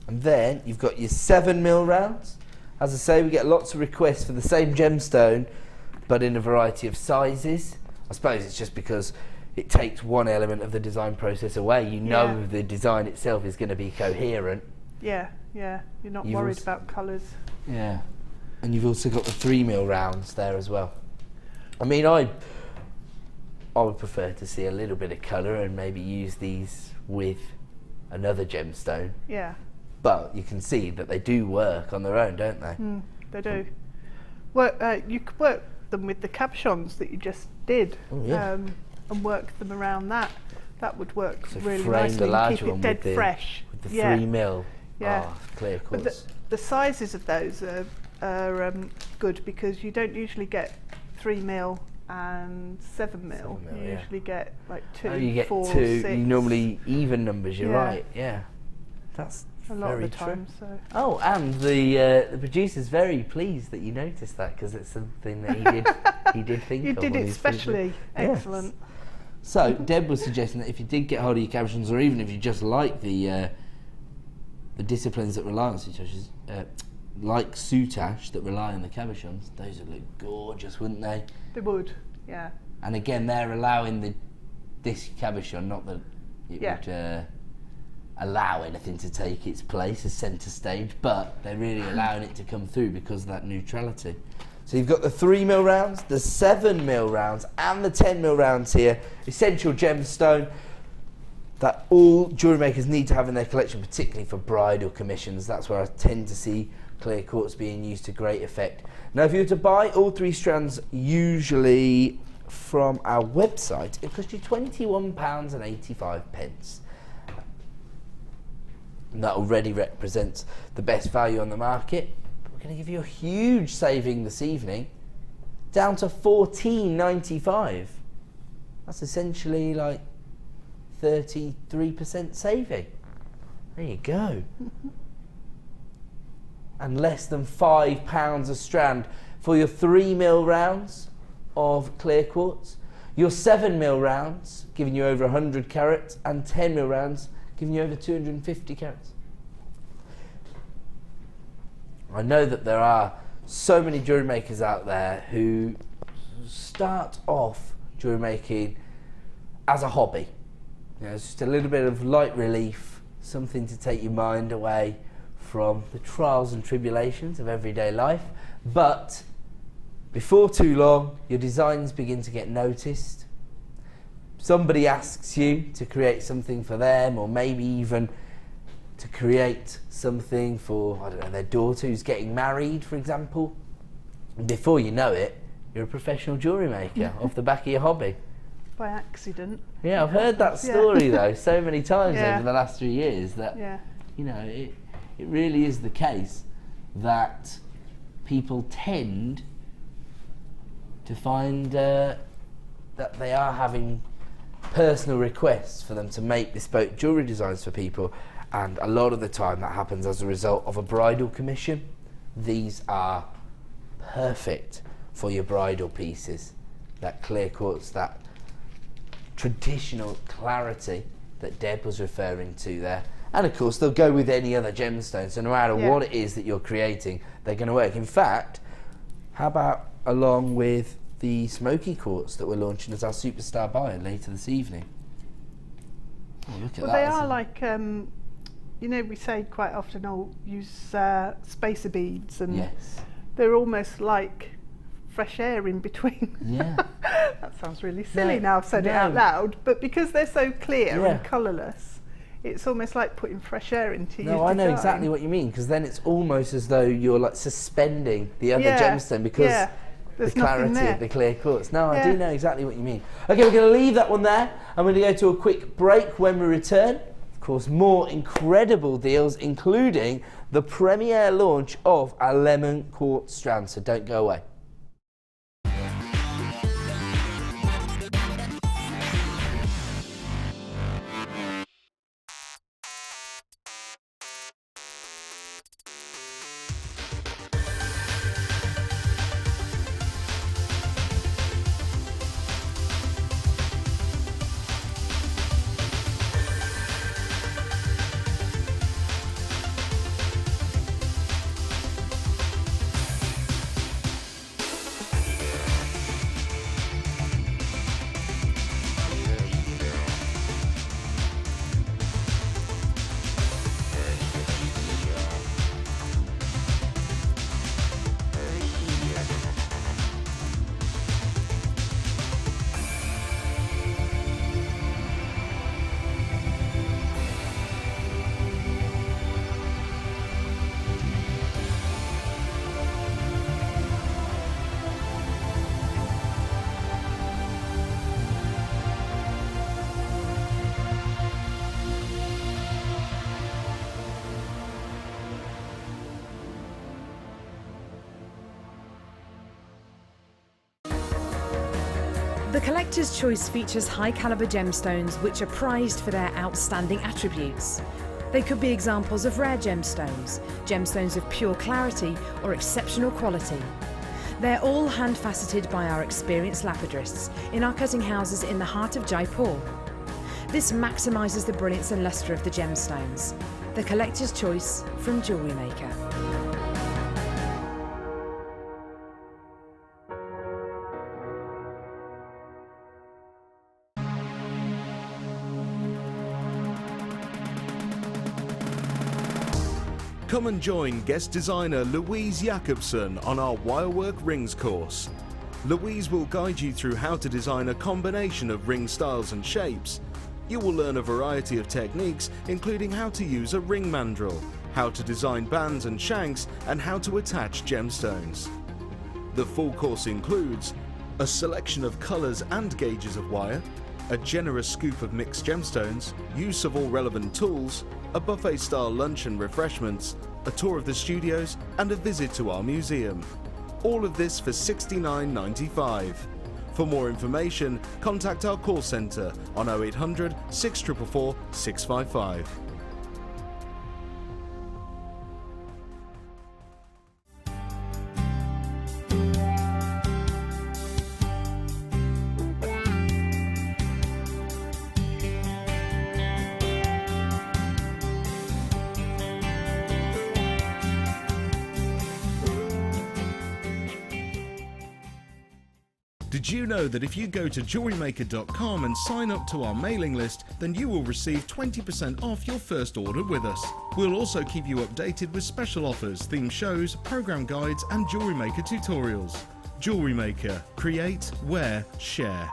And then you've got your 7mm rounds. As I say, we get lots of requests for the same gemstone, but in a variety of sizes. I suppose it's just because it takes one element of the design process away. You know the design itself is going to be coherent. Yeah, you're not You've worried also- about colours. Yeah. And you've also got the 3mm rounds there as well. I mean, I would prefer to see a little bit of colour and maybe use these with another gemstone. Yeah. But you can see that they do work on their own, don't they? They do. Well, you could work them with the cabochons that you just did, and work them around that. That would work So really frame nicely the and larger keep it one dead with fresh. the Yeah. 3mm. Yeah. Oh, clear But quartz. the sizes of those are good, because you don't usually get 3mm and 7mm. 7mm, You yeah. usually get like 2, You get 4, 2. 6. You normally even numbers. You're Yeah. right. Yeah. That's a lot of very the true. time. So. Oh, and the producer's very pleased that you noticed that, because it's something that he did think You of. did when it he's specially. Yes. Excellent. So Deb was suggesting that if you did get hold of your cabochons, or even if you just like the disciplines that rely on soutache, like soutache that rely on the cabochons, those would look gorgeous, wouldn't they? They would. Yeah. And again, they're allowing this cabochon, not that it would allow anything to take its place as centre stage, but they're really allowing it to come through because of that neutrality. So you've got the 3mm rounds, the 7mm rounds, and the 10mm rounds here. Essential gemstone that all jewellery makers need to have in their collection, particularly for bridal commissions. That's where I tend to see clear quartz being used to great effect. Now, if you were to buy all 3 strands, usually from our website, it costs you £21.85. And that already represents the best value on the market. But we're going to give you a huge saving this evening, down to £14.95. That's essentially like 33% saving. There you go. And less than £5 a strand for your 3mm rounds of clear quartz, your 7mm rounds giving you over 100 carats, and 10mm rounds giving you over 250 carats. I know that there are so many jewellery makers out there who start off jewellery making as a hobby. You know, it's just a little bit of light relief, something to take your mind away from the trials and tribulations of everyday life. But before too long, your designs begin to get noticed. somebody asks you to create something for them, or maybe even to create something for, I don't know, their daughter who's getting married, for example, before you know it, you're a professional jewellery maker off the back of your hobby. By accident. Yeah, I've heard that story though so many times Yeah. over the last 3 years that, you know, it really is the case that people tend to find that they are having personal requests for them to make bespoke jewellery designs for people, and a lot of the time that happens as a result of a bridal commission. These are perfect for your bridal pieces. That clear quartz, that traditional clarity that Deb was referring to there. And of course they'll go with any other gemstone, so no matter what it is that you're creating, they're going to work. In fact, how about along with the smoky quartz that we're launching as our superstar buy later this evening? Oh, look at that. They are like, you know, we say quite often, oh, use spacer beads, and they're almost like fresh air in between. Yeah. That sounds really silly now I've said it out loud, but because they're so clear and colourless, it's almost like putting fresh air into your design. I know exactly what you mean, because then it's almost as though you're like suspending the other gemstone because the clarity of the clear quartz. No, I do know exactly what you mean. Okay, we're going to leave that one there. I'm going to go to a quick break. When we return, of course, more incredible deals, including the premiere launch of our lemon quartz strand, so don't go away. The Collector's Choice features high-caliber gemstones which are prized for their outstanding attributes. They could be examples of rare gemstones, gemstones of pure clarity or exceptional quality. They're all hand-faceted by our experienced lapidarists in our cutting houses in the heart of Jaipur. This maximises the brilliance and lustre of the gemstones. The Collector's Choice from Jewellery Maker. Come and join guest designer Louise Jacobson on our Wirework Rings course. Louise will guide you through how to design a combination of ring styles and shapes. You will learn a variety of techniques, including how to use a ring mandrel, how to design bands and shanks, and how to attach gemstones. The full course includes a selection of colours and gauges of wire, a generous scoop of mixed gemstones, use of all relevant tools, a buffet-style lunch and refreshments, a tour of the studios, and a visit to our museum. All of this for $69.95. For more information, contact our call centre on 0800 644 655. Did you know that if you go to JewelleryMaker.com and sign up to our mailing list, then you will receive 20% off your first order with us. We'll also keep you updated with special offers, theme shows, program guides, and Jewellery Maker tutorials. Jewellery Maker. Create, wear, share.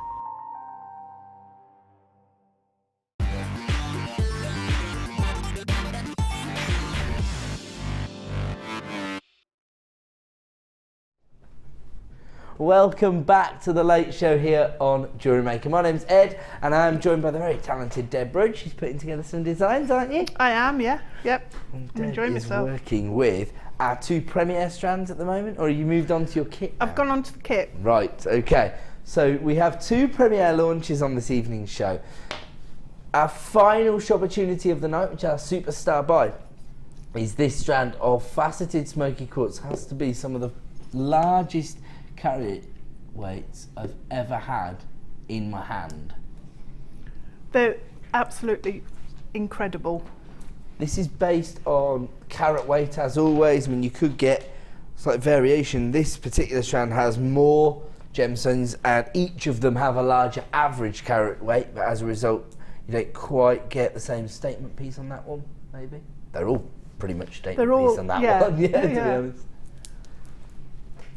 welcome back to the Late Show here on Jewellery Maker. My name's Ed and I'm joined by the very talented Deb Rudge. She's putting together some designs, aren't you? I am, yeah. Yep. And I'm enjoying Deb is myself. working with our 2 Premier strands at the moment, or have you moved on to your kit now? I've gone on to the kit. Right, okay. So we have 2 Premier launches on this evening's show. Our final opportunity of the night, which is our superstar buy, is this strand of faceted smoky quartz. Has to be some of the largest carat weights I've ever had in my hand. They're absolutely incredible. This is based on carat weight, as always. I mean, you could get slight variation. This particular strand has more gemstones and each of them have a larger average carat weight, but as a result you don't quite get the same statement piece on that one, maybe. They're all pretty much statement piece on that one, to be honest.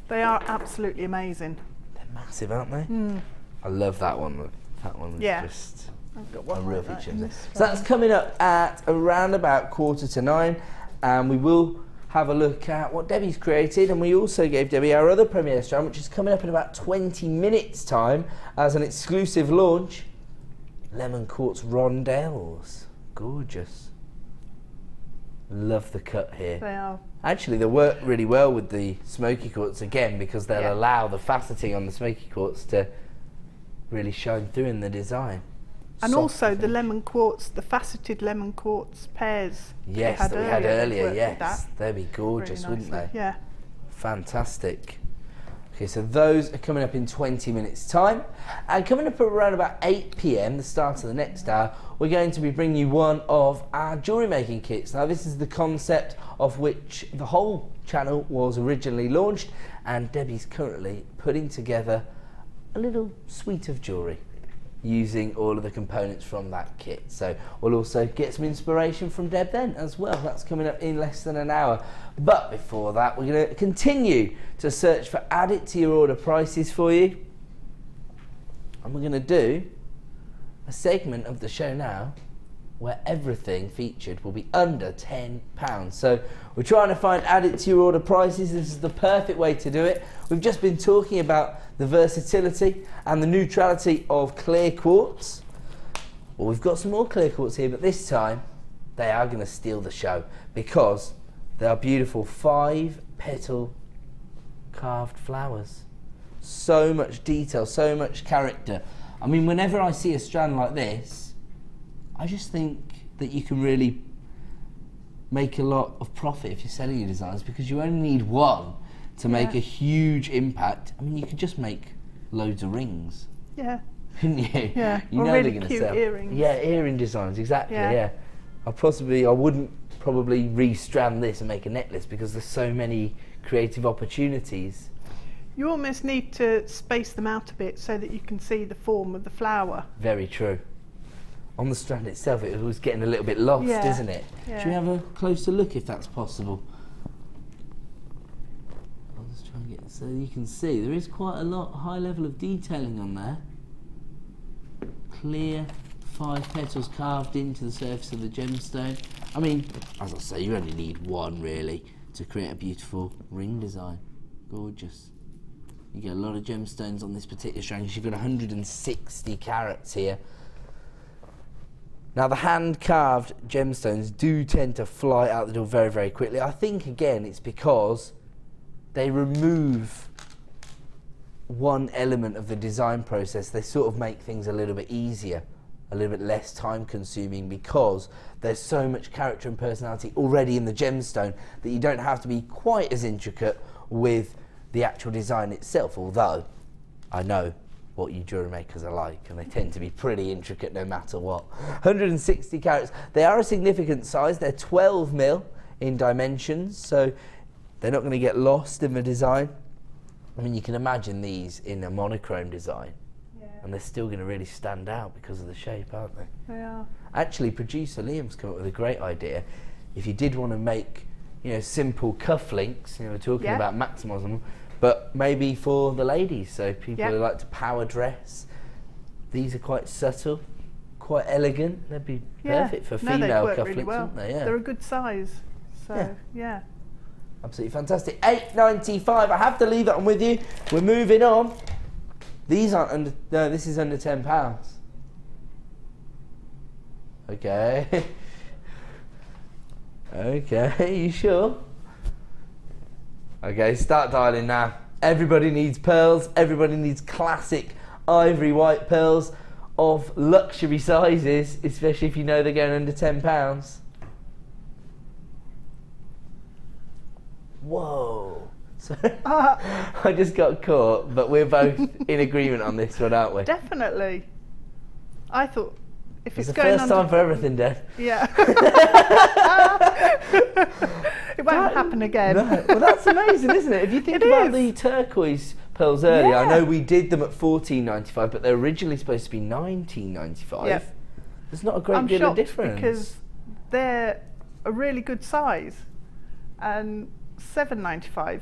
They are absolutely amazing. They're massive, aren't they? I love that one. That one was just I've got a one real like that feature. in Isn't it? this So that's coming up at around about 8:45, and we will have a look at what Debbie's created, and we also gave Debbie our other Premier strand, which is coming up in about 20 minutes time as an exclusive launch. Lemon quartz rondelles. Gorgeous. Love the cut here. They are. Actually, they work really well with the smoky quartz again, because they'll allow the faceting on the smoky quartz to really shine through in the design. And Soft also the finish. lemon quartz, the faceted lemon quartz pairs. Yes, that we had earlier, worked with yes. that They'd be gorgeous, really wouldn't they? nicely. Yeah. Fantastic. Okay, so those are coming up in 20 minutes time. And coming up around about 8 PM, the start of the next hour, we're going to be bringing you one of our jewellery making kits. Now this is the concept of which the whole channel was originally launched, and Debbie's currently putting together a little suite of jewellery using all of the components from that kit. So we'll also get some inspiration from Deb then as well. That's coming up in less than an hour. But before that, we're going to continue to search for add it to your order prices for you. And we're going to do a segment of the show now where everything featured will be under £10. So we're trying to find add it to your order prices. This is the perfect way to do it. We've just been talking about the versatility and the neutrality of clear quartz. Well, we've got some more clear quartz here, but this time they are going to steal the show because they are beautiful 5-petal carved flowers. So much detail, so much character. I mean, whenever I see a strand like this, I just think that you can really make a lot of profit if you're selling your designs, because you only need one to make a huge impact. I mean, you could just make loads of rings. Yeah. Couldn't you? Yeah. You or know really they're going to cute sell. earrings. Yeah, earring designs, exactly, Yeah. I wouldn't probably re-strand this and make a necklace because there's so many creative opportunities. You almost need to space them out a bit so that you can see the form of the flower. Very true. On the strand itself, it was getting a little bit lost, isn't it? Yeah. Should we have a closer look if that's possible? I'll just try and get so you can see there is quite a lot, high level of detailing on there. Clear 5 petals carved into the surface of the gemstone. I mean, as I say, you only need one really to create a beautiful ring design. Gorgeous. You get a lot of gemstones on this particular strand. You've got 160 carats here. Now the hand-carved gemstones do tend to fly out the door very, very quickly. I think, again, it's because they remove one element of the design process. They sort of make things a little bit easier, a little bit less time-consuming, because there's so much character and personality already in the gemstone that you don't have to be quite as intricate with the actual design itself, although I know what you jewellery makers are like, and they tend to be pretty intricate no matter what. 160 carats. They are a significant size. They're 12mm in dimensions, so they're not going to get lost in the design. I mean, you can imagine these in a monochrome design, and they're still going to really stand out because of the shape, aren't they? They are. Actually, producer Liam's come up with a great idea. If you did want to make, you know, simple cufflinks, you know, we're talking about maximising them, but maybe for the ladies, so people who like to power dress. These are quite subtle, quite elegant. They'd be perfect for female cufflinks, really well. wouldn't they? Yeah. They're a good size. So, yeah. Absolutely fantastic. £8.95. I have to leave that one with you. We're moving on. These aren't under. No, this is under £10. Okay. Okay, you sure? Okay, start dialing now. Everybody needs pearls. Everybody needs classic ivory white pearls of luxury sizes, especially if you know they're going under £10. Whoa. So I just got caught, but we're both in agreement on this one, aren't we? Definitely. I thought if It's it's the going first under, time for everything, Deb. yeah. It won't happen again. No. Well, that's amazing, isn't it? If you think about the turquoise pearls earlier, I know we did them at $14.95, but they're originally supposed to be $19.95. Yep. There's not a great I'm deal shocked of difference. because they're a really good size, and $7.95.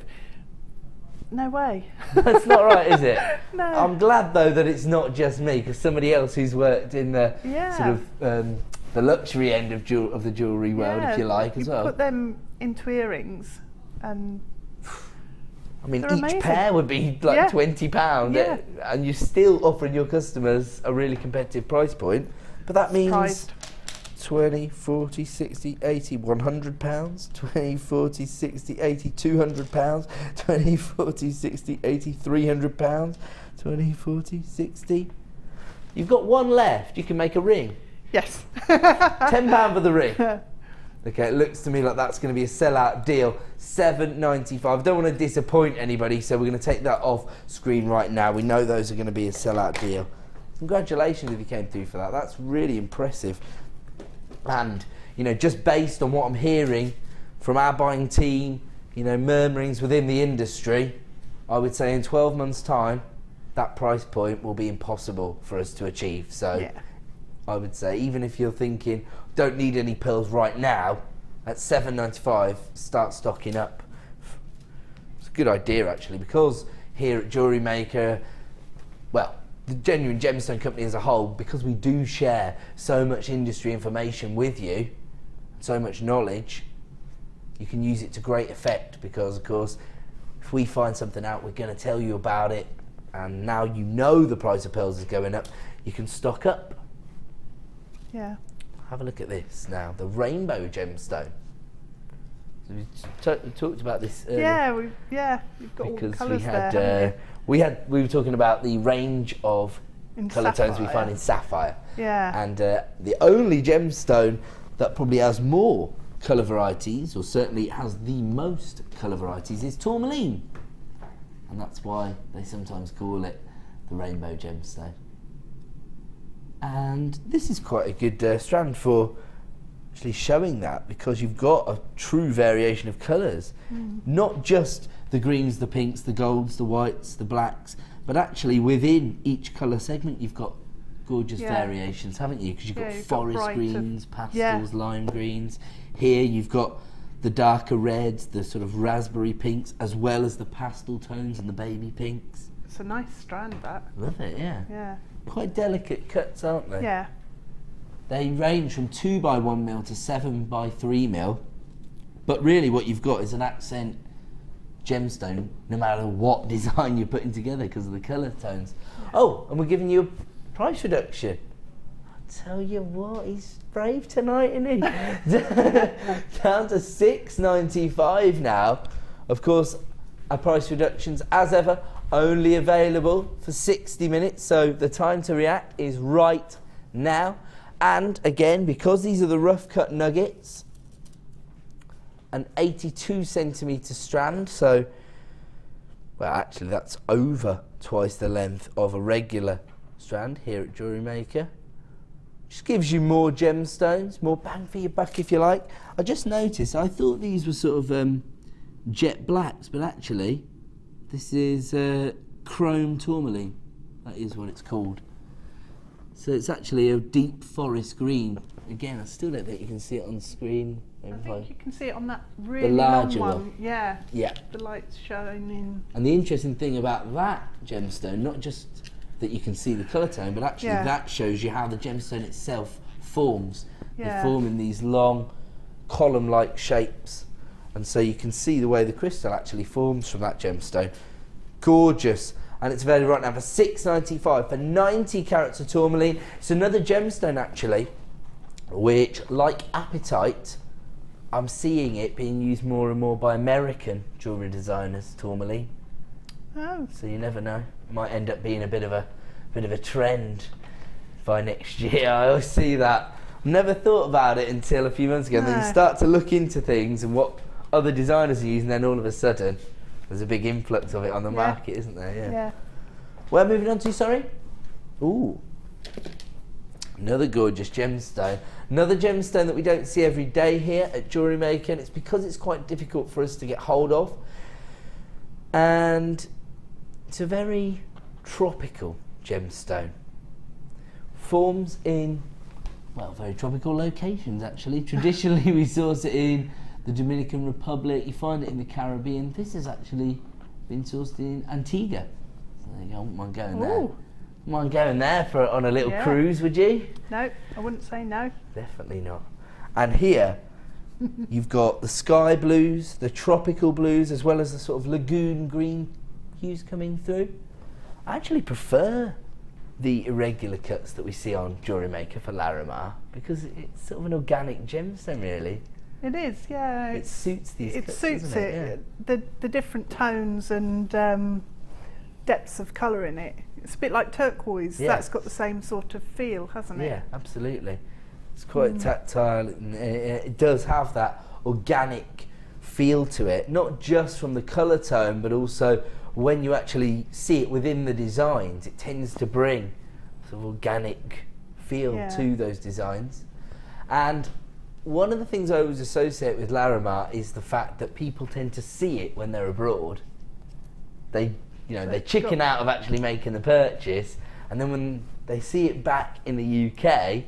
No way. That's not right, is it? No. I'm glad though that it's not just me, because somebody else who's worked in the sort of the luxury end of the jewellery world, if you like, as well. Put them into earrings, and I mean, they're each amazing. pair would be like £20, Yeah. and you're still offering your customers a really competitive price point. But that means Surprised. 20, 40, 60, 80, £100, 20, 40, 60, 80, £200, 20, 40, 60, 80, £300, 20, 40, 60. You've got one left. You can make a ring. Yes. £10 for the ring. Okay, it looks to me like that's going to be a sellout deal. $7.95. Don't want to disappoint anybody, so we're going to take that off screen right now. We know those are going to be a sellout deal. Congratulations if you came through for that. That's really impressive. And, you know, just based on what I'm hearing from our buying team, you know, murmurings within the industry, I would say in 12 months' time, that price point will be impossible for us to achieve. So Yeah. I would say, even if you're thinking, don't need any pearls right now, at $7.95, start stocking up. It's a good idea, actually, because here at Jewellery Maker, well, the Genuine Gemstone Company as a whole, because we do share so much industry information with you, so much knowledge, you can use it to great effect, because, of course, if we find something out, we're going to tell you about it, and now you know the price of pearls is going up, you can stock up. Yeah. Have a look at this now, the rainbow gemstone. So we talked about this earlier. Yeah, we've got all the because colours there. we were talking about the range of In colour tones we sapphire. find in sapphire. Yeah. And the only gemstone that probably has more colour varieties, or certainly has the most colour varieties, is tourmaline. And that's why they sometimes call it the rainbow gemstone. And this is quite a good strand for actually showing that, because you've got a true variation of colours. Not just the greens, the pinks, the golds, the whites, the blacks, but actually within each colour segment you've got gorgeous variations, haven't you? Because you've got you've got forest brighter- greens, pastels, lime greens. Here you've got the darker reds, the sort of raspberry pinks, as well as the pastel tones and the baby pinks. It's a nice strand, that. Love it, yeah. Yeah. Quite delicate cuts, aren't they? Yeah. They range from 2x1mm to 7x3mm, but really what you've got is an accent gemstone no matter what design you're putting together because of the colour tones. Oh, and we're giving you a price reduction. I tell you what, he's brave tonight, isn't he? Down to $6.95 now. Of course, our price reductions, as ever, only available for 60 minutes, so the time to react is right now. And again, because these are the rough cut nuggets, an 82cm strand, so, well, actually that's over twice the length of a regular strand here at Jewellery Maker. Just gives you more gemstones, more bang for your buck if you like. I just noticed, I thought these were sort of jet blacks, but actually this is chrome tourmaline. That is what it's called. So it's actually a deep forest green. Again, I still don't think you can see it on screen. I think you can see it on that really larger long one. Yeah. Yeah. The light's shining. And the interesting thing about that gemstone, not just that you can see the colour tone, but actually that shows you how the gemstone itself forms. Yeah. They form in these long column-like shapes. and so you can see the way the crystal actually forms from that gemstone. Gorgeous. And it's available right now for $6.95 for 90 carats of tourmaline. It's another gemstone actually, which, like apatite, I'm seeing it being used more and more by American jewellery designers, tourmaline. Oh. So you never know. It might end up being a bit of a trend by next year. I always see that. Never thought about it until a few months ago. No. Then you start to look into things and what other designers are using, then all of a sudden there's a big influx of it on the market, isn't there? Yeah. Where moving on to, sorry? Ooh. Another gorgeous gemstone. Another gemstone that we don't see every day here at Jewellery Maker, and it's because it's quite difficult for us to get hold of. And it's a very tropical gemstone. Forms in, well, very tropical locations actually. Traditionally we source it in the Dominican Republic, you find it in the Caribbean. This has actually been sourced in Antigua. So there you go, I wouldn't mind going there. Ooh. Mind going there on a little cruise, would you? No, I wouldn't say no. Definitely not. And here you've got the sky blues, the tropical blues, as well as the sort of lagoon green hues coming through. I actually prefer the irregular cuts that we see on Jewellery Maker for Larimar because it's sort of an organic gemstone, really. It is, yeah. It suits these It cuts, suits doesn't it. Yeah. The different tones and depths of colour in it. It's a bit like turquoise. Yeah. That's got the same sort of feel, hasn't it? Yeah, absolutely. It's quite tactile, and it does have that organic feel to it, not just from the colour tone, but also when you actually see it within the designs, it tends to bring sort of organic feel to those designs. And one of the things I always associate with Larimar is the fact that people tend to see it when they're abroad. They chicken out of actually making the purchase, and then when they see it back in the UK,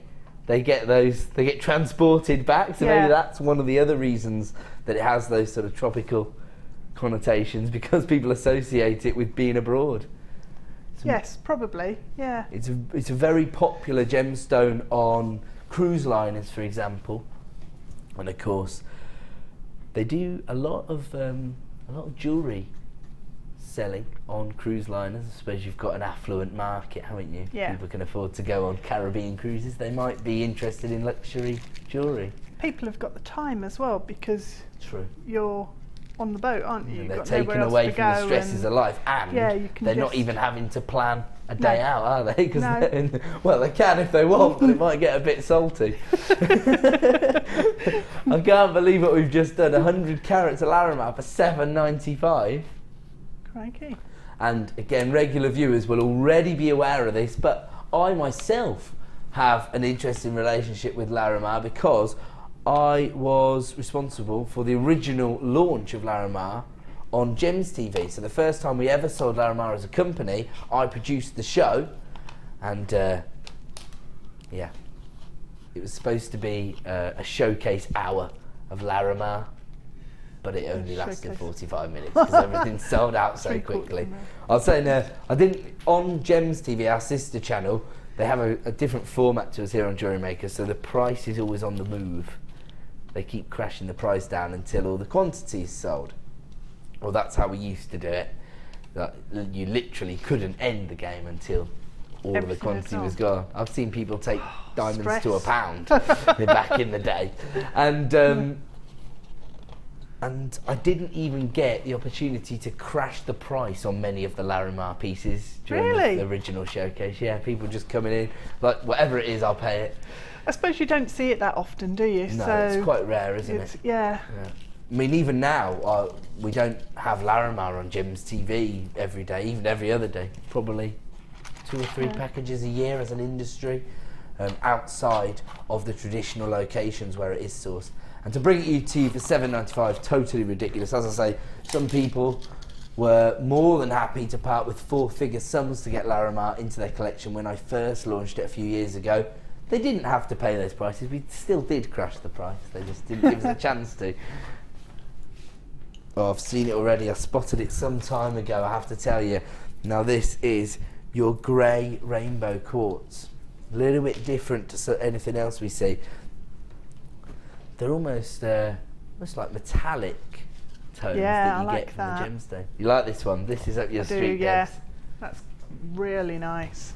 they get transported back. So maybe that's one of the other reasons that it has those sort of tropical connotations, because people associate it with being abroad. Yes, probably. Yeah. It's a very popular gemstone on cruise liners, for example, and of course they do a lot of jewellery selling on cruise liners. I suppose you've got an affluent market, haven't you? Yeah. People can afford to go on Caribbean cruises. They might be interested in luxury jewellery. People have got the time as well because you're on the boat, aren't you? They're taken away from the stresses of life, and they're not even having to plan a day out, are they? Because well, they can if they want, but it might get a bit salty. I can't believe what we've just done. 100 carats of Larimar for $7.95. Crikey. And again, regular viewers will already be aware of this, but I myself have an interesting relationship with Larimar because I was responsible for the original launch of Larimar on Gems TV. So the first time we ever sold Larimar as a company, I produced the show, and it was supposed to be a showcase hour of Larimar, but it only lasted 45 minutes because everything sold out so quickly. I'll say no, I didn't. On Gems TV, our sister channel, they have a different format to us here on Jewellery Maker, so the price is always on the move. They keep crashing the price down until all the quantity is sold. Well, that's how we used to do it. You literally couldn't end the game until all of the quantity was gone. I've seen people take diamonds to £1 back in the day, and I didn't even get the opportunity to crash the price on many of the Larimar pieces during the original showcase. Yeah, people just coming in, like, whatever it is, I'll pay it. I suppose you don't see it that often, do you? No, so it's quite rare, isn't it? Yeah. I mean, even now, we don't have Larimar on Gems TV every day, even every other day. Probably 2 or 3 packages a year as an industry, outside of the traditional locations where it is sourced. And to bring it to you for $7.95, totally ridiculous. As I say, some people were more than happy to part with 4-figure sums to get Larimar into their collection when I first launched it a few years ago. They didn't have to pay those prices. We still did crash the price. They just didn't give us a chance to. Oh, I've seen it already. I spotted it some time ago, I have to tell you. Now this is your grey rainbow quartz. A little bit different to anything else we see. They're almost almost like metallic tones Yeah, that you I get like from that. the gemstone. You like this one? This is up your I do, street, yeah. Debs. That's really nice.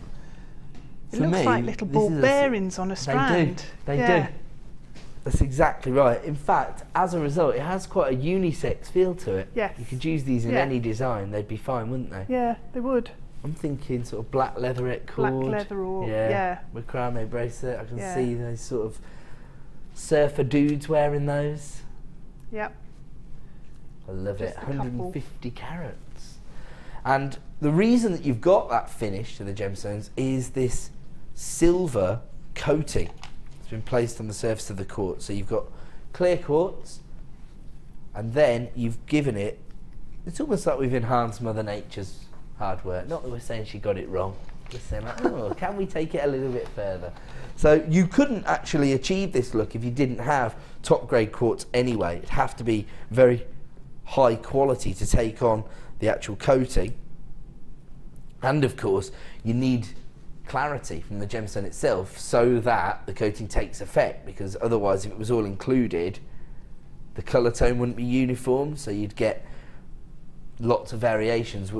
It For looks me, like little this ball is bearings on a strand. They Yeah. do. That's exactly right. In fact, as a result, it has quite a unisex feel to it. Yes. You could use these in Yeah. any design, they'd be fine, wouldn't they? Yeah, they would. I'm thinking sort of black leatherette Black cord. leather or yeah. With crame bracelet. I can Yeah. see those sort of surfer dudes wearing those. Yep. I love Just it. a couple. 150 carats. And the reason that you've got that finish to the gemstones is this silver coating. It's been placed on the surface of the quartz. So you've got clear quartz, and then you've given it, it's almost like we've enhanced Mother Nature's hard work. Not that we're saying she got it wrong. We're saying like, oh, can we take it a little bit further? So you couldn't actually achieve this look if you didn't have top grade quartz anyway. It'd have to be very high quality to take on the actual coating. And of course, you need clarity from the gemstone itself so that the coating takes effect, because otherwise if it was all included, the colour tone wouldn't be uniform, so you'd get lots of variations.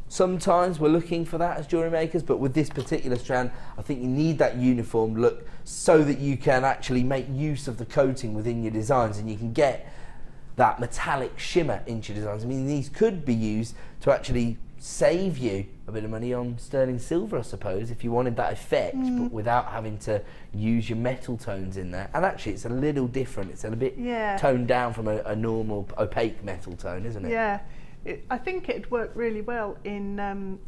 Sometimes we're looking for that as jewellery makers, but with this particular strand, I think you need that uniform look so that you can actually make use of the coating within your designs, and you can get that metallic shimmer into your designs. I mean, these could be used to actually save you a bit of money on sterling silver, I suppose, if you wanted that effect, but without having to use your metal tones in there. And actually, it's a little different. It's a bit toned down from a normal opaque metal tone, isn't it? Yeah. I think it'd work really well in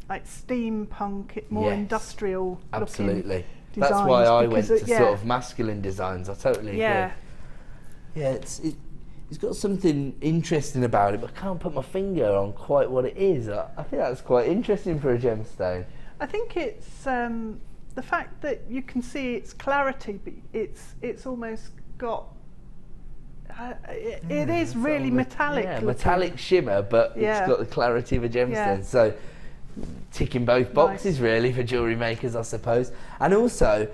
like steampunk, more industrial absolutely looking That's designs, why I went because to sort of masculine designs. I totally agree. Yeah, it's got something interesting about it, but I can't put my finger on quite what it is. I think that's quite interesting for a gemstone. I think it's the fact that you can see its clarity, but it's almost got. It is really metallic. Yeah, metallic shimmer, but it's got the clarity of a gemstone. Yeah. So, ticking both boxes really for jewellery makers, I suppose. And also,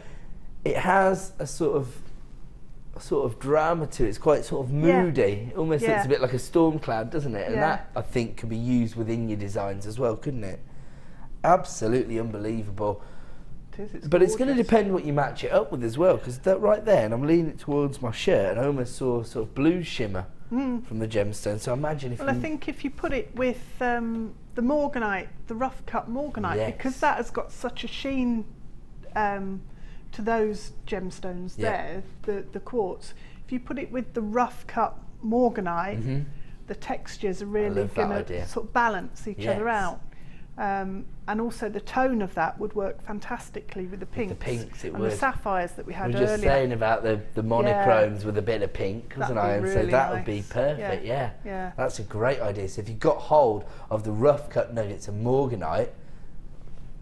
it has a sort of drama to it. It's quite sort of moody. It almost looks a bit like a storm cloud, doesn't it? And that, I think, could be used within your designs as well, couldn't it? Absolutely unbelievable. But it's going to depend what you match it up with as well, because that right there, and I'm leaning it towards my shirt, and I almost saw sort of blue shimmer from the gemstone. So imagine if I think if you put it with the morganite, the rough cut morganite, because that has got such a sheen to those gemstones there, the quartz. If you put it with the rough cut morganite, the textures are really going to sort of balance each other out. And also the tone of that would work fantastically with the pinks. With the pinks, it and would. The sapphires that we had earlier. earlier. We were just saying about the monochromes with a bit of pink, wasn't I? And so that would be perfect, yeah. That's a great idea. So if you've got hold of the rough cut nuggets of morganite,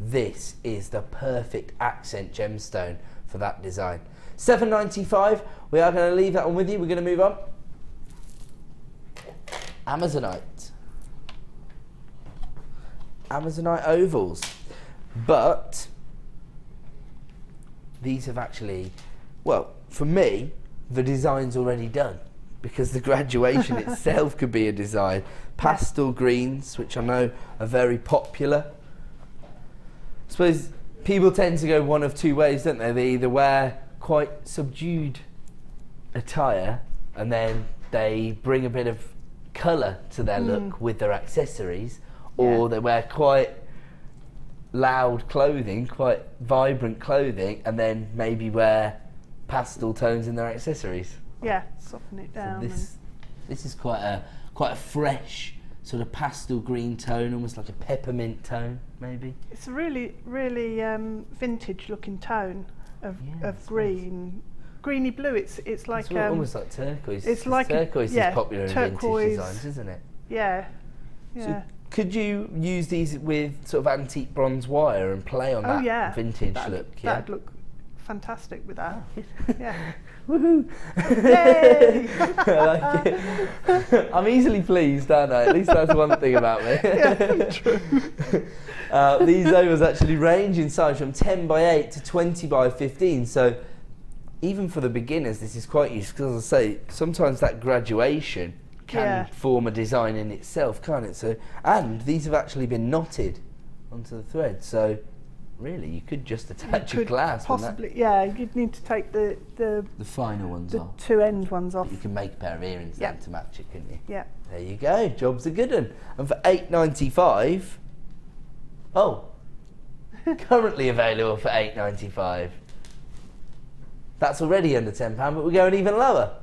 this is the perfect accent gemstone for that design. $7.95, we are going to leave that one with you. We're going to move on. Amazonite ovals, but these have actually, well, for me, the design's already done, because the graduation itself could be a design. Pastel greens, which I know are very popular. I suppose people tend to go one of two ways, don't they? They either wear quite subdued attire and then they bring a bit of colour to their look with their accessories, or they wear quite loud clothing, quite vibrant clothing, and then maybe wear pastel tones in their accessories. Yeah, soften it down. So this is quite a fresh sort of pastel green tone, almost like a peppermint tone, maybe. It's a really, really vintage looking tone of green. Greeny blue. It's like almost like turquoise. It's like turquoise is popular in vintage designs, isn't it? Yeah. So could you use these with sort of antique bronze wire and play on that vintage look? That'd look fantastic with that. Yeah. Woohoo! Yay! I like it. I'm easily pleased, aren't I? At least that's one thing about me. Yeah, true. These ovals actually range in size from 10 by 8 to 20 by 15. So even for the beginners, this is quite useful because, as I say, sometimes that graduation can form a design in itself, can't it? So, and these have actually been knotted onto the thread, so really you could just attach a glass. Possibly, yeah. You'd need to take the final ones off. The two end ones off. You can make a pair of earrings then to match it, couldn't you? Yeah. There you go. Job's a good one. And for £8.95, currently available for £8.95. That's already under £10, but we're going even lower.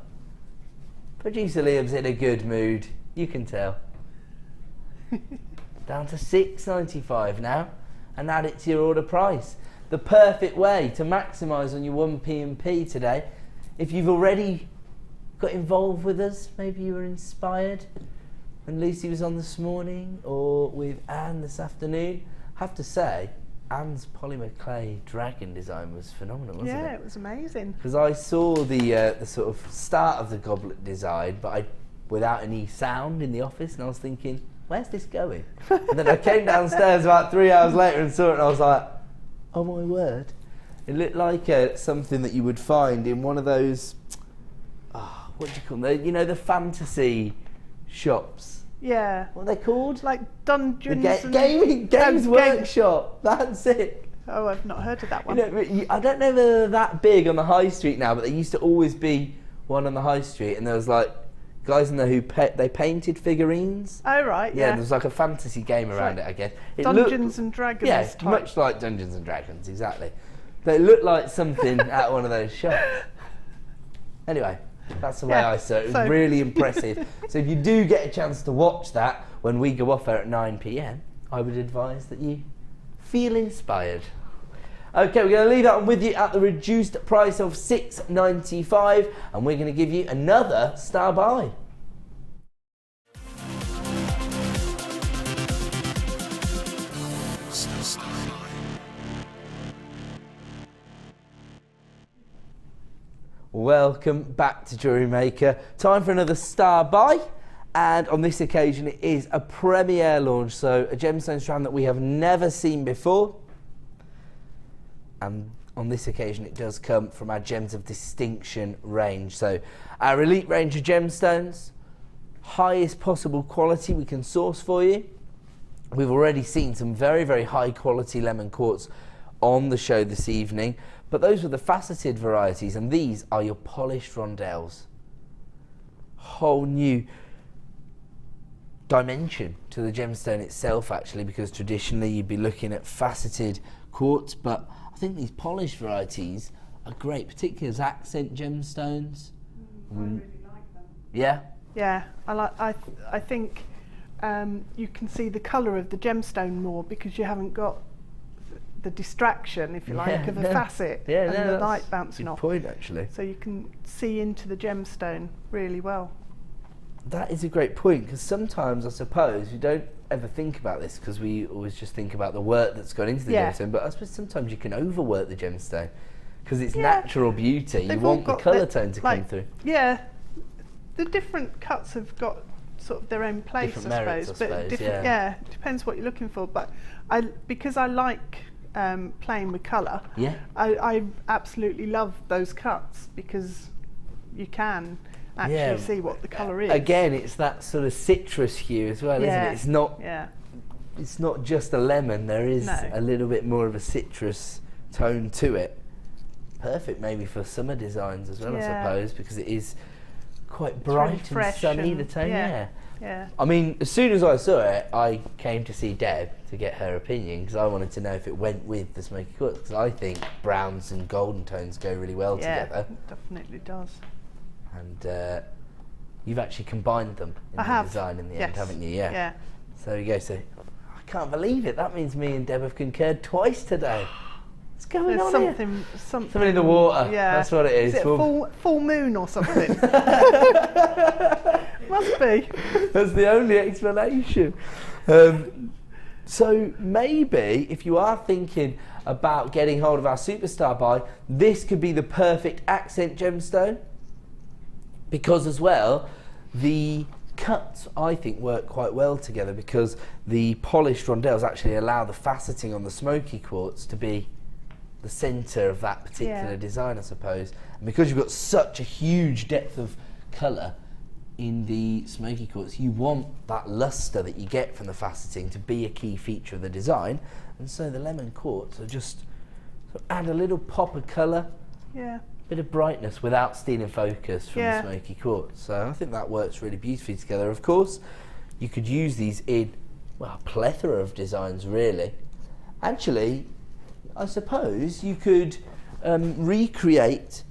Producer Liam's in a good mood, you can tell. Down to £6.95 now, and add it to your order price. The perfect way to maximise on your 1P&P today. If you've already got involved with us, maybe you were inspired when Lucy was on this morning, or with Anne this afternoon. I have to say, Anne's polymer clay dragon design was phenomenal, wasn't it? Yeah, it was amazing. Because I saw the sort of start of the goblet design, but without any sound in the office, and I was thinking, where's this going? And then I came downstairs about 3 hours later and saw it, and I was like, oh my word. It looked like something that you would find in one of those, what do you call them? You know, the fantasy shops. Yeah. What are they called? Like Dungeons Games Workshop. That's it. Oh, I've not heard of that one. You know, I don't know if they're that big on the high street now, but there used to always be one on the high street, and there was like guys in there who they painted figurines. Oh right, yeah. There was like a fantasy game around it, I guess. Dungeons and Dragons. Yeah, type. much like Dungeons and Dragons, exactly. They looked like something at one of those shops. Anyway. That's the way I saw it. It was really impressive. So if you do get a chance to watch that when we go off there at 9 PM, I would advise that you feel inspired. Okay, we're going to leave that one with you at the reduced price of £6.95, and we're going to give you another star buy. Welcome back to Jewellery Maker. Time for another star buy, and on this occasion it is a premiere launch, so a gemstone strand that we have never seen before. And on this occasion it does come from our Gems of Distinction range. So our elite range of gemstones, highest possible quality we can source for you. We've already seen some very, very high quality lemon quartz on the show this evening, but those were the faceted varieties, and these are your polished rondelles. Whole new dimension to the gemstone itself, actually, because traditionally you'd be looking at faceted quartz, but I think these polished varieties are great, particularly as accent gemstones. I really like them. Yeah? Yeah, I think you can see the colour of the gemstone more because you haven't got the distraction, if you like, of a facet and the light bouncing off. Good point, actually. So you can see into the gemstone really well. That is a great point, because sometimes I suppose you don't ever think about this because we always just think about the work that's gone into the gemstone, but I suppose sometimes you can overwork the gemstone because it's natural beauty. You want the colour tone to come through. Yeah, the different cuts have got sort of their own place, different merits, I suppose. Different, depends what you're looking for. But because I like playing with colour, I absolutely love those cuts because you can actually see what the colour is. Again, it's that sort of citrus hue as well, isn't it? It's not. It's not just a lemon. There is a little bit more of a citrus tone to it. Perfect, maybe for summer designs as well, I suppose, because it is quite bright really and sunny. The tone, yeah. I mean, as soon as I saw it, I came to see Deb to get her opinion because I wanted to know if it went with the smoky quartz, because I think browns and golden tones go really well together. Yeah, it definitely does. And you've actually combined them in the design in the end, haven't you? Yeah. So there you go. So I can't believe it. That means me and Deb have concurred twice today. What's going on here? Something in the water. Yeah. That's what it is. Is it full moon or something? Must be. That's the only explanation. So maybe if you are thinking about getting hold of our superstar buy, this could be the perfect accent gemstone, because as well the cuts I think work quite well together, because the polished rondelles actually allow the faceting on the smoky quartz to be the centre of that particular design, I suppose. And because you've got such a huge depth of colour in the smoky quartz, you want that lustre that you get from the faceting to be a key feature of the design. And so the lemon quartz will just sort of add a little pop of colour, bit of brightness without stealing focus from the smoky quartz. So I think that works really beautifully together. Of course, you could use these in, well, a plethora of designs, really. Actually, I suppose you could recreate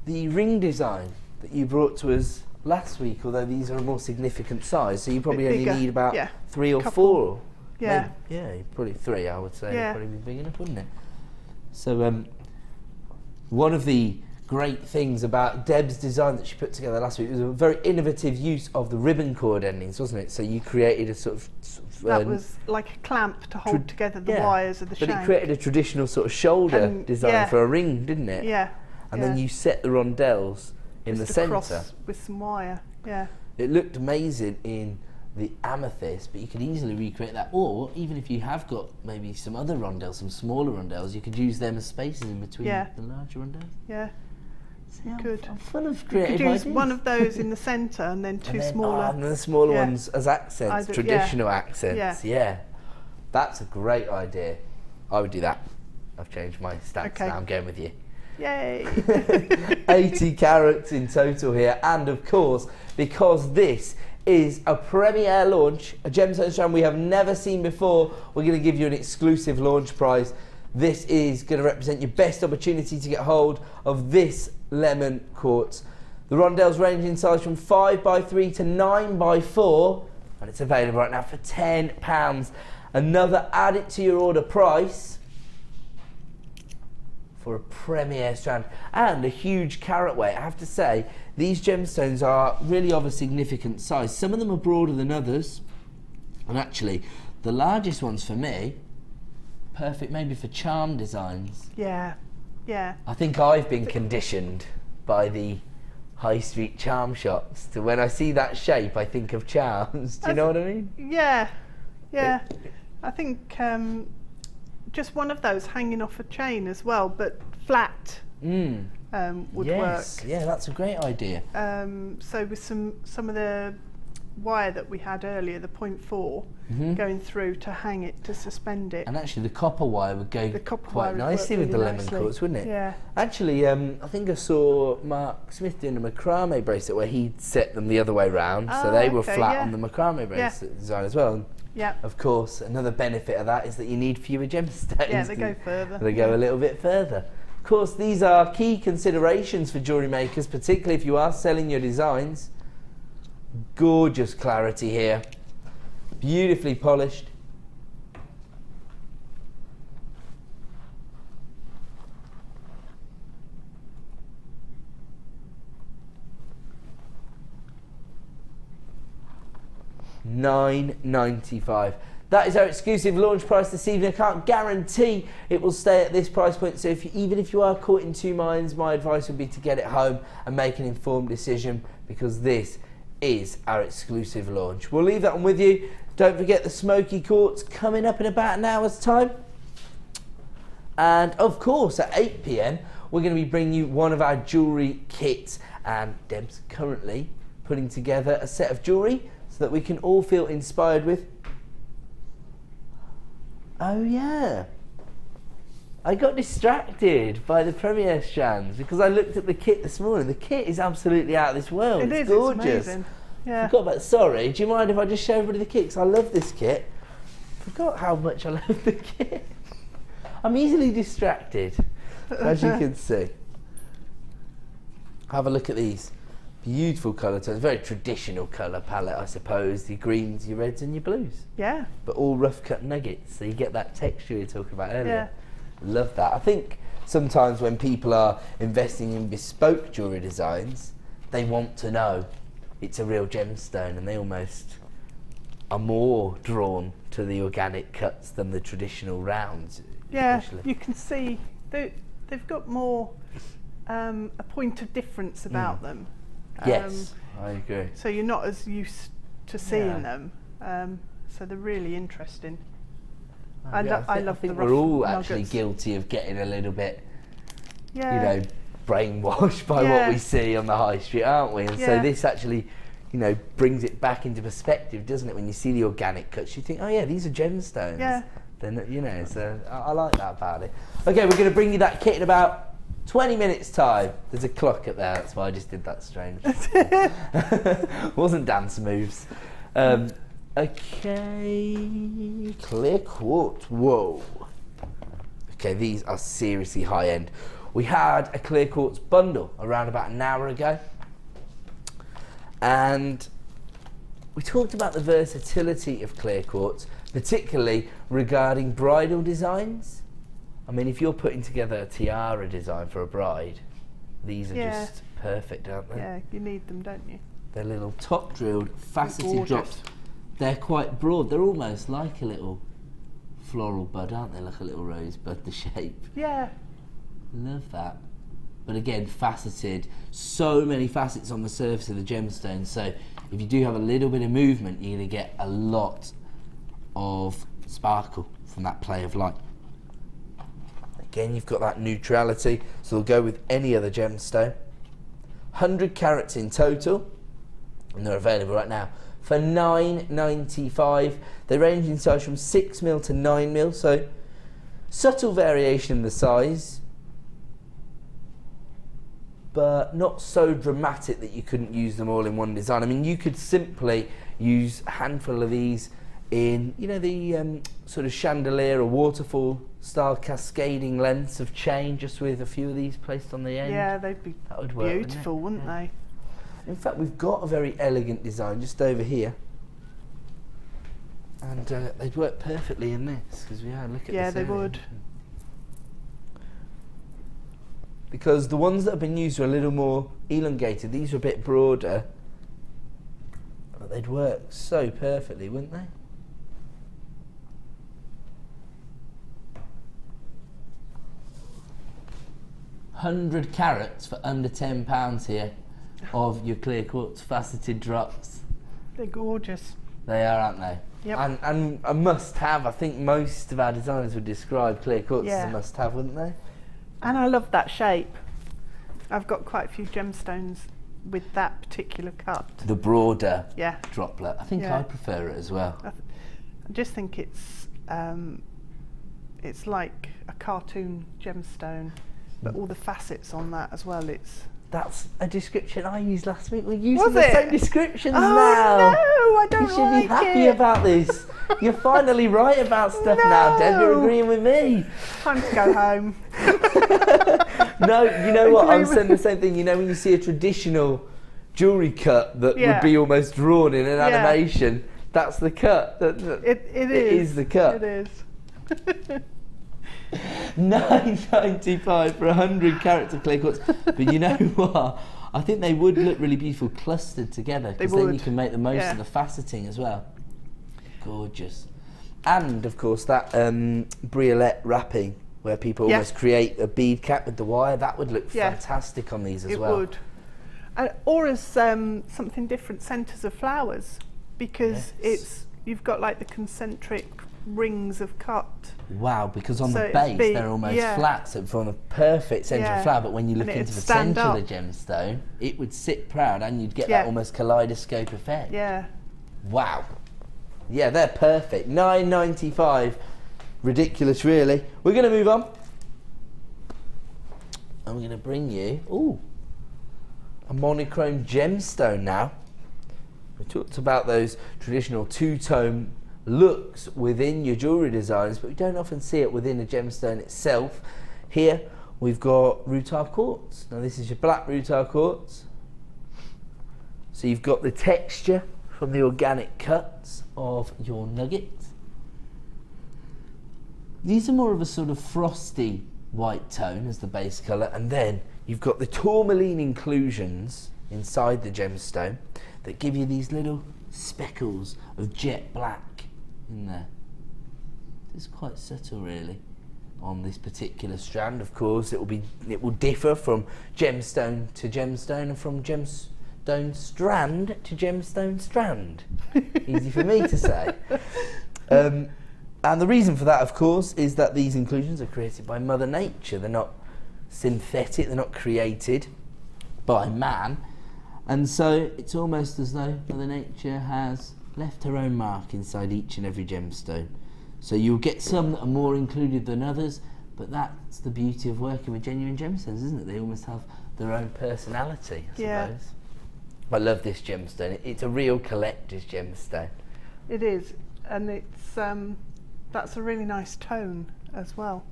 the ring design that you brought to us last week, although these are a more significant size, so you probably only need about 3 or 4. Yeah. Maybe, probably 3, I would say. It'd probably be big enough, wouldn't it? So one of the great things about Deb's design that she put together last week was a very innovative use of the ribbon cord endings, wasn't it? So you created a sort of that was like a clamp to hold together the wires of the shank. But it created a traditional sort of shoulder design for a ring, didn't it? Yeah. And then you set the rondelles in the centre with some wire. Yeah. It looked amazing in the amethyst, but you could easily recreate that. Or even if you have got maybe some other rondelles, some smaller rondelles, you could use them as spaces in between the larger rondelles. Yeah. See, I'm full of creative ideas. You could use ideas. one of those in the centre and then two smaller. And the smaller ones as accents, traditional accents. Yeah. That's a great idea. I would do that. I've changed my stance now. I'm going with you. Yay! 80 carats in total here, and of course, because this is a premiere launch, a gemstone strand we have never seen before, we're going to give you an exclusive launch prize. This is going to represent your best opportunity to get hold of this lemon quartz. The rondelles range in size from 5x3 to 9x4, and it's available right now for £10. Another add it to your order price for a premiere strand and a huge carat weight. I have to say, these gemstones are really of a significant size. Some of them are broader than others, and actually the largest ones for me, perfect maybe for charm designs. Yeah. I think I've been conditioned by the high street charm shops to, when I see that shape, I think of charms. Do you know what I mean? Yeah. I think just one of those hanging off a chain as well, but flat would work. Yeah, that's a great idea. So with some of the wire that we had earlier, the 0.4, going through to hang it, to suspend it. And actually the copper wire would go quite nicely with the lemon quartz, wouldn't it? Yeah. Actually, I think I saw Mark Smith doing a macrame bracelet where he'd set them the other way round, so they were flat on the macrame bracelet design as well. Yeah. Of course, another benefit of that is that you need fewer gemstones. Yeah, they go further. They go a little bit further. Of course, these are key considerations for jewellery makers, particularly if you are selling your designs. Gorgeous clarity here, beautifully polished. £9.95. That is our exclusive launch price this evening. I can't guarantee it will stay at this price point, so even if you are caught in two minds, my advice would be to get it home and make an informed decision, because this is our exclusive launch. We'll leave that one with you. Don't forget the smoky quartz coming up in about an hour's time. And of course, at 8 PM, we're going to be bringing you one of our jewellery kits. And Deb's currently putting together a set of jewellery so that we can all feel inspired with. Oh yeah. I got distracted by the premiere strands because I looked at the kit this morning. The kit is absolutely out of this world. It's gorgeous. It's amazing. Yeah. Forgot about. Sorry, do you mind if I just show everybody the kit? Because I love this kit. Forgot how much I love the kit. I'm easily distracted, as you can see. Have a look at these beautiful colour tones. Very traditional colour palette, I suppose. Your greens, your reds, and your blues. Yeah. But all rough cut nuggets, so you get that texture we were talking about earlier. Love that. I think sometimes when people are investing in bespoke jewellery designs, they want to know it's a real gemstone, and they almost are more drawn to the organic cuts than the traditional rounds. Yeah, especially. you can see they've got more a point of difference about them. Yes, I agree. So you're not as used to seeing them, so they're really interesting. I love I the think rough we're all actually nuggets. guilty of getting a little bit, Yeah. you know, brainwashed by Yeah. what we see on the high street, aren't we? And so Yeah. this actually, you know, brings it back into perspective, doesn't it? When you see the organic cuts, you think, oh yeah, these are gemstones. Yeah. Then, you know, so I like that about it. Okay, we're going to bring you that kit in about 20 minutes time. There's a clock up there, that's why I just did that strange. Wasn't dance moves. Okay, clear quartz, whoa. Okay, these are seriously high end. We had a clear quartz bundle around about an hour ago. And we talked about the versatility of clear quartz, particularly regarding bridal designs. I mean, if you're putting together a tiara design for a bride, these are just perfect, aren't they? Yeah, you need them, don't you? They're little top drilled, faceted Gorgeous. drops. They're quite broad. They're almost like a little floral bud, aren't they? Like a little rosebud, the shape. Yeah. Love that. But again, faceted. So many facets on the surface of the gemstone. So if you do have a little bit of movement, you're going to get a lot of sparkle from that play of light. Again, you've got that neutrality, so they'll go with any other gemstone. 100 carats in total, and they're available right now for $9.95. They range in size from 6mm to 9mm, so subtle variation in the size, but not so dramatic that you couldn't use them all in one design. I mean, you could simply use a handful of these in, you know, the sort of chandelier or waterfall style cascading lengths of chain, just with a few of these placed on the end. Yeah, they'd be That would work, beautiful, wouldn't they? In fact, we've got a very elegant design just over here, and they'd work perfectly in this, because we had a look at Yeah, this they earlier. would. Because the ones that have been used are a little more elongated. These are a bit broader, but they'd work so perfectly, wouldn't they? £100 carats for under £10 here of your clear quartz faceted drops. They're gorgeous. They are, aren't they? Yep. And a must-have. I think most of our designers would describe clear quartz as Yeah. a must-have, wouldn't they? And I love that shape. I've got quite a few gemstones with that particular cut. The broader Yeah. droplet. I think Yeah. I prefer it as well. I just think it's like a cartoon gemstone, but all the facets on that as well. That's a description I used last week. We're using Was the it? same descriptions Oh now. no, I don't You should like be happy it. about this. You're finally right about stuff now, Deb. You're No. agreeing with me. Time to go home. No, you know what? I was Agree saying the same thing. You know, when you see a traditional jewellery cut that Yeah. would be almost drawn in an Yeah. animation, that's the cut. It It is the cut. It is. $9.95 for 100 carats of clear quartz. But you know what? I think they would look really beautiful clustered together, because then you would. can make the most Yeah. of the faceting as well. Gorgeous. And of course that briolette wrapping, where people Yeah. almost create a bead cap with the wire, that would look Yeah. fantastic on these as It well. would. Or as something different, centres of flowers, because Yes. you've got like the concentric rings of cut. Wow, because on So the it's base big, they're almost yeah. flat, so from a perfect centre Yeah. of flower, but when you look And into it'd the stand centre of the up. gemstone, it would sit proud and you'd get Yeah. that almost kaleidoscope effect. Yeah. Wow. Yeah, they're perfect. $9.95. Ridiculous, really. We're going to move on. And we're going to bring you, a monochrome gemstone now. We talked about those traditional two-tone looks within your jewellery designs, but we don't often see it within a gemstone itself. Here, we've got rutile quartz. Now, this is your black rutile quartz. So you've got the texture from the organic cuts of your nuggets. These are more of a sort of frosty white tone as the base colour, and then you've got the tourmaline inclusions inside the gemstone that give you these little speckles of jet black in there. It's quite subtle, really, on this particular strand. Of course, it will differ from gemstone to gemstone and from gemstone strand to gemstone strand. Easy for me to say. And the reason for that, of course, is that these inclusions are created by Mother Nature. They're not synthetic, they're not created by man. And so it's almost as though Mother Nature has left her own mark inside each and every gemstone. So you'll get some that are more included than others, but that's the beauty of working with genuine gemstones, isn't it? They almost have their own personality, I suppose. I love this gemstone. It's a real collector's gemstone. It is, and it's that's a really nice tone as well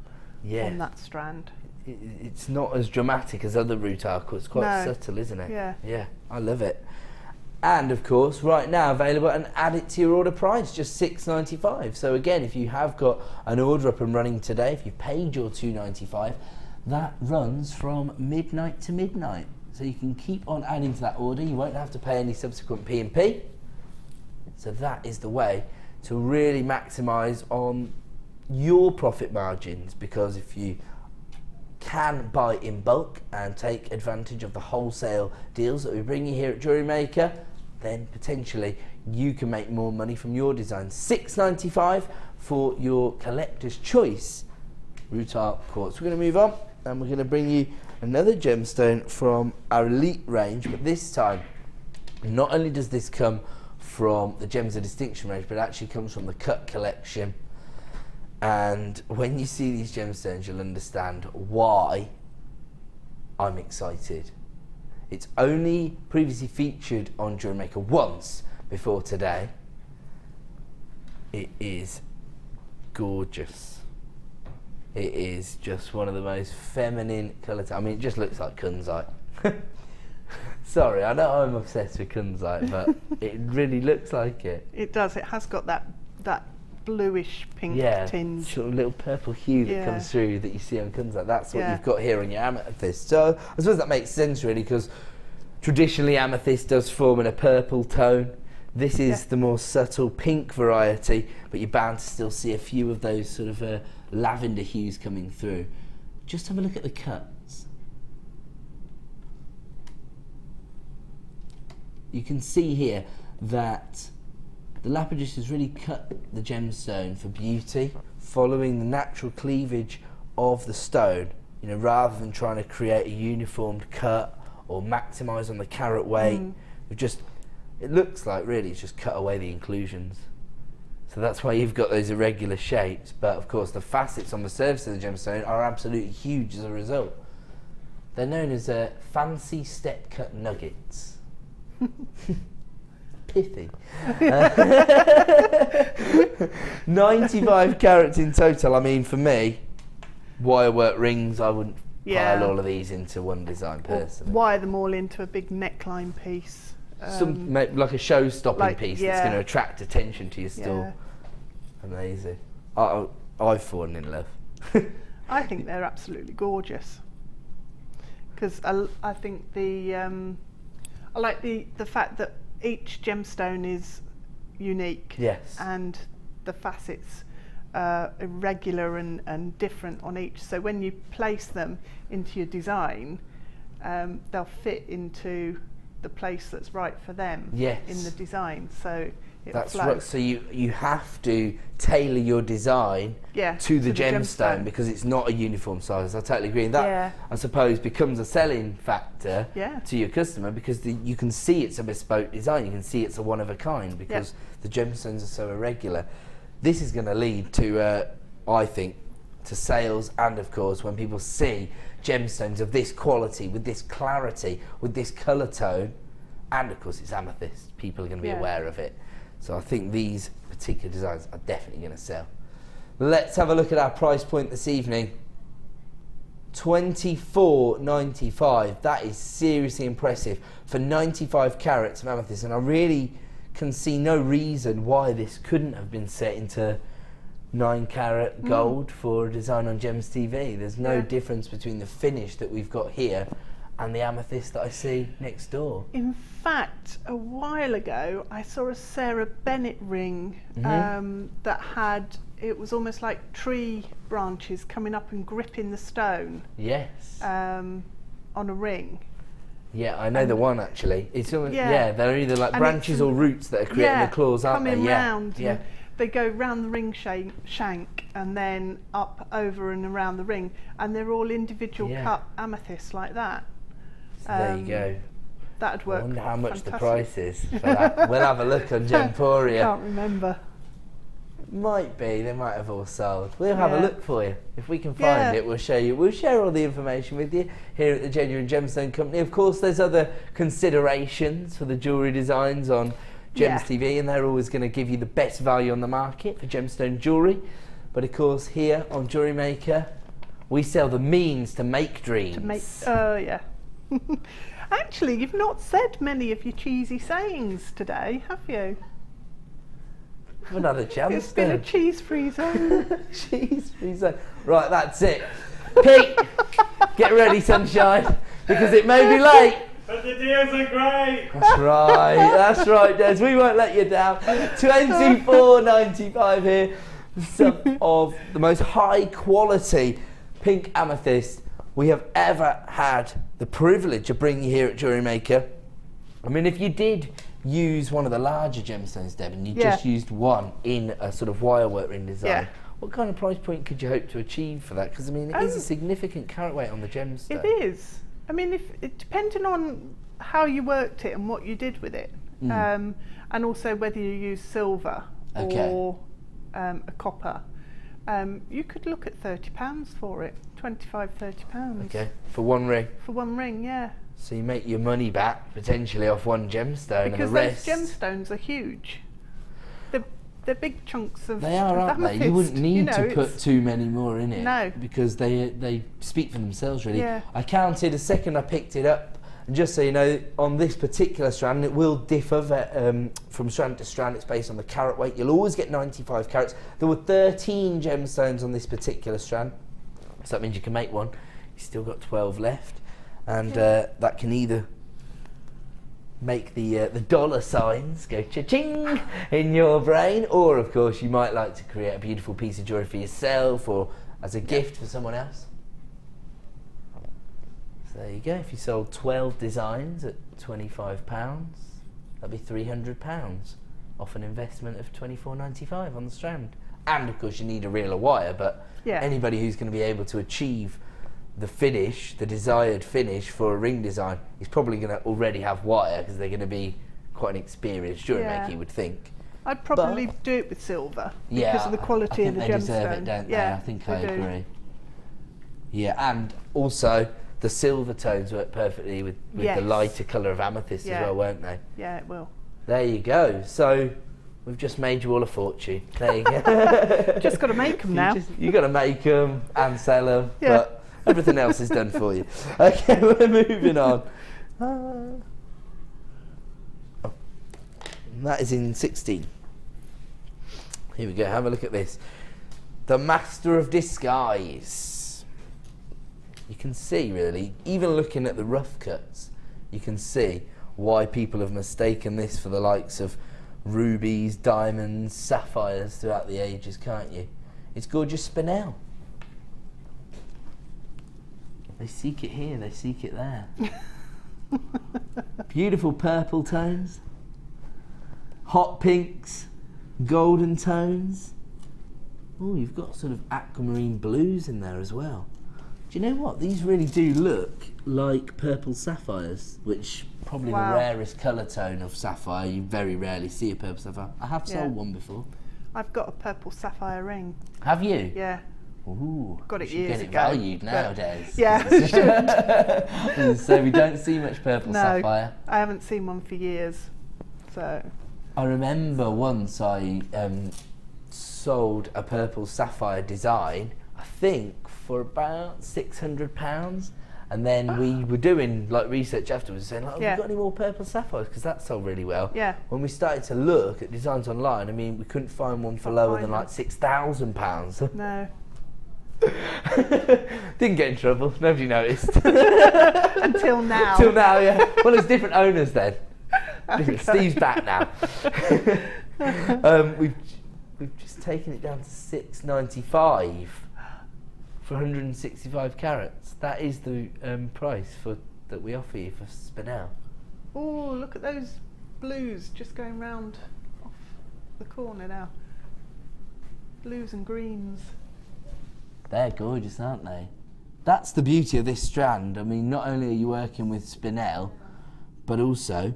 on that strand. It's not as dramatic as other Rutarco. It's quite subtle, isn't it? Yeah, I love it. And of course, right now available, and add it to your order price, just $6.95. So again, if you have got an order up and running today, if you paid your $2.95, that runs from midnight to midnight. So you can keep on adding to that order. You won't have to pay any subsequent P&P. So that is the way to really maximise on your profit margins, because if you can buy in bulk and take advantage of the wholesale deals that we bring you here at Jewellery Maker, then potentially you can make more money from your designs. $6.95 for your collector's choice Rutar quartz. We're going to move on and we're going to bring you another gemstone from our elite range, but this time not only does this come from the Gems of Distinction range, but it actually comes from the Cut collection. And when you see these gemstones, you'll understand why I'm excited. It's only previously featured on Jewellery Maker once before today. It is gorgeous. It is just one of the most feminine colours. I mean, it just looks like kunzite. Sorry, I know I'm obsessed with kunzite, but it really looks like it. It does. It has got that bluish pink tinge. Sort of little purple hue that comes through that you see on kunzite. That's what you've got here on your amethyst. So I suppose that makes sense really, because traditionally amethyst does form in a purple tone. This is the more subtle pink variety, but you're bound to still see a few of those sort of lavender hues coming through. Just have a look at the cuts. You can see here that the lapidus has really cut the gemstone for beauty, following the natural cleavage of the stone, you know, rather than trying to create a uniformed cut or maximise on the carat weight. It looks like really it's just cut away the inclusions. So that's why you've got those irregular shapes, but of course the facets on the surface of the gemstone are absolutely huge as a result. They're known as fancy step cut nuggets. Pithy. 95 carats in total. I mean, for me, wire work rings, I wouldn't pile all of these into one design personally. Wire them all into a big neckline piece. Like a show-stopping piece that's going to attract attention to your store. Amazing. I've fallen in love. I think they're absolutely gorgeous. Because I think I like the fact that each gemstone is unique. Yes. And the facets are irregular and different on each. So when you place them into your design, they'll fit into the place that's right for them in the design. So that's right. So you have to tailor your design to the gemstone, because it's not a uniform size. I totally agree. And that, I suppose, becomes a selling factor to your customer, because you can see it's a bespoke design. You can see it's a one of a kind, because the gemstones are so irregular. This is going to lead to, I think, to sales, and of course, when people see gemstones of this quality, with this clarity, with this colour tone, and of course it's amethyst, people are going to be aware of it. So I think these particular designs are definitely going to sell. Let's have a look at our price point this evening. $24.95. That is seriously impressive for 95 carats of amethyst, and I really can see no reason why this couldn't have been set into 9 carat gold for a design on Gems TV. There's no difference between the finish that we've got here and the amethyst that I see next door. In fact, a while ago I saw a Sarah Bennett ring that had, it was almost like tree branches coming up and gripping the stone. Yes. On a ring. Yeah, I know the one actually. It's almost, they're either like branches or roots that are creating the claws, aren't they? Coming round. they go round the ring shank and then up, over and around the ring, and they're all individual cut amethysts like that. So there you go. That'd work. I wonder how much fantastic. the price is for that. We'll have a look on Gemporia. Can't remember. Might be, they might have all sold. We'll have a look for you. If we can find it, we'll show you. We'll share all the information with you here at the Genuine Gemstone Company. Of course, there's other considerations for the jewellery designs on Gems TV, and they're always going to give you the best value on the market for gemstone jewellery. But of course, here on Jewellery Maker, we sell the means to make dreams. Yeah. Actually, you've not said many of your cheesy sayings today, have you? We've not had a chance. It's been a cheese-free zone. Cheese-free zone. Right, that's it. Pete, get ready, sunshine, because it may be late. But the deals are great. That's right, Des. We won't let you down. $24.95 here. Some of the most high-quality pink amethyst we have ever had the privilege of bringing you here at Jewellery Maker. I mean, if you did use one of the larger gemstones, Deb, and you just used one in a sort of wire work ring design, what kind of price point could you hope to achieve for that? Because I mean, it is a significant carat weight on the gemstone. It is. I mean, depending on how you worked it and what you did with it, and also whether you use silver or a copper, you could look at £30 for it. 25, £30. Okay, for one ring. For one ring, yeah. So you make your money back potentially off one gemstone, because and the rest. Those gemstones are huge. They're big chunks of. They are, aren't they? You wouldn't need to put too many more in it. No. Because they speak for themselves, really. Yeah. I counted a second I picked it up, and just so you know, on this particular strand, it will differ from strand to strand. It's based on the carat weight. You'll always get 95 carats. There were 13 gemstones on this particular strand, so that means you can make one. You've still got 12 left, and that can either make the dollar signs go cha-ching in your brain, or of course you might like to create a beautiful piece of jewellery for yourself or as a gift for someone else. So there you go. If you sold 12 designs at £25, that'd be £300 off an investment of £24.95 on the strand. And of course you need a reel of wire, but anybody who's going to be able to achieve the finish, the desired finish for a ring design, is probably going to already have wire, because they're going to be quite an experienced jewellery maker, you would think. I'd probably do it with silver because of the quality of the gemstone. They deserve it, don't they? Yeah, I think I agree. Yeah, and also the silver tones work perfectly with the lighter colour of amethyst as well, won't they? Yeah, it will. There you go. So we've just made you all a fortune. There you go. Just got to make them now. You've got to make them and sell them. Yeah. But everything else is done for you. Okay, we're moving on. That is in 16. Here we go, have a look at this. The Master of Disguise. You can see, really, even looking at the rough cuts, you can see why people have mistaken this for the likes of rubies, diamonds, sapphires throughout the ages, can't you? It's gorgeous spinel. They seek it here, they seek it there. Beautiful purple tones, hot pinks, golden tones. Oh, you've got sort of aquamarine blues in there as well. Do you know what? These really do look like purple sapphires, which probably the rarest colour tone of sapphire. You very rarely see a purple sapphire. I have sold one before. I've got a purple sapphire ring. Have you? Yeah. Ooh, got it get years it ago. Valued nowadays. Yeah. So we don't see much purple sapphire. I haven't seen one for years. So I remember once I sold a purple sapphire design, I think for about £600, and then we were doing like research afterwards, saying like, have we got any more purple sapphires, because that sold really well. Yeah. When we started to look at designs online, I mean, we couldn't find one for lower than like £6,000. No. Didn't get in trouble. Nobody noticed. Until now. Till now, yeah. Well, there's different owners then. Okay. Steve's back now. We've just taken it down to £6.95 for 165 carats. That is the price that we offer you for spinel. Oh, look at those blues just going round off the corner now. blues and greens. They're gorgeous, aren't they? That's the beauty of this strand. I mean, not only are you working with spinel, but also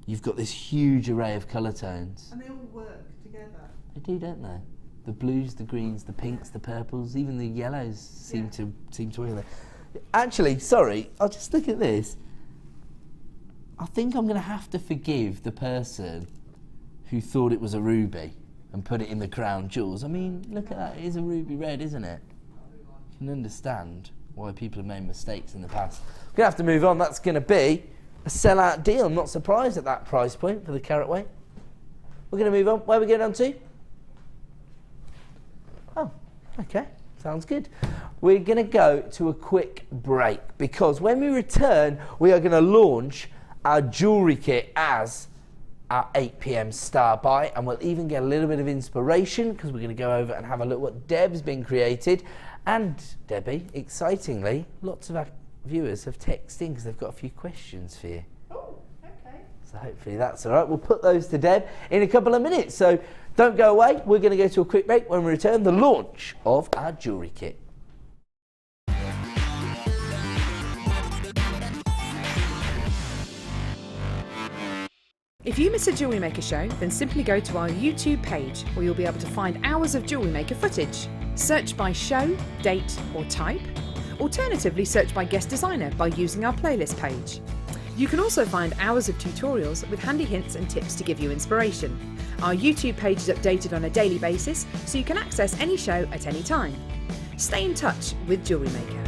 you've got this huge array of colour tones. And they all work together. They do, don't they? The blues, the greens, the pinks, the purples, even the yellows seem to work there. Actually, sorry, I'll just look at this. I think I'm going to have to forgive the person who thought it was a ruby and put it in the crown jewels. I mean, look at that. It is a ruby red, isn't it? You can understand why people have made mistakes in the past. We're going to have to move on. That's going to be a sellout deal. I'm not surprised at that price point for the carat weight. We're going to move on. Where are we going on to? Oh, okay. Sounds good. We're going to go to a quick break because when we return, we are going to launch our jewellery kit as our 8 p.m. star buy, and we'll even get a little bit of inspiration because we're going to go over and have a look what Deb's been created. And Debbie, excitingly, lots of our viewers have texted in because they've got a few questions for you. Oh, okay. So hopefully that's all right. We'll put those to Deb in a couple of minutes. So don't go away. We're going to go to a quick break. When we return, the launch of our jewellery kit. If you miss a Jewellery Maker show, then simply go to our YouTube page where you'll be able to find hours of Jewellery Maker footage. Search by show, date or type. Alternatively, search by guest designer by using our playlist page. You can also find hours of tutorials with handy hints and tips to give you inspiration. Our YouTube page is updated on a daily basis, so you can access any show at any time. Stay in touch with Jewellery Maker.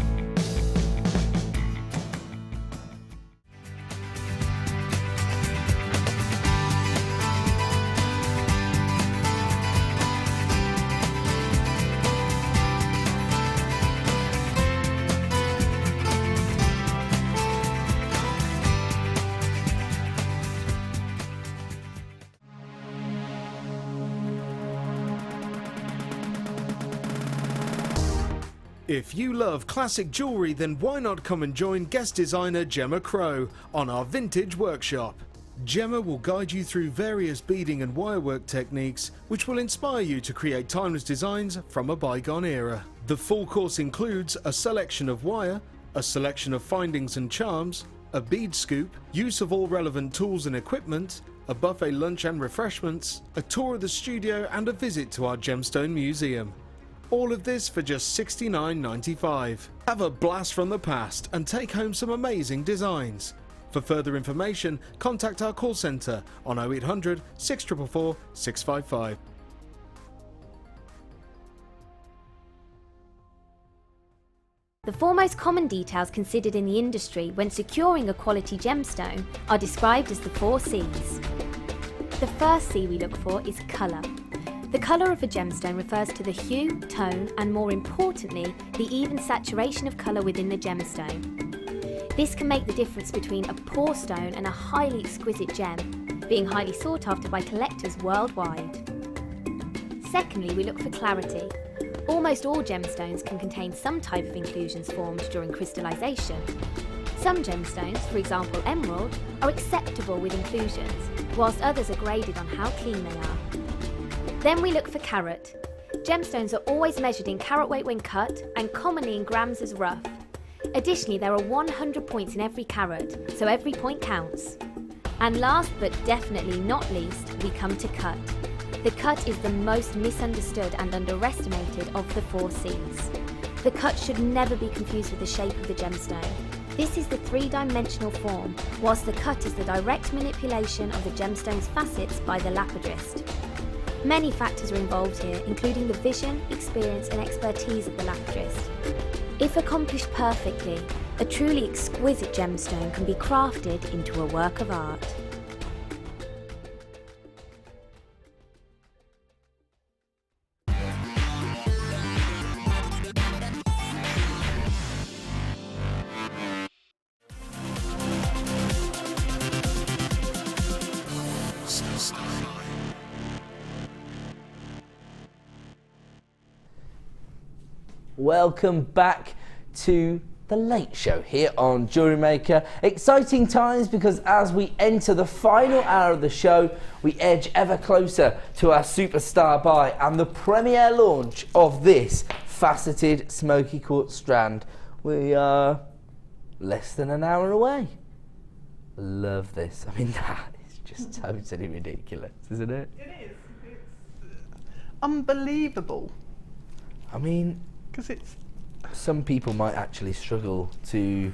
If you love classic jewellery, then why not come and join guest designer Gemma Crow on our vintage workshop. Gemma will guide you through various beading and wirework techniques which will inspire you to create timeless designs from a bygone era. The full course includes a selection of wire, a selection of findings and charms, a bead scoop, use of all relevant tools and equipment, a buffet lunch and refreshments, a tour of the studio and a visit to our gemstone museum. All of this for just $69.95. Have a blast from the past and take home some amazing designs. For further information, contact our call centre on 0800 644 655. The four most common details considered in the industry when securing a quality gemstone are described as the 4 C's. The first C we look for is colour. The colour of a gemstone refers to the hue, tone, and more importantly, the even saturation of colour within the gemstone. This can make the difference between a poor stone and a highly exquisite gem, being highly sought after by collectors worldwide. Secondly, we look for clarity. Almost all gemstones can contain some type of inclusions formed during crystallization. Some gemstones, for example emerald, are acceptable with inclusions, whilst others are graded on how clean they are. Then we look for carat. Gemstones are always measured in carat weight when cut and commonly in grams as rough. Additionally, there are 100 points in every carat, so every point counts. And last but definitely not least, we come to cut. The cut is the most misunderstood and underestimated of the 4 C's. The cut should never be confused with the shape of the gemstone. This is the 3-dimensional form, whilst the cut is the direct manipulation of the gemstone's facets by the lapidrist. Many factors are involved here, including the vision, experience and expertise of the lapidrist. If accomplished perfectly, a truly exquisite gemstone can be crafted into a work of art. Welcome back to the Late Show here on Jewellery Maker. Exciting times because as we enter the final hour of the show, we edge ever closer to our superstar buy and the premiere launch of this faceted smoky quartz strand. We are less than an hour away. Love this. I mean, that is just totally ridiculous, isn't it? It is. It's unbelievable. I mean, because it's... Some people might actually struggle to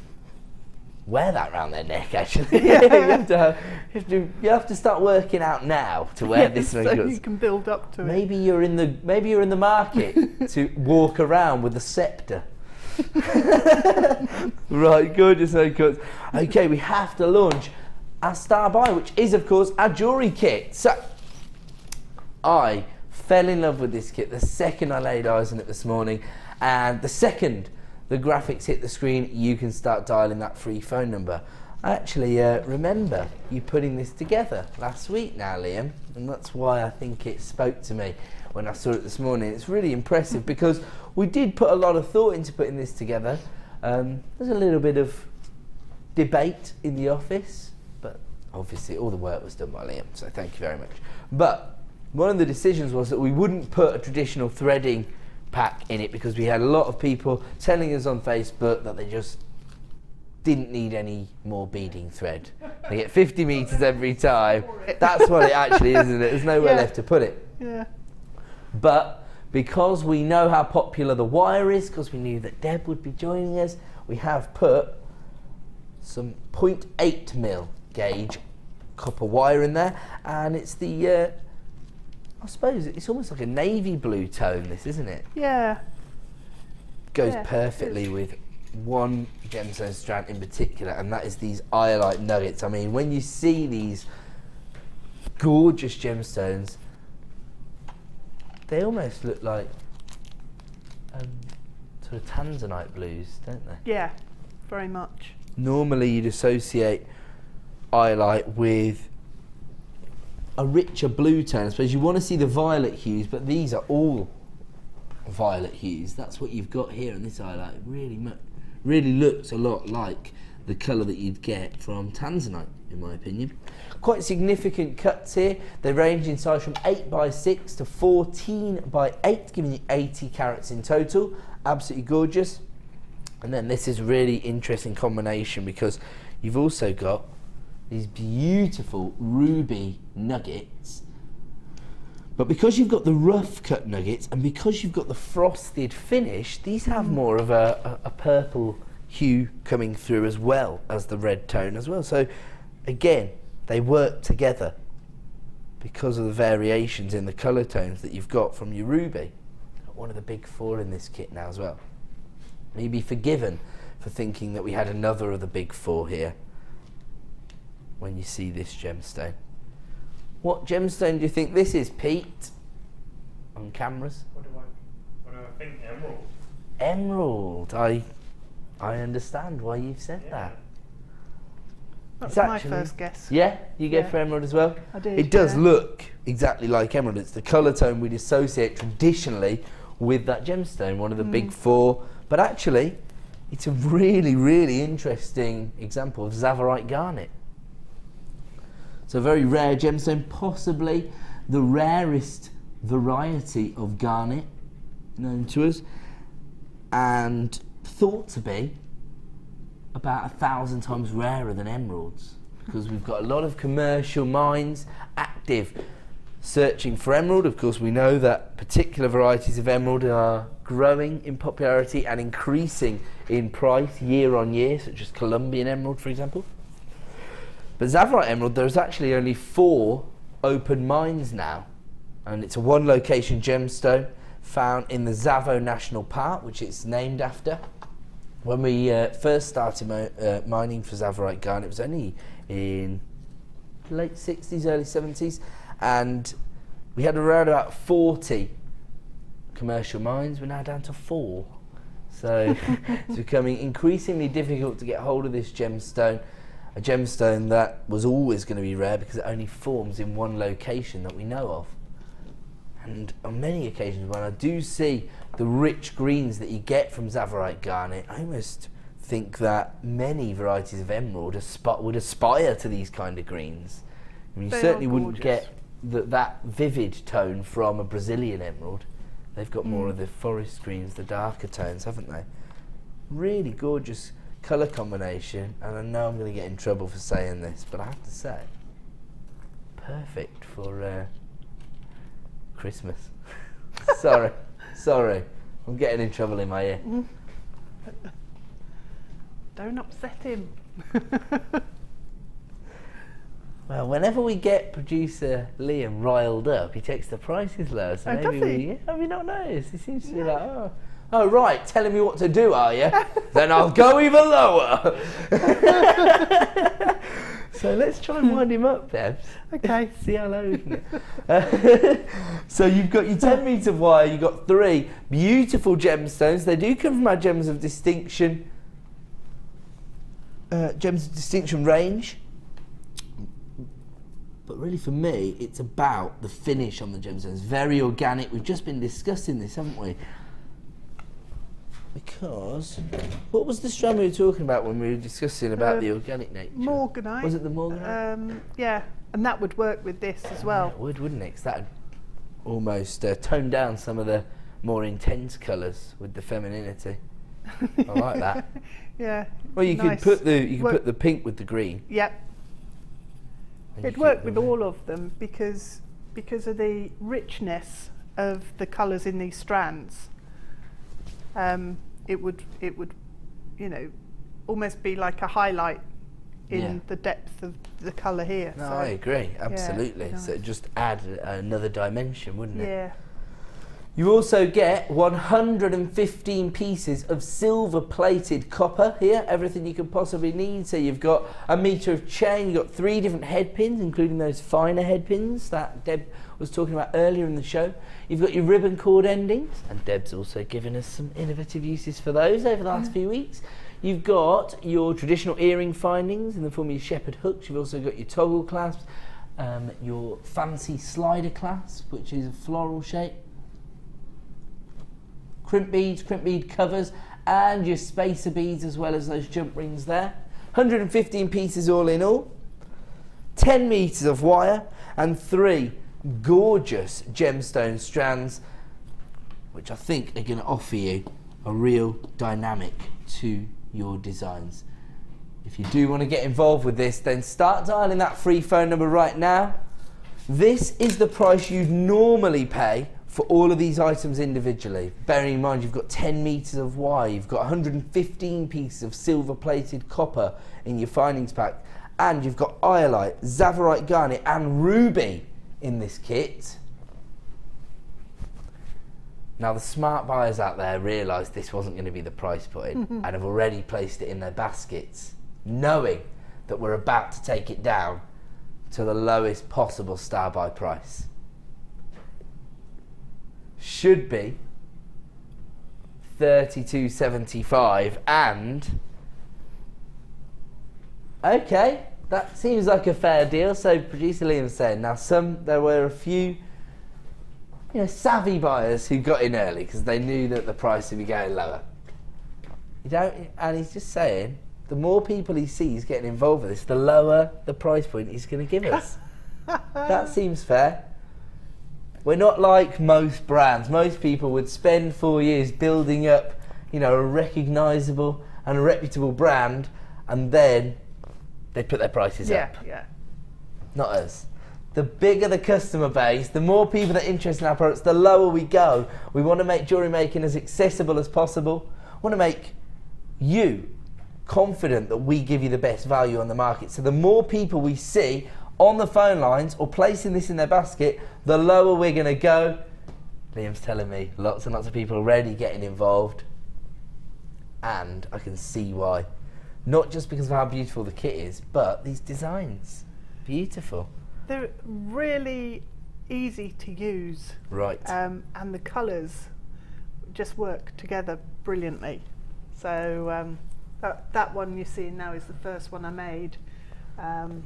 wear that around their neck, actually. Yeah. you have to start working out now to wear this. So you can build up to maybe it. You're in the market to walk around with a scepter. Right, gorgeous haircuts. Okay, we have to launch our star buy, which is, of course, our jewellery kit. So, I fell in love with this kit the second I laid eyes on it this morning. And the second the graphics hit the screen, you can start dialing that free phone number. I actually remember you putting this together last week now, Liam, and that's why I think it spoke to me when I saw it this morning. It's really impressive because we did put a lot of thought into putting this together. There's a little bit of debate in the office, but obviously all the work was done by Liam, so thank you very much. But one of the decisions was that we wouldn't put a traditional threading pack in it because we had a lot of people telling us on Facebook that they just didn't need any more beading thread. They get 50 metres every time. That's what it actually is, isn't it? There's nowhere left to put it. Yeah. But because we know how popular the wire is, because we knew that Deb would be joining us, we have put some 0.8mm gauge copper wire in there, and it's the I suppose it's almost like a navy blue tone, this, isn't it? Yeah. Goes perfectly with one gemstone strand in particular, and that is these iolite nuggets. I mean, when you see these gorgeous gemstones, they almost look like sort of tanzanite blues, don't they? Yeah, very much. Normally you'd associate iolite with a richer blue tone. I suppose you want to see the violet hues, but these are all violet hues. That's what you've got here in this highlight. It really looks a lot like the colour that you'd get from tanzanite, in my opinion. Quite significant cuts here. They range in size from 8x6 to 14x8, giving you 80 carats in total. Absolutely gorgeous. And then this is a really interesting combination because you've also got these beautiful ruby nuggets, but because you've got the rough cut nuggets and because you've got the frosted finish, these have more of a purple hue coming through as well as the red tone as well. So again, they work together because of the variations in the colour tones that you've got from your ruby. One of the big four in this kit now as well. You'd be forgiven for thinking that we had another of the big four here when you see this gemstone. What gemstone do you think this is, Pete? On cameras? What do I think? Emerald. Emerald. I understand why you've said that. That's my first guess. Yeah? You go for emerald as well? I did. It does look exactly like emerald. It's the colour tone we'd associate traditionally with that gemstone, one of the big four. But actually, it's a really, really interesting example of Tsavorite garnet. It's a very rare gemstone, possibly the rarest variety of garnet known to us, and thought to be about 1,000 times rarer than emeralds, because we've got a lot of commercial mines active searching for emerald. Of course, we know that particular varieties of emerald are growing in popularity and increasing in price year on year, such as Colombian emerald, for example. But Tsavorite emerald, there's actually only 4 open mines now, and it's a one-location gemstone found in the Tsavo National Park, which it's named after. When we first started mining for Tsavorite garnet, it was only in late 60s, early 70s, and we had around about 40 commercial mines. We're now down to 4. So it's becoming increasingly difficult to get hold of this gemstone. A gemstone that was always going to be rare because it only forms in one location that we know of. And on many occasions when I do see the rich greens that you get from Tsavorite garnet, I almost think that many varieties of emerald would aspire to these kind of greens. I mean, you They certainly are wouldn't gorgeous. get that vivid tone from a Brazilian emerald. They've got more of the forest greens, the darker tones, haven't they? Really gorgeous colour combination, and I know I'm going to get in trouble for saying this, but I have to say, perfect for Christmas. sorry, I'm getting in trouble in my ear. Don't upset him. Well, whenever we get producer Liam riled up, he takes the prices low. So Oh, maybe does he? yeah, have you not noticed? He seems to be like, oh right, telling me what to do, are you? Then I'll go even lower. So let's try and wind him up, Debs. Okay. See how low we can get. So you've got your 10 metre wire, you've got 3 beautiful gemstones. They do come from our Gems of Distinction range. But really for me, it's about the finish on the gemstones. Very organic. We've just been discussing this, haven't we? Because, what was the strand we were talking about when we were discussing about the organic nature? Morganite. Was it the Morganite? Yeah, and that would work with this as well. It would, wouldn't it? 'Cause that would almost tone down some of the more intense colours with the femininity. I like that. Yeah. Well, you nice. could put the pink with the green. Yep. and you It'd keep work with them in. all of them because of the richness of the colours in these strands. It would you know, almost be like a highlight in Yeah. the depth of the colour here. No, so, I agree, absolutely. nice. So it'd just add another dimension, wouldn't it? yeah. You also get 115 pieces of silver plated copper here, everything you could possibly need. So you've got a metre of chain, you've got 3 different head pins, including those finer head pins that Deb was talking about earlier in the show. You've got your ribbon cord endings, and Deb's also given us some innovative uses for those over the last few weeks. You've got your traditional earring findings in the form of your shepherd hooks. You've also got your toggle clasps, your fancy slider clasp, which is a floral shape. Crimp bead covers, and your spacer beads as well as those jump rings there. 115 pieces all in all. 10 metres of wire and 3 gorgeous gemstone strands, which I think are going to offer you a real dynamic to your designs. If you do want to get involved with this, then start dialing that free phone number right now. This is the price you'd normally pay for all of these items individually. Bearing in mind you've got 10 metres of wire, you've got 115 pieces of silver plated copper in your findings pack, and you've got iolite, zavarite garnet and ruby in this kit. Now the smart buyers out there realised this wasn't going to be the price put in and have already placed it in their baskets, knowing that we're about to take it down to the lowest possible star buy price. Should be $32.75, and okay, that seems like a fair deal. So producer Liam saying now there were a few savvy buyers who got in early because they knew that the price would be going lower. And he's just saying the more people he sees getting involved with this, the lower the price point he's going to give us. That seems fair. We're not like most brands. Most people would spend 4 years building up, a recognisable and a reputable brand, and then they'd put their prices up. Yeah. Not us. The bigger the customer base, the more people that are interested in our products, the lower we go. We want to make jewellery making as accessible as possible. We want to make you confident that we give you the best value on the market. So the more people we see on the phone lines or placing this in their basket, the lower we're going to go. Liam's telling me lots and lots of people already getting involved, and I can see why. Not just because of how beautiful the kit is, but these designs. Beautiful. They're really easy to use. Right. And the colours just work together brilliantly. So that one you're seeing now is the first one I made. And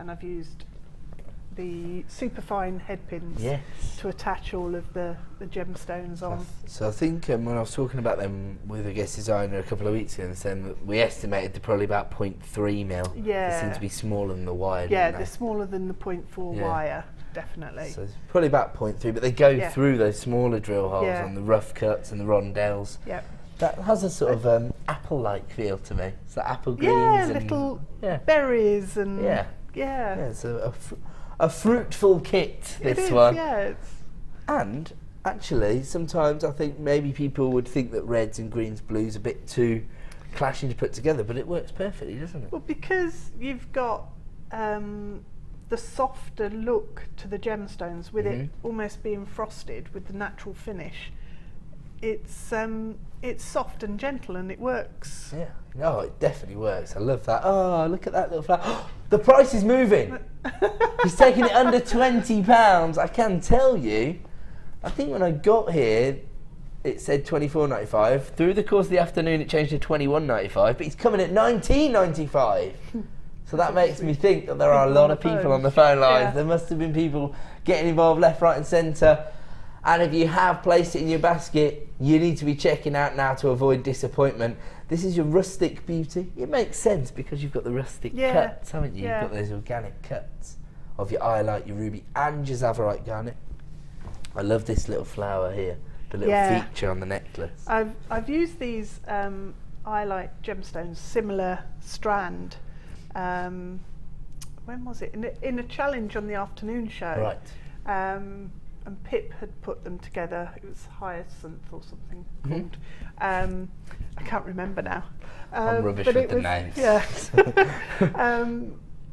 I've used the superfine head pins Yes. to attach all of the gemstones on. So I think when I was talking about them with a guest designer a couple of weeks ago, and saying that we estimated they're probably about 0.3 mil. Yeah. They seem to be smaller than the wire. Yeah, don't they're they? smaller than the 0.4 Yeah. wire, definitely. So it's probably about 0.3, but they go Yeah. through those smaller drill holes Yeah. on the rough cuts and the rondelles. Yeah. That has a sort of apple-like feel to me. It's like apple greens Yeah, and little yeah. berries and Yeah. yeah. Yeah, it's a fruitful kit, It this is, one. Yeah, it's, And actually, sometimes I think maybe people would think that reds and greens, blues are a bit too clashing to put together, but it works perfectly, doesn't it? well, because you've got the softer look to the gemstones with it almost being frosted with the natural finish. It's soft and gentle and it works. Yeah. No, it definitely works. I love that. Oh, look at that little flower. The price is moving. He's taking it under £20. I can tell you. I think when I got here, it said $24.95. Through the course of the afternoon, it changed to $21.95. But he's coming at $19.95. So that makes me think that there are a lot of people on the phone lines. Yeah. There must have been people getting involved left, right, and centre. And if you have placed it in your basket, you need to be checking out now to avoid disappointment. This is your rustic beauty. It makes sense because you've got the rustic cuts, haven't you? Yeah. You've got those organic cuts of your iolite, your ruby, and your zavarite garnet. I love this little flower here, the little feature on the necklace. I've used these iolite gemstones, similar strand. When was it? In a challenge on the afternoon show. Right. And Pip had put them together. It was Hyacinth or something called. I can't remember now. I'm rubbish but with it the was, names. Yeah.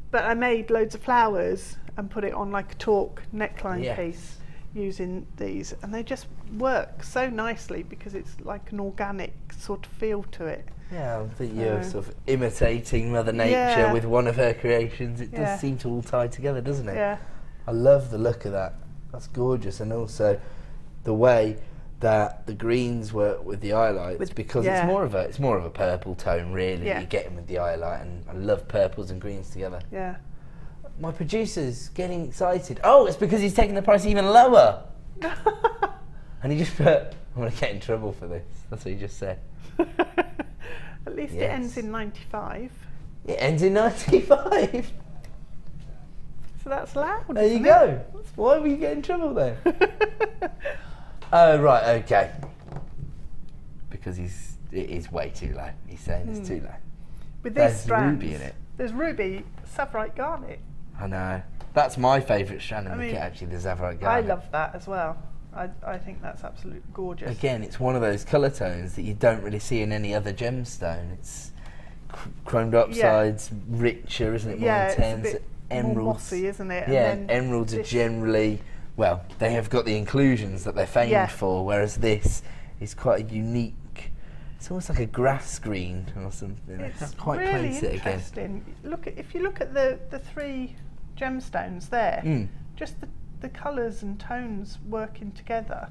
But I made loads of flowers and put it on like a torque neckline piece using these, and they just work so nicely because it's like an organic sort of feel to it. Yeah, I think you're sort of imitating Mother Nature with one of her creations. It does seem to all tie together, doesn't it? Yeah. I love the look of that. That's gorgeous, and also the way that the greens work with the iolites, because it's more of a purple tone, really. Yeah. You get them with the iolite, and I love purples and greens together. Yeah. My producer's getting excited. Oh, it's because he's taking the price even lower. And he just put, I'm going to get in trouble for this. That's what he just said. At least it ends in 95. It ends in 95. So that's loud. There you isn't go. Why were you getting in trouble then? Oh, right, okay. Because it is way too low. He's saying it's too low. With this There's strand, ruby in it. There's ruby, saffrite garnet. I know. That's my favourite strand in the mean, kit, actually, the zavarite garnet. I love that as well. I think that's absolutely gorgeous. Again, it's one of those colour tones that you don't really see in any other gemstone. It's chromed oxides, richer, isn't it? More intense. It's a bit Emeralds. more mossy, isn't it? Yeah, And then emeralds are this- generally, well, they have got the inclusions that they're famed for, whereas this is quite a unique, it's almost like a grass green or something. I It's can't quite really place it again. interesting. If you look at the three gemstones there, just the colours and tones working together.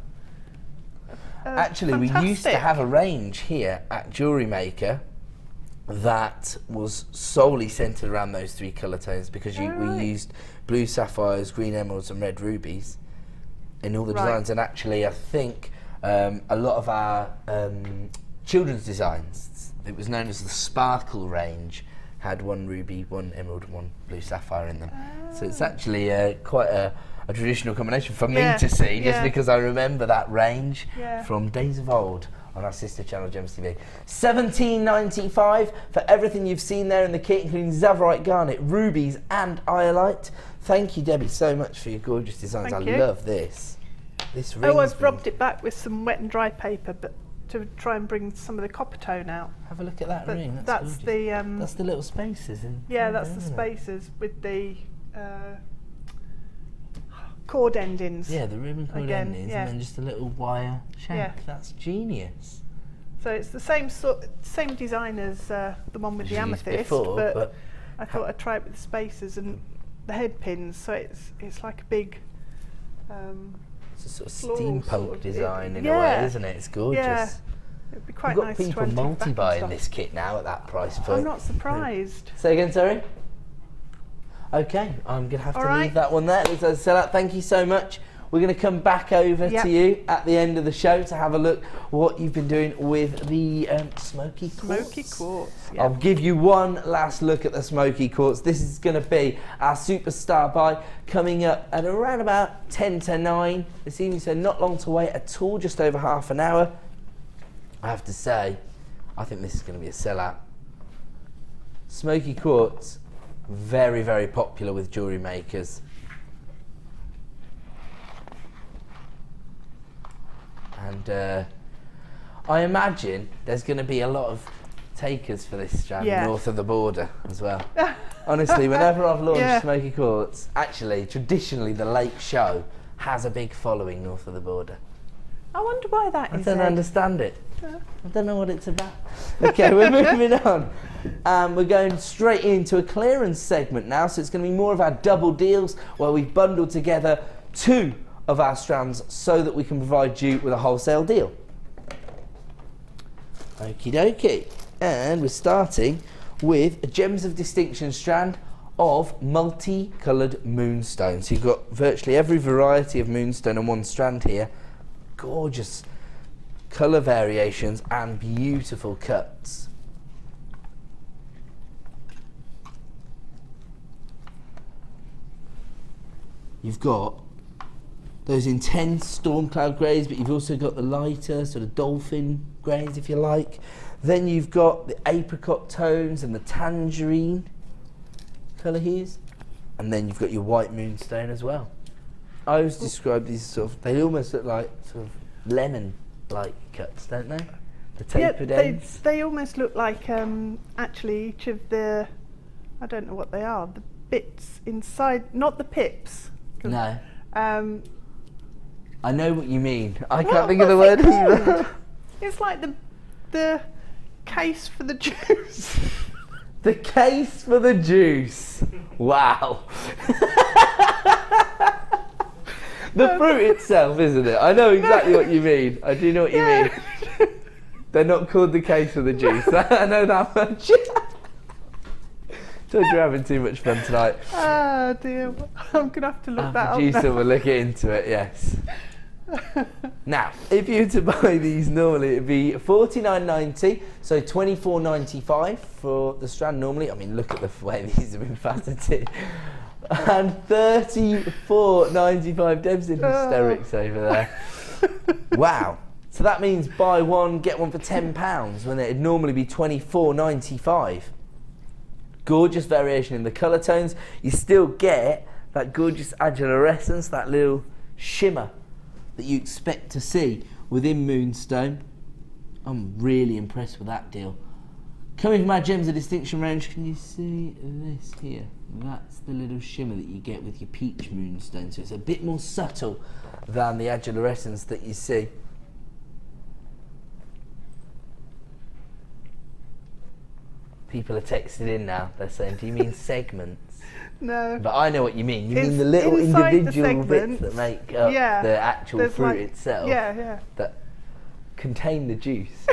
Actually, we used to have a range here at Jewellery Maker that was solely centred around those three colour tones, because we used blue sapphires, green emeralds and red rubies in all the designs. And actually, I think a lot of our children's designs, it was known as the Sparkle range, had one ruby, one emerald and one blue sapphire in them. So it's actually quite a traditional combination for me to see, just because I remember that range from days of old on our sister channel Gems TV. $17.95 for everything you've seen there in the kit, including zavarite garnet, rubies and iolite. Thank you, Debbie, so much for your gorgeous designs. Thank I you. love this. This ring. I've rubbed it back with some wet and dry paper, but to try and bring some of the copper tone out. Have a look at that But ring. that's gorgeous. That's the little spaces. that's the spaces with the cord endings. Yeah, the ribbon cord Again, endings, and then just a little wire shank. Yeah. That's genius. So it's the same design as the one with the As used amethyst, before, but I thought I'd try it with the spaces and the head pins. So it's like a big. It's a sort of floral steampunk sort of- design in a way, isn't it? It's gorgeous. Yeah, it'd be quite We've got nice people to antique back and multi-buying stuff. this kit now at that price point. I'm not surprised. Say again, sorry? Okay, I'm going to have to All leave that one there. Looks like a sellout. Thank you so much. We're going to come back over Yep. to you at the end of the show to have a look what you've been doing with the Smoky Quartz. Smoky Quartz. Yeah. I'll give you one last look at the Smoky Quartz. This is going to be our superstar buy coming up at around about 10 to 9 this evening, so not long to wait at all, just over half an hour. I have to say, I think this is going to be a sellout. Smoky Quartz, very, very popular with jewellery makers. And I imagine there's going to be a lot of takers for this strand north of the border as well. Honestly, whenever I've launched Smoky Quartz, actually, traditionally the Late Show has a big following north of the border. I wonder why that is. I don't understand it. I don't know what it's about. Okay, we're moving on. We're going straight into a clearance segment now, so it's going to be more of our double deals where we've bundled together 2 of our strands so that we can provide you with a wholesale deal. Okie dokie. And we're starting with a Gems of Distinction strand of multi-coloured moonstone. So you've got virtually every variety of moonstone on one strand here. Gorgeous colour variations and beautiful cuts. You've got those intense storm cloud greys, but you've also got the lighter sort of dolphin greys, if you like. Then you've got the apricot tones and the tangerine colour hues, and then you've got your white moonstone as well. I always describe these sort of, they almost look like sort of lemon-like cuts, don't they? The tapered ends. They almost look like actually each of the, I don't know what they are, the bits inside, not the pips. No. I know what you mean. I can't think of the word either. It's like the case for the juice. The case for the juice. Wow. The fruit itself, isn't it? I know exactly what you mean. I do know what you mean. They're not called the case for the juice. I know that much. Told you're having too much fun tonight. Oh dear. I'm going to have to look that up. Producer will look into it, yes. Now, if you were to buy these normally, it'd be $49.90, so $24.95 for the strand normally. I mean, look at the way these have been faceted. And $34.95. Deb's in hysterics over there. Wow. So that means buy one, get one for £10 when it'd normally be $24.95. Gorgeous variation in the colour tones. You still get that gorgeous agilurescence, that little shimmer that you expect to see within Moonstone. I'm really impressed with that deal. Coming from our Gems of Distinction range, can you see this here? That's the little shimmer that you get with your peach moonstone. So it's a bit more subtle than the agilurescence that you see. People are texting in now. They're saying, do you mean segments? No. But I know what you mean. You mean the little individual the bits that make up the actual fruit itself. That contain the juice.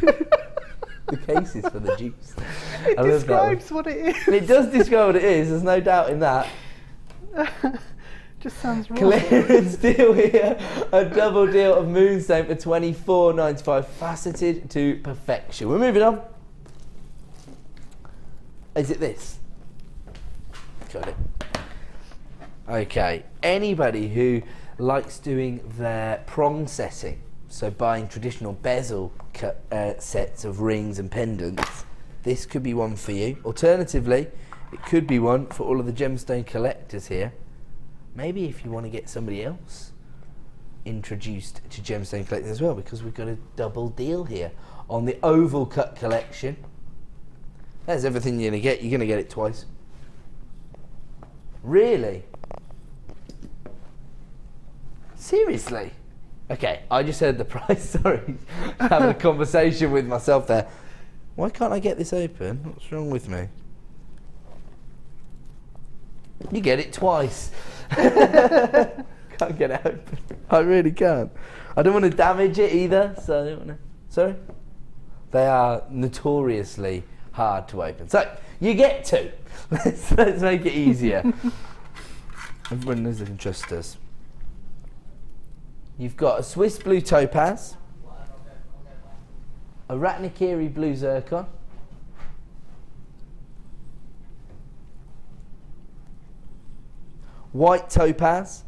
The cases for the juice. It describes what it is. It does describe what it is. There's no doubt in that. Just sounds wrong. Clearance deal here. A double deal of Moonstone for $24.95. Faceted to perfection. We're moving on. Is it this? Got it. Okay. Anybody who likes doing their prong setting, so buying traditional bezel sets of rings and pendants, this could be one for you. Alternatively, it could be one for all of the gemstone collectors here. Maybe if you want to get somebody else introduced to gemstone collectors as well, because we've got a double deal here on the oval cut collection. There's everything you're going to get. You're going to get it twice. Really? Seriously? Okay, I just heard the price, sorry. Having a conversation with myself there. Why can't I get this open? What's wrong with me? You get it twice. Can't get it open. I really can't. I don't want to damage it either, so I don't want to. Sorry? They are notoriously hard to open. So, You get 2. Let's make it easier. Everyone knows they can trust us. You've got a Swiss blue topaz, a Ratnakiri blue zircon, white topaz,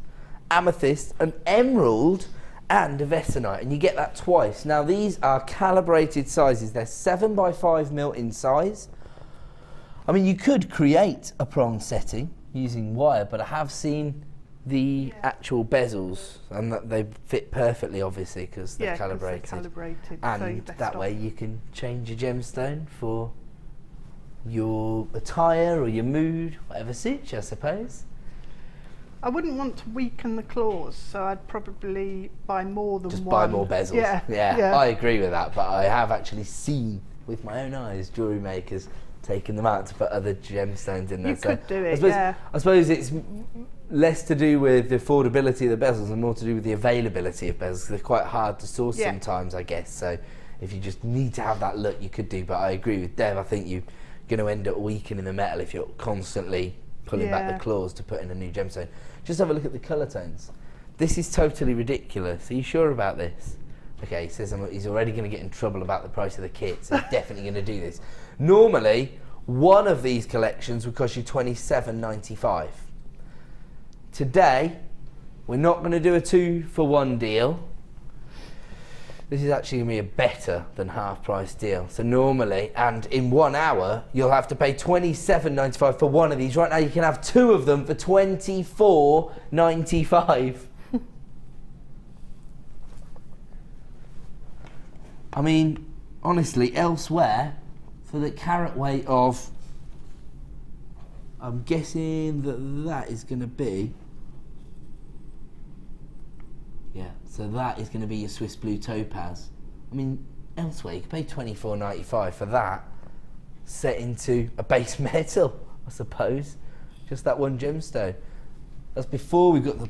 amethyst, an emerald, and a vesonite, and you get that twice. Now these are calibrated sizes. They're 7 by 5 mil in size. I mean, you could create a prong setting using wire, but I have seen the actual bezels, and that they fit perfectly, obviously, because they're calibrated. And so that way you can change your gemstone for your attire or your mood, whatever suits you, I suppose. I wouldn't want to weaken the claws, so I'd probably buy more than Just one. buy more bezels. Yeah, I agree with that, but I have actually seen with my own eyes jewellery makers taking them out to put other gemstones in there. You could do it, I suppose it's less to do with the affordability of the bezels and more to do with the availability of bezels. They're quite hard to source sometimes, I guess. So if you just need to have that look, you could do. But I agree with Dev. I think you're going to end up weakening the metal if you're constantly pulling back the claws to put in a new gemstone. Just have a look at the colour tones. This is totally ridiculous. Are you sure about this? Okay, he says he's already going to get in trouble about the price of the kit, so he's definitely going to do this. Normally, one of these collections would cost you $27.95. Today, we're not going to do a 2-for-1 deal. This is actually going to be a better than half-price deal. So normally, and in 1 hour, you'll have to pay $27.95 for one of these. Right now, you can have 2 of them for $24.95. I mean, honestly, elsewhere, for the carat weight of, I'm guessing that is going to be, so that is going to be your Swiss blue topaz. I mean, elsewhere you can pay $24.95 for that, set into a base metal, I suppose. Just that one gemstone. That's before we got to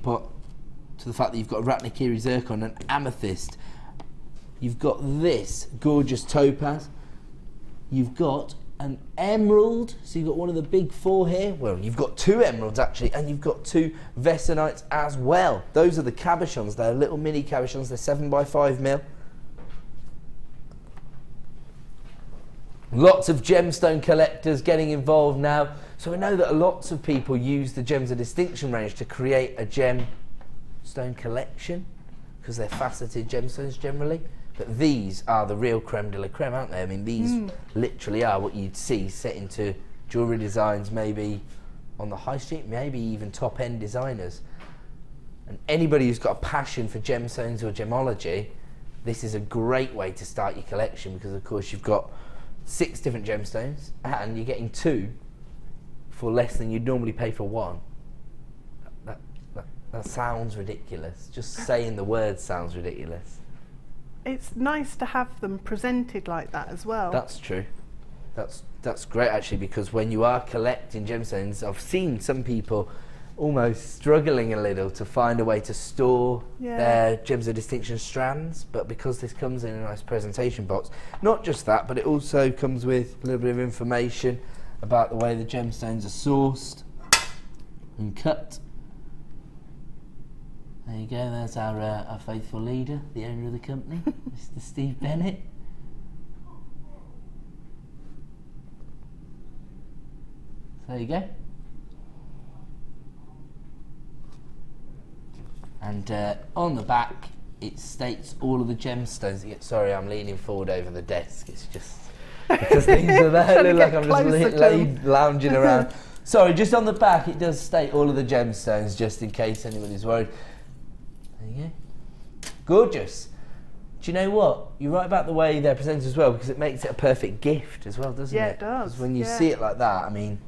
the fact that you've got a Ratnakiri zircon and amethyst. You've got this gorgeous topaz. You've got an emerald, so you've got one of the big 4 here. Well, you've got 2 emeralds actually, and you've got 2 vesonites as well. Those are the cabochons. They're little mini cabochons. They're 7 by 5 mil. Lots of gemstone collectors getting involved now. So we know that lots of people use the Gems of Distinction range to create a gemstone collection because they're faceted gemstones generally. But these are the real creme de la creme, aren't they? I mean, these literally are what you'd see set into jewellery designs, maybe on the high street, maybe even top-end designers. And anybody who's got a passion for gemstones or gemology, this is a great way to start your collection because, of course, you've got 6 different gemstones and you're getting 2 for less than you'd normally pay for 1. That sounds ridiculous. Just saying the words sounds ridiculous. It's nice to have them presented like that as well. That's true. That's great actually, because when you are collecting gemstones, I've seen some people almost struggling a little to find a way to store their Gems of Distinction strands, but because this comes in a nice presentation box, not just that, but it also comes with a little bit of information about the way the gemstones are sourced and cut. There you go, there's our faithful leader, the owner of the company, Mr. Steve Bennett. So there you go. And on the back, it states all of the gemstones. Sorry, I'm leaning forward over the desk. It's just because things are there. Look like I'm just lounging around. Sorry, just on the back, it does state all of the gemstones, just in case anybody's worried. There you go. Gorgeous. Do you know what? You're right about the way they're presented as well, because it makes it a perfect gift as well, doesn't it? Yeah, it does. 'Cause when you see it like that, I mean,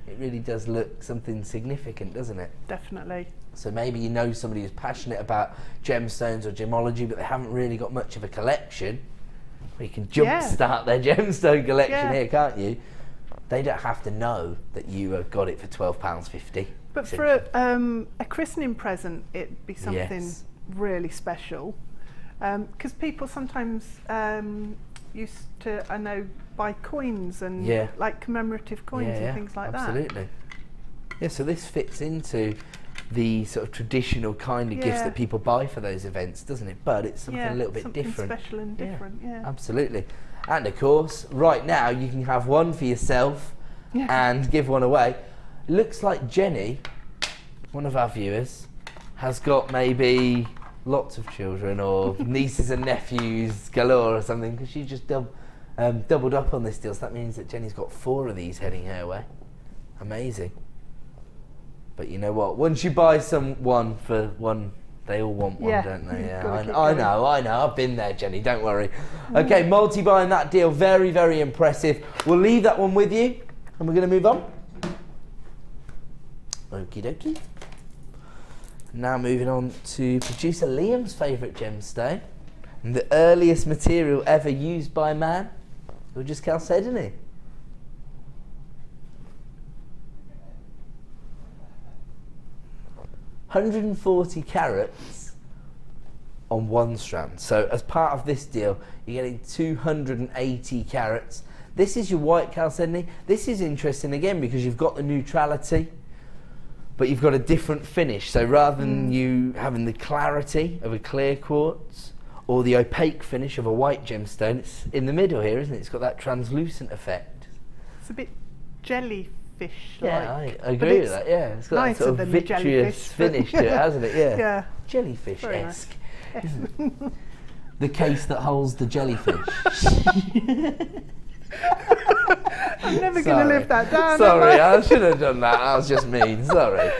it really does look something significant, doesn't it? Definitely. So maybe you know somebody who's passionate about gemstones or gemology, but they haven't really got much of a collection. Well, you can jumpstart their gemstone collection here, can't you? They don't have to know that you got it for £12.50. But for a christening present, it'd be something really special. Because people sometimes used to, I know, buy coins and Yeah. like commemorative coins and things like absolutely. Yeah, so this fits into the sort of traditional kind of gifts Yeah. that people buy for those events, doesn't it? But it's that. something a little bit something different. special and different. Yeah. Absolutely. And of course, right now you can have one for yourself Yeah. and give one away. Looks like Jenny, one of our viewers, has got maybe lots of children or nieces and nephews galore or something, because she just doubled up on this deal. So that means that Jenny's got 4 of these heading her way. Amazing. But you know what? Once you buy one for one, they all want one, Yeah, don't they? you've Yeah, gotta keep I going. know. I've been there, Jenny. Don't worry. Okay, multi-buying that deal. Very, very impressive. We'll leave that one with you, and we're going to move on. Okie dokie. Now moving on to producer Liam's favourite gemstone, and the earliest material ever used by man, or just chalcedony. 140 carats on one strand. So as part of this deal, you're getting 280 carats. This is your white chalcedony. This is interesting again because you've got the neutrality, but you've got a different finish. So rather than you having the clarity of a clear quartz or the opaque finish of a white gemstone, it's in the middle here, isn't it? It's got that translucent effect. It's a bit jellyfish. Yeah, I agree with that. Yeah, it's got that nicer sort of than the vitreous jellyfish, but- finish to it, hasn't it? Yeah, Yeah. jellyfish-esque. The case that holds the jellyfish. I'm never going to live that down. Sorry, am I? I should have done that. I was just mean. Sorry.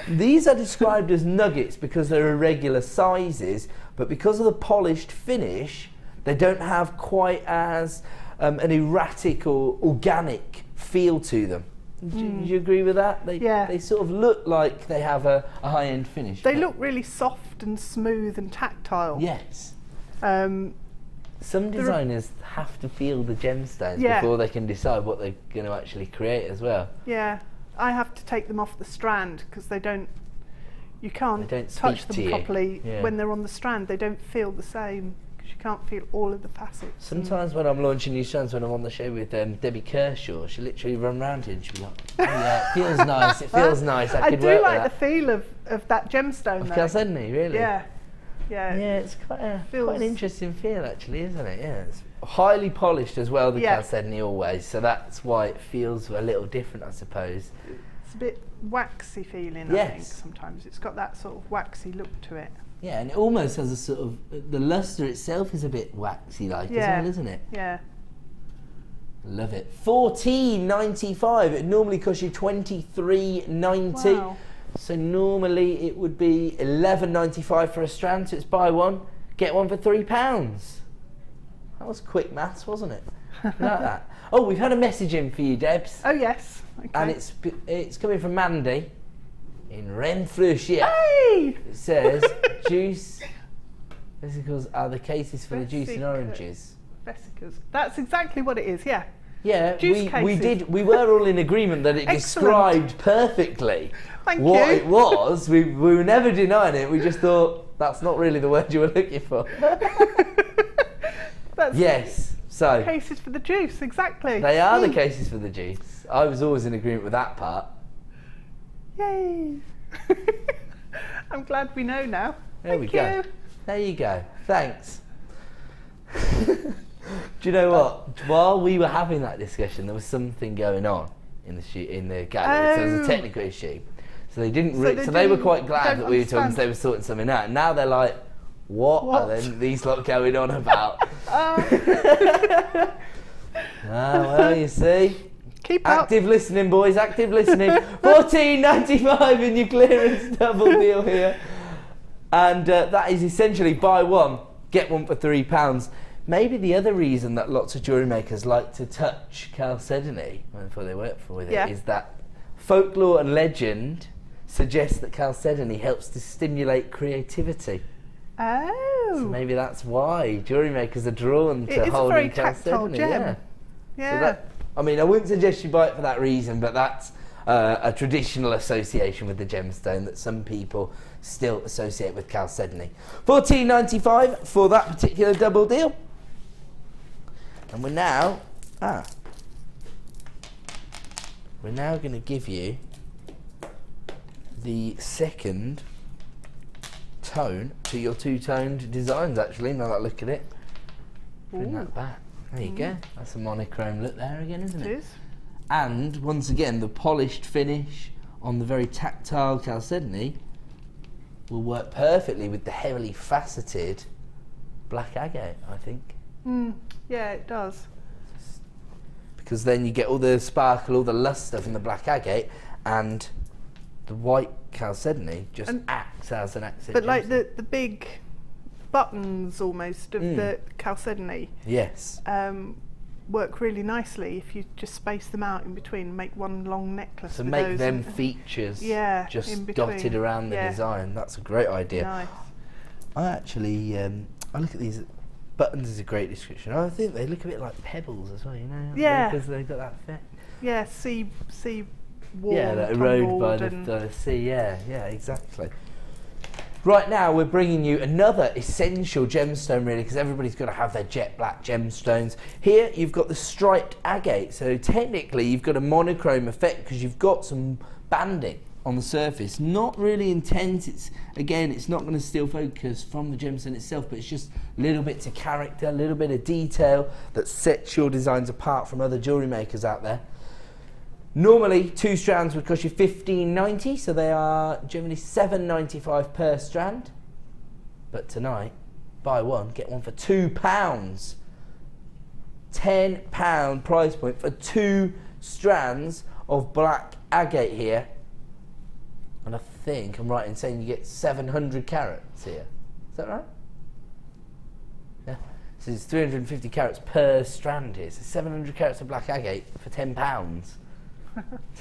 These are described as nuggets because they're irregular sizes, but because of the polished finish, they don't have quite as an erratic or organic feel to them. Do you agree with that? They sort of look like they have a high-end finish. They look really soft and smooth and tactile. Yes. Some There are- designers have to feel the gemstones Yeah. before they can decide what they're going to actually create as well. Yeah, I have to take them off the strand because they don't. You can't They don't touch speak to them you. properly Yeah. when they're on the strand. They don't feel the same because you can't feel all of the facets. Sometimes when I'm launching new strands, when I'm on the show with Debbie Kershaw, she'll literally run round here and she'll be like, oh yeah, it feels nice, it feels nice, I I could do work like the with feel of that gemstone. that. though. Chalcedony, really? Yeah, yeah. Yeah, it's quite an Feels- interesting feel actually, isn't it? Yeah, it's highly polished as well, the Yeah. chalcedony always, so that's why it feels a little different, I suppose. It's a bit waxy feeling. I Yes. think sometimes it's got that sort of waxy look to it. Yeah, and it almost has a sort of, the luster itself is a bit waxy-like as Yeah. well, isn't it? Yeah. Love it. $14.95. It normally costs you $23.90. Wow. So normally it would be $11.95 for a strand. So it's buy one, get one for £3. That was quick maths, wasn't it? Like that. Oh, we've had a message in for you, Debs, Oh yes. Okay. and it's coming from Mandy in Renfrewshire. Hey! It says juice vesicles are the cases for the juice in Vesica- oranges. Vesicas. That's exactly what it is. Yeah. Yeah, Juice cases. we were all in agreement that it Excellent. described perfectly Thank what you. it was. We were never denying it. We just thought that's not really the word you were looking for. That's Yes, so cases for the juice. Exactly. they are the cases for the juice. I was always in agreement with that part. Yay! I'm glad we know now. There we Thank go. you. There you go. Thanks. Do you know what? While we were having that discussion, there was something going on in the gallery. So there was a Oh. technical issue. So they didn't. So So they they were didn't- quite glad don't that we were talking. understand. They were sorting something out. And now they're like, "What are What? then these lot going on about?" Well, you see. Keep up. Active listening, boys. Active listening. $14.95 in your clearance double deal here, and that is essentially buy one get one for £3. Maybe the other reason that lots of jewellery makers like to touch chalcedony before they work with Yeah. it is that folklore and legend suggests that chalcedony helps to stimulate creativity. Oh. So maybe that's why jewellery makers are drawn It to is a very holding tactile chalcedony. gem. Yeah. Yeah. So that, I mean, I wouldn't suggest you buy it for that reason, but that's a traditional association with the gemstone that some people still associate with chalcedony. $14.95 for that particular double deal. And we're now going to give you the second tone to your two-toned designs, actually, now that I look at it. Bring that back. There you go. That's a monochrome look there again, isn't it? It is. And once again, the polished finish on the very tactile chalcedony will work perfectly with the heavily faceted black agate, I think. Yeah, it does. Because then you get all the sparkle, all the luster from the black agate, and the white chalcedony just acts as an accent. But like the big buttons almost of the chalcedony, yes, work really nicely if you just space them out in between and make one long necklace. So with make those them features just in between. dotted around the design. That's a great idea. Nice. I actually, I look at these. Buttons is a great description. I think they look a bit like pebbles as well, you know? Yeah. Because they've got that effect. Yeah, sea warm, yeah, that erode by the sea. Yeah, exactly. Right now, we're bringing you another essential gemstone, really, because everybody's got to have their jet black gemstones. Here, you've got the striped agate. So technically, you've got a monochrome effect because you've got some banding on the surface. Not really intense. It's not going to steal focus from the gemstone itself, but it's just little bits of character, a little bit of detail that sets your designs apart from other jewellery makers out there. Normally, 2 strands would cost you $15.90, so they are generally $7.95 per strand. But tonight, buy one, get one for £2. £10 price point for 2 strands of black agate here. And I think I'm right in saying you get 700 carats here. Is that right? Yeah. So it's 350 carats per strand here. So 700 carats of black agate for £10.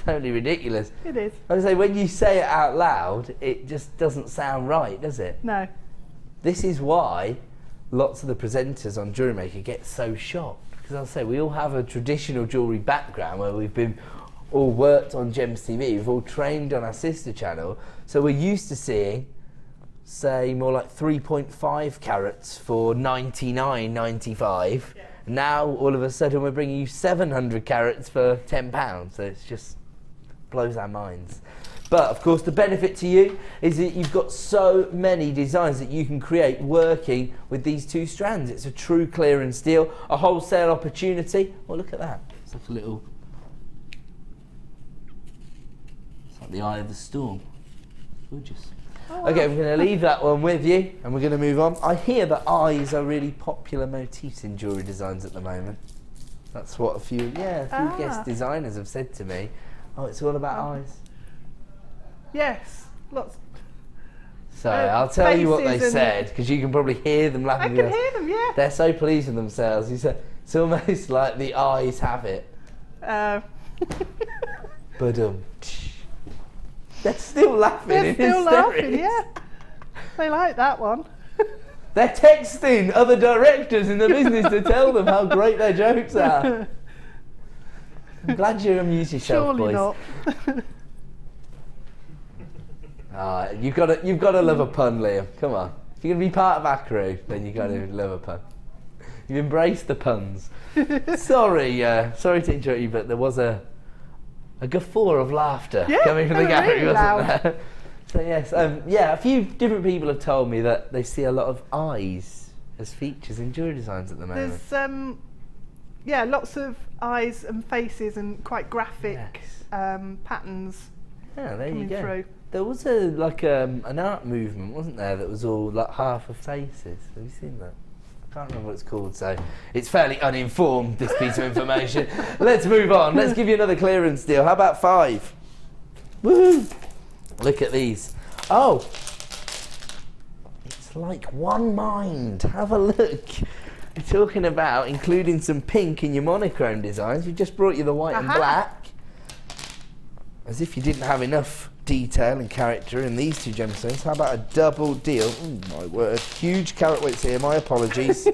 Totally ridiculous. It is. I would say when you say it out loud, it just doesn't sound right, does it? No. This is why lots of the presenters on Jewellery Maker get so shocked. Because I'll say we all have a traditional jewellery background where we've been all worked on Gems TV, we've all trained on our sister channel, so we're used to seeing, say, more like 3.5 carats for $99.95. Yeah. Now, all of a sudden, we're bringing you 700 carats for £10, so it's just blows our minds. But, of course, the benefit to you is that you've got so many designs that you can create working with these 2 strands. It's a true clearance deal, a wholesale opportunity. Well, look at that. It's like a little... the eye of the storm. Gorgeous. Oh, wow. Okay, we're going to leave that one with you and we're going to move on. I hear that eyes are really popular motifs in jewellery designs at the moment. That's what a few guest designers have said to me. Oh, it's all about eyes. Yes, lots. So I'll tell you what they said, because you can probably hear them laughing. I can hear them, yeah. They're so pleased with themselves. You said it's almost like the eyes have it. But they're still laughing. They're still laughing, yeah. They like that one. They're texting other directors in the business to tell them how great their jokes are. I'm glad you amuse yourself, Surely boys. Not. You've got to love a pun, Liam. Come on. If you're going to be part of our crew, then you've got to love a pun. You've embraced the puns. Sorry to interrupt you, but there was a guffaw of laughter coming from the gallery, really wasn't there? So yes, a few different people have told me that they see a lot of eyes as features in jewellery designs at the moment. There's lots of eyes and faces and quite graphic patterns. Yeah, there you go. Through. There was an art movement, wasn't there, that was all like half of faces. Have you seen that? I can't remember what it's called, so it's fairly uninformed, this piece of information. Let's move on. Let's give you another clearance deal. How about 5? Woohoo! Look at these. Oh! It's like one mind. Have a look. We're talking about including some pink in your monochrome designs. We just brought you the white and black. As if you didn't have enough detail and character in these 2 gemstones. How about a double deal? Oh my word, huge carat weights here, my apologies.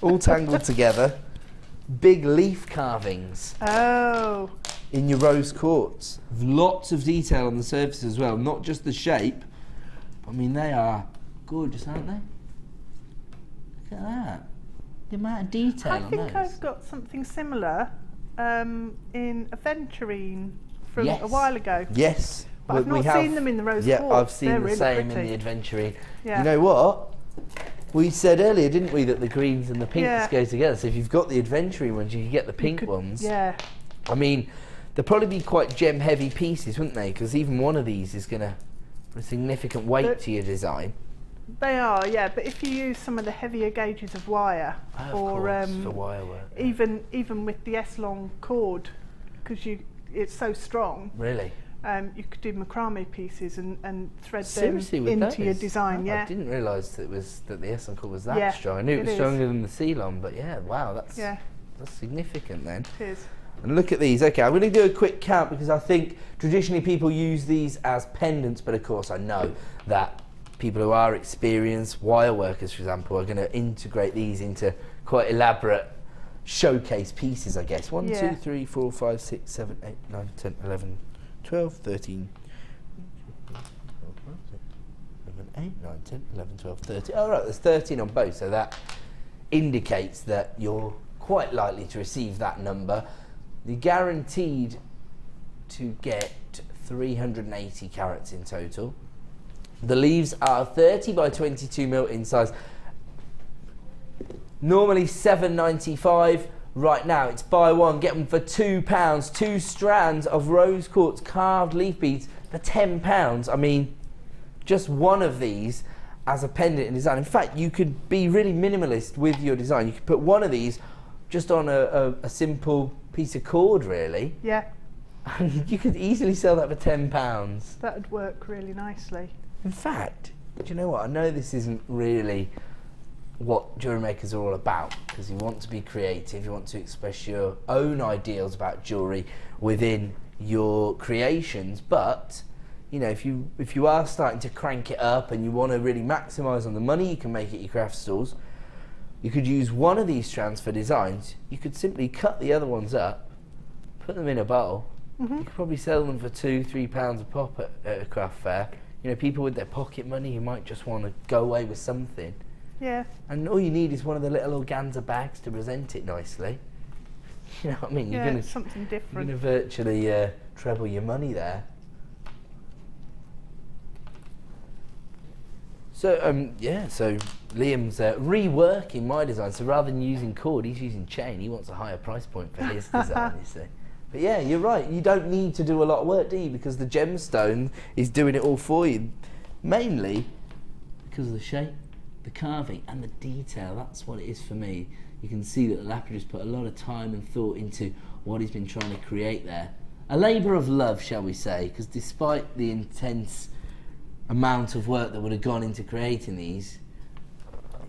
All tangled together. Big leaf carvings. Oh. in your rose quartz. Lots of detail on the surface as well, not just the shape. I mean, they are gorgeous, aren't they? Look at that. The amount of detail on those. I think I've got something similar in aventurine from a while ago. Yes. But I've not seen them in the rose quartz. Yeah, I've seen They're the really same pretty. in the aventurine. Yeah. You know what? We said earlier, didn't we, that the greens and the pinks go together. So if you've got the aventurine ones, you can get the pink ones. Yeah. I mean, they'll probably be quite gem-heavy pieces, wouldn't they? Because even one of these is going to put a significant weight to your design. They are, yeah. But if you use some of the heavier gauges of wire, Of course, for wire work. even with the S-long cord, because it's so strong. Really? You could do macrame pieces and thread Seriously, them with into your those? design. I didn't realise that the S-long cord was that Yeah, strong. I knew it was it is. stronger than the C-long, but yeah, wow, that's significant then. It is. And look at these. Okay, I'm going to do a quick count because I think traditionally people use these as pendants, but of course I know that people who are experienced wire workers, for example, are going to integrate these into quite elaborate showcase pieces, I guess. 1, 2, 3, 4, 5, 6, 7, 8, 9, 10, 11, 12, 13, 8, 9, 10, 11, 12, 13. Oh, right, there's 13 on both, so that indicates that you're quite likely to receive that number. You're guaranteed to get 380 carats in total. The leaves are 30 by 22 mil in size. Normally $7.95. Right now it's buy one, get them for £2. 2 strands of rose quartz carved leaf beads for £10. I mean, just one of these as a pendant in design. In fact, you could be really minimalist with your design. You could put one of these just on a simple piece of cord, really. Yeah. And you could easily sell that for £10. That would work really nicely. In fact, do you know what? I know this isn't really what jewellery makers are all about, because you want to be creative, you want to express your own ideals about jewellery within your creations, but you know, if you are starting to crank it up and you want to really maximise on the money you can make at your craft stores, you could use one of these strands for designs. You could simply cut the other ones up, put them in a bowl. You could probably sell them for £2-3 a pop at a craft fair. You know, people with their pocket money who might just want to go away with something. Yeah. And all you need is one of the little organza bags to present it nicely. You know what I mean? Yeah, You're gonna, something different. You're going to virtually treble your money there. So, yeah, so Liam's reworking my design. So rather than using cord, he's using chain. He wants a higher price point for his design, you see. But yeah, you're right. You don't need to do a lot of work, do you? Because the gemstone is doing it all for you. Mainly because of the shape, the carving and the detail. That's what it is for me. You can see that the lapidus put a lot of time and thought into what he's been trying to create there. A labour of love, shall we say, because despite the intense amount of work that would have gone into creating these,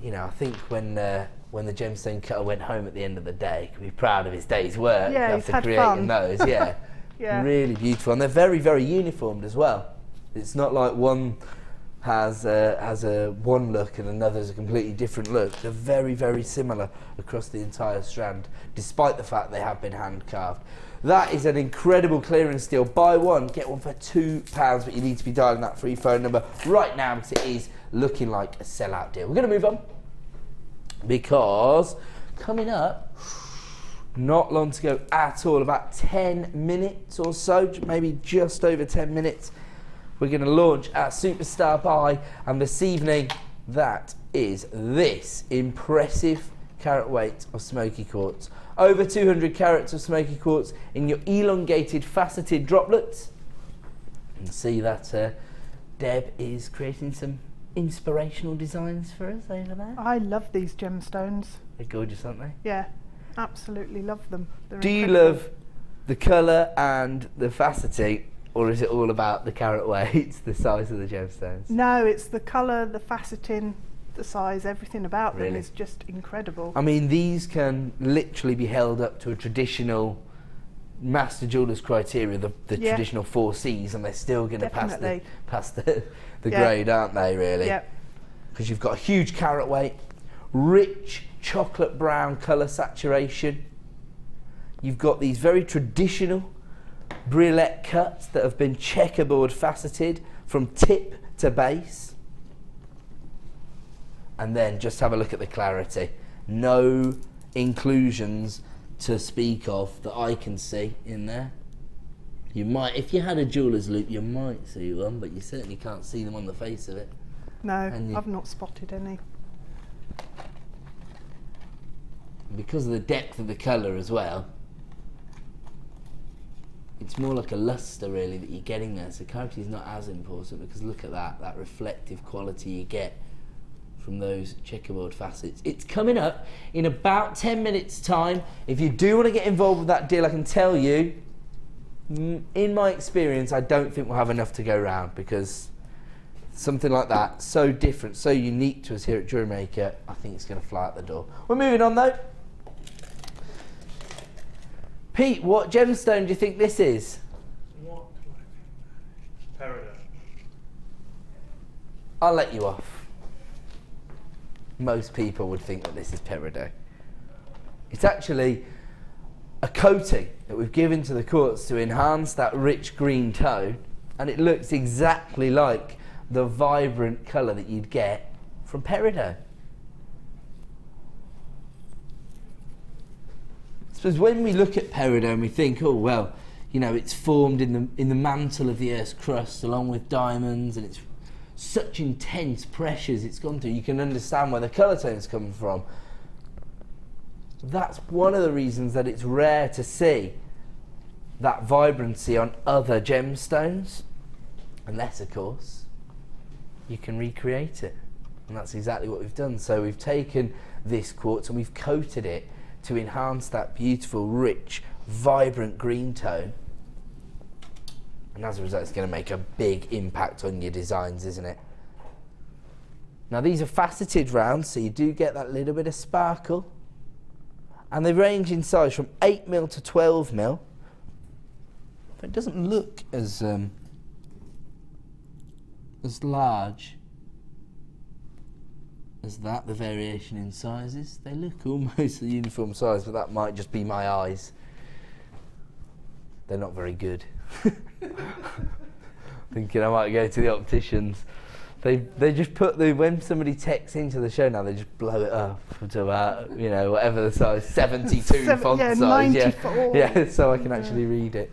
you know, I think when the gemstone cutter went home at the end of the day, he could be proud of his day's work after creating those. Yeah. Yeah. Really beautiful, and they're very, very uniformed as well. It's not like one has a one look and another's a completely different look. They're very, very similar across the entire strand, despite the fact they have been hand carved. That is an incredible clearance deal. Buy one, get one for £2, but you need to be dialing that free phone number right now because it is looking like a sellout deal. We're going to move on because coming up, not long to go at all, about 10 minutes or so, maybe just over 10 minutes, we're going to launch our Superstar Buy, and this evening that is this impressive carat weight of smoky quartz. Over 200 carats of smoky quartz in your elongated faceted droplets. You can see that Deb is creating some inspirational designs for us over there. I love these gemstones. They're gorgeous, aren't they? Yeah, absolutely love them. They're Do you incredible. love the colour and the faceting, or is it all about the carat weights, the size of the gemstones? No, it's the colour, the faceting, the size, everything about them Really? is just incredible. I mean, these can literally be held up to a traditional master jeweller's criteria, the traditional 4 C's, and they're still going to pass the grade, aren't they, really? Yeah. Because you've got a huge carat weight, rich chocolate brown colour saturation. You've got these very traditional brulette cuts that have been checkerboard faceted from tip to base. And then just have a look at the clarity. No inclusions to speak of that I can see in there. You might, if you had a jeweller's loop, you might see one, but you certainly can't see them on the face of it. No, I've not spotted any. Because of the depth of the colour as well, it's more like a lustre really that you're getting there. So clarity is not as important, because look at that reflective quality you get from those checkerboard facets. It's coming up in about 10 minutes time. If you do want to get involved with that deal, I can tell you, in my experience, I don't think we'll have enough to go round, because something like that, so different, so unique to us here at Jewellery Maker, I think it's going to fly out the door. We're moving on though. Pete, what gemstone do you think this is? What do I think? Peridot. I'll let you off. Most people would think that this is peridot. It's actually a coating that we've given to the quartz to enhance that rich green tone, and it looks exactly like the vibrant colour that you'd get from peridot. I suppose when we look at peridot and we think, oh well, you know, it's formed in the mantle of the Earth's crust along with diamonds, and it's such intense pressures it's gone through, you can understand where the colour tone's coming from. That's one of the reasons that it's rare to see that vibrancy on other gemstones, unless of course you can recreate it, and that's exactly what we've done. So we've taken this quartz and we've coated it to enhance that beautiful, rich, vibrant green tone, and as a result it's going to make a big impact on your designs, isn't it? Now these are faceted rounds, so you do get that little bit of sparkle, and they range in size from 8mm to 12mm. But it doesn't look as large as that, the variation in sizes. They look almost the uniform size, but that might just be my eyes. They're not very good. Thinking I might go to the opticians. They just put when somebody texts into the show now, they just blow it up to about, you know, whatever the size, 72 font size. 94. Yeah, so I can actually read it.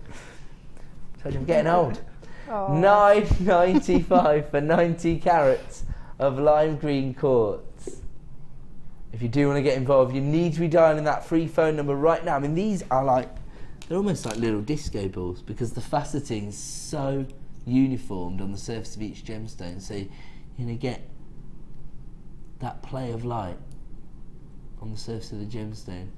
So I'm getting old. Oh. $9.95 for 90 carats of lime green quartz. If you do want to get involved, you need to be dialing that free phone number right now. I mean, these are like, they're almost like little disco balls, because the faceting is so uniformed on the surface of each gemstone, so you're going to get that play of light on the surface of the gemstone.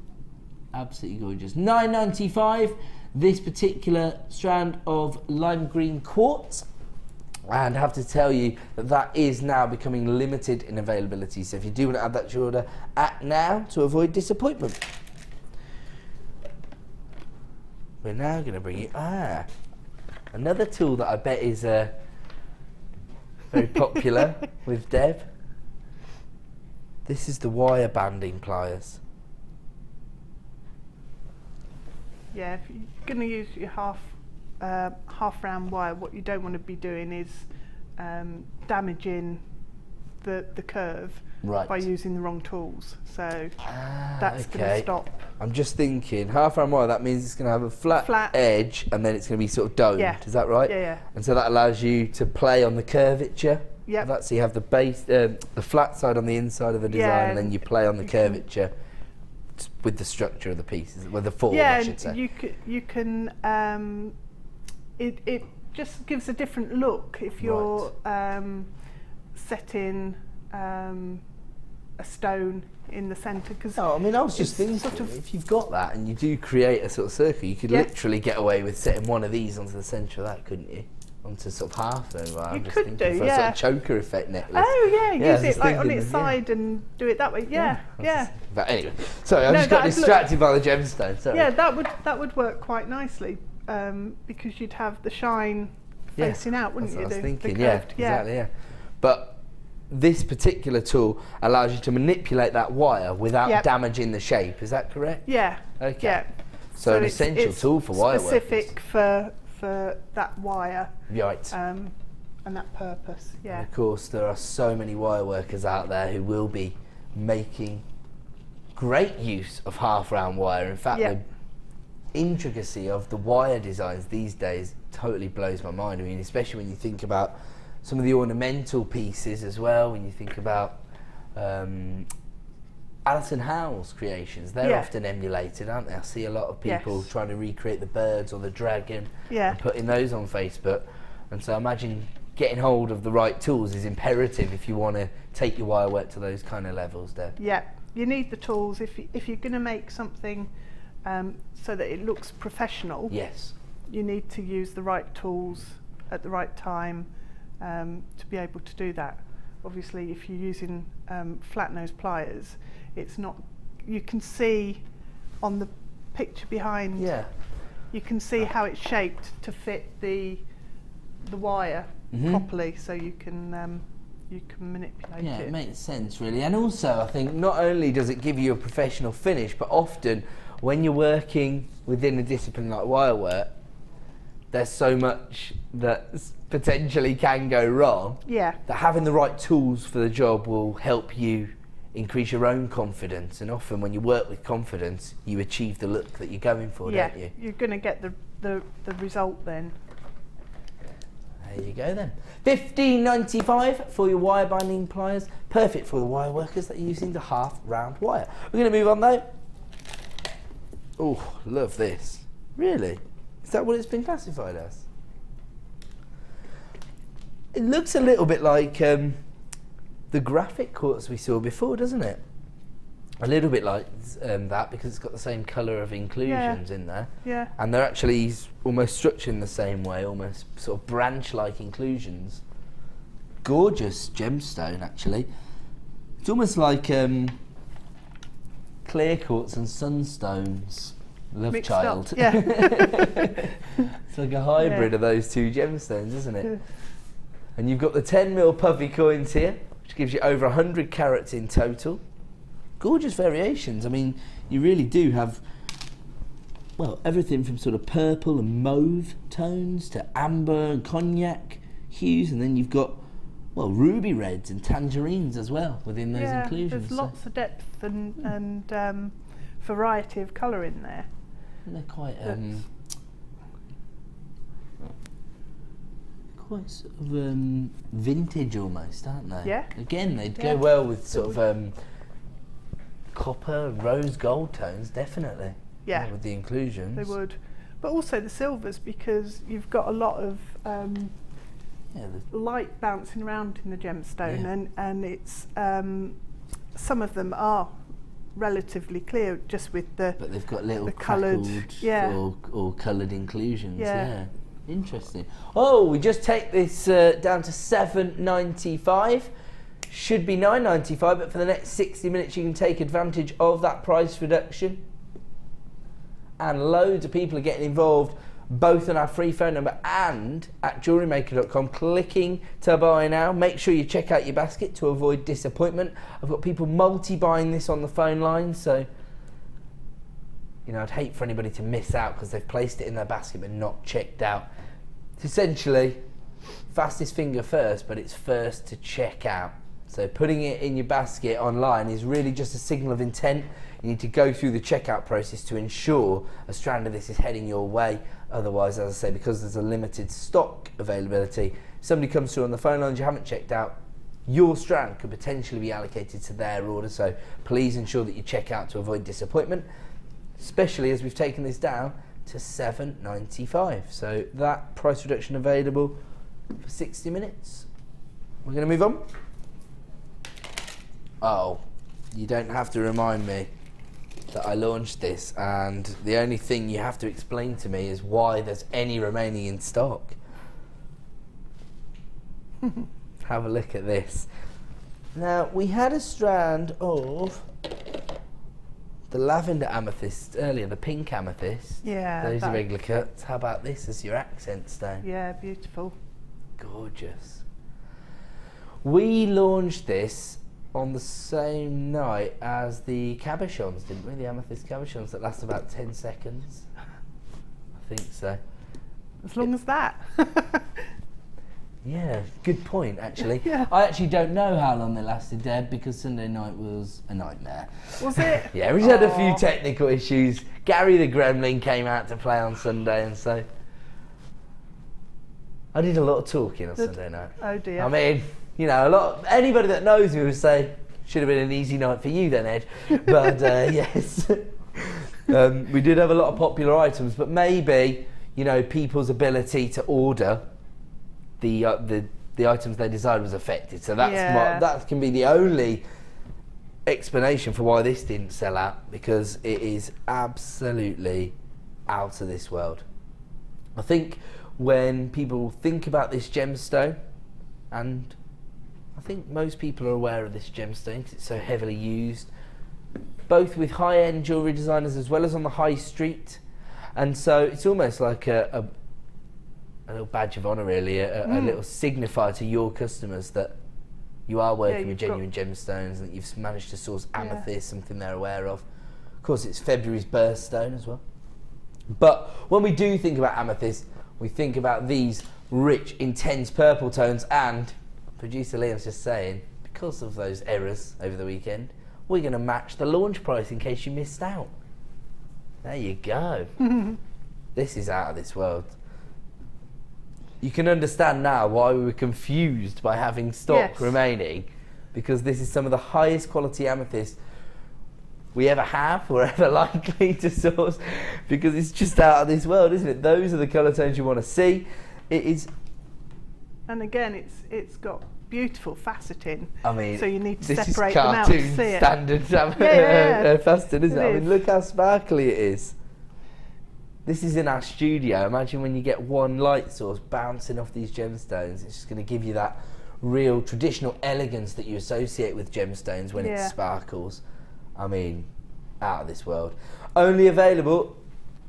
Absolutely gorgeous. $9.95 this particular strand of lime green quartz, and I have to tell you that that is now becoming limited in availability, so if you do want to add that to your order, act now to avoid disappointment. We're now going to bring you another tool that I bet is very popular with Deb. This is the wire banding pliers. Yeah, if you're going to use your half round wire, what you don't want to be doing is damaging the curve by using the wrong tools. So that's going to stop. I'm just thinking, half round wire, that means it's going to have a flat edge, and then it's going to be sort of domed. Yeah. Is that right? Yeah, yeah. And so that allows you to play on the curvature. Yeah. That's, so you have the base, the flat side on the inside of the design, and then you play on the curvature with the structure of the pieces, with the form, I should say. You can. It just gives a different look if you're setting a stone in the centre. No, I mean, I was just thinking, if you've got that and you do create a sort of circle, you could literally get away with setting one of these onto the centre of that, couldn't you? Onto sort of half though. I'm just thinking for a sort of choker effect necklace. Oh yeah, use it like on its side and do it that way. Yeah. But anyway, sorry, I just got distracted by the gemstone. Sorry. Yeah, that would work quite nicely, because you'd have the shine facing out, wouldn't you? That's what I was thinking. Curved, Exactly. Yeah. But this particular tool allows you to manipulate that wire without damaging the shape. Is that correct? Yeah. Okay. Yeah. So an essential tool for wire workers. Specific for that wire Right. and that purpose. Yeah. And of course, there are so many wire workers out there who will be making great use of half-round wire. In fact, Yeah. the intricacy of the wire designs these days totally blows my mind. I mean, especially when you think about some of the ornamental pieces as well, when you think about Alison Howell's creations, they're Yeah. often emulated, aren't they? I see a lot of people Yes. trying to recreate the birds or the dragon Yeah. and putting those on Facebook. And so I imagine getting hold of the right tools is imperative if you want to take your wire work to those kind of levels, Deb. Yeah, you need the tools if you're going to make something so that it looks professional. Yes. You need to use the right tools at the right time to be able to do that. Obviously, if you're using flat nose pliers, it's not. You can see on the picture behind. Yeah. You can see how it's shaped to fit the wire properly, so you can manipulate Yeah, it. it makes sense really. And also I think not only does it give you a professional finish, but often when you're working within a discipline like wire work, there's so much that potentially can go wrong. Yeah. That having the right tools for the job will help you increase your own confidence, and often when you work with confidence you achieve the look that you're going for, Yeah, don't you? you're going to get the result then. There you go then. $15.95 for your wire binding pliers. Perfect for the wire workers that are using the half round wire. We're going to move on though. Oh, love this. Really? Is that what it's been classified as? It looks a little bit like the graphic quartz we saw before, doesn't it? A little bit like that, because it's got the same colour of inclusions in there. Yeah. And they're actually almost structured in the same way, almost sort of branch-like inclusions. Gorgeous gemstone, actually. It's almost like clear quartz and sunstones. Love Mixed child. up, yeah. It's like a hybrid of those two gemstones, isn't it? And you've got the 10mm puffy coins here, which gives you over 100 carats in total. Gorgeous variations. I mean, you really do have, well, everything from sort of purple and mauve tones to amber and cognac hues, and then you've got, well, ruby reds and tangerines as well within those inclusions. There's lots of depth and variety of colour in there. And they're quite quite sort of vintage almost, aren't they? Yeah. Again, they'd go well with sort of copper, rose gold tones, definitely. Yeah. With the inclusions. They would. But also the silvers, because you've got a lot of light bouncing around in the gemstone, and it's some of them are relatively clear, just with the but they've got little coloured, or coloured inclusions. Yeah. Interesting. Oh, we just take this down to $7.95. Should be $9.95, but for the next 60 minutes you can take advantage of that price reduction. And loads of people are getting involved, both on our free phone number and at JewelleryMaker.com, clicking to buy now. Make sure you check out your basket to avoid disappointment. I've got people multi-buying this on the phone line, so you know, I'd hate for anybody to miss out because they've placed it in their basket but not checked out. It's essentially fastest finger first, but it's first to check out. So putting it in your basket online is really just a signal of intent. You need to go through the checkout process to ensure a strand of this is heading your way. Otherwise, as I say, because there's a limited stock availability, somebody comes through on the phone lines you haven't checked out, your strand could potentially be allocated to their order. So please ensure that you check out to avoid disappointment, especially as we've taken this down to $7.95. So that price reduction available for 60 minutes. We're going to move on. Oh, you don't have to remind me that I launched this, and the only thing you have to explain to me is why there's any remaining in stock. Have a look at this. Now, we had a strand of the lavender amethyst earlier, the pink amethyst. Yeah. Those are regular cuts. How about this as your accent stone? Yeah, beautiful. Gorgeous. We launched this on the same night as the cabochons, didn't we? The amethyst cabochons that last about 10 seconds. I think so. as long as that. Yeah, good point, actually. Yeah. I actually don't know how long they lasted, Deb, because Sunday night was a nightmare. Was it? Yeah, we had a few technical issues. Gary the Gremlin came out to play on Sunday, and so I did a lot of talking on Sunday night. Oh dear. I mean, you know, anybody that knows me would say, should have been an easy night for you then, Ed. But yes, we did have a lot of popular items, but maybe, you know, people's ability to order the items they desired was affected. So that can be the only explanation for why this didn't sell out, because it is absolutely out of this world. I think when people think about this gemstone, and I think most people are aware of this gemstone because it's so heavily used, both with high-end jewellery designers as well as on the high street, and so it's almost like a little badge of honour, really, a little signifier to your customers that you are working with genuine gemstones, and that you've managed to source amethyst, something they're aware of. Of course, it's February's birthstone as well. But when we do think about amethyst, we think about these rich, intense purple tones, and producer Liam's just saying, because of those errors over the weekend, we're going to match the launch price in case you missed out. There you go. This is out of this world. You can understand now why we were confused by having stock remaining, because this is some of the highest quality amethyst we ever have or ever likely to source, because it's just out of this world, isn't it? Those are the colour tones you want to see. It is. And again, it's got beautiful faceting. I mean, so you need to separate them out to see it. Standard faceting, isn't it? I mean, look how sparkly it is. This is in our studio. Imagine when you get one light source bouncing off these gemstones. It's just going to give you that real traditional elegance that you associate with gemstones when it sparkles. I mean, out of this world. Only available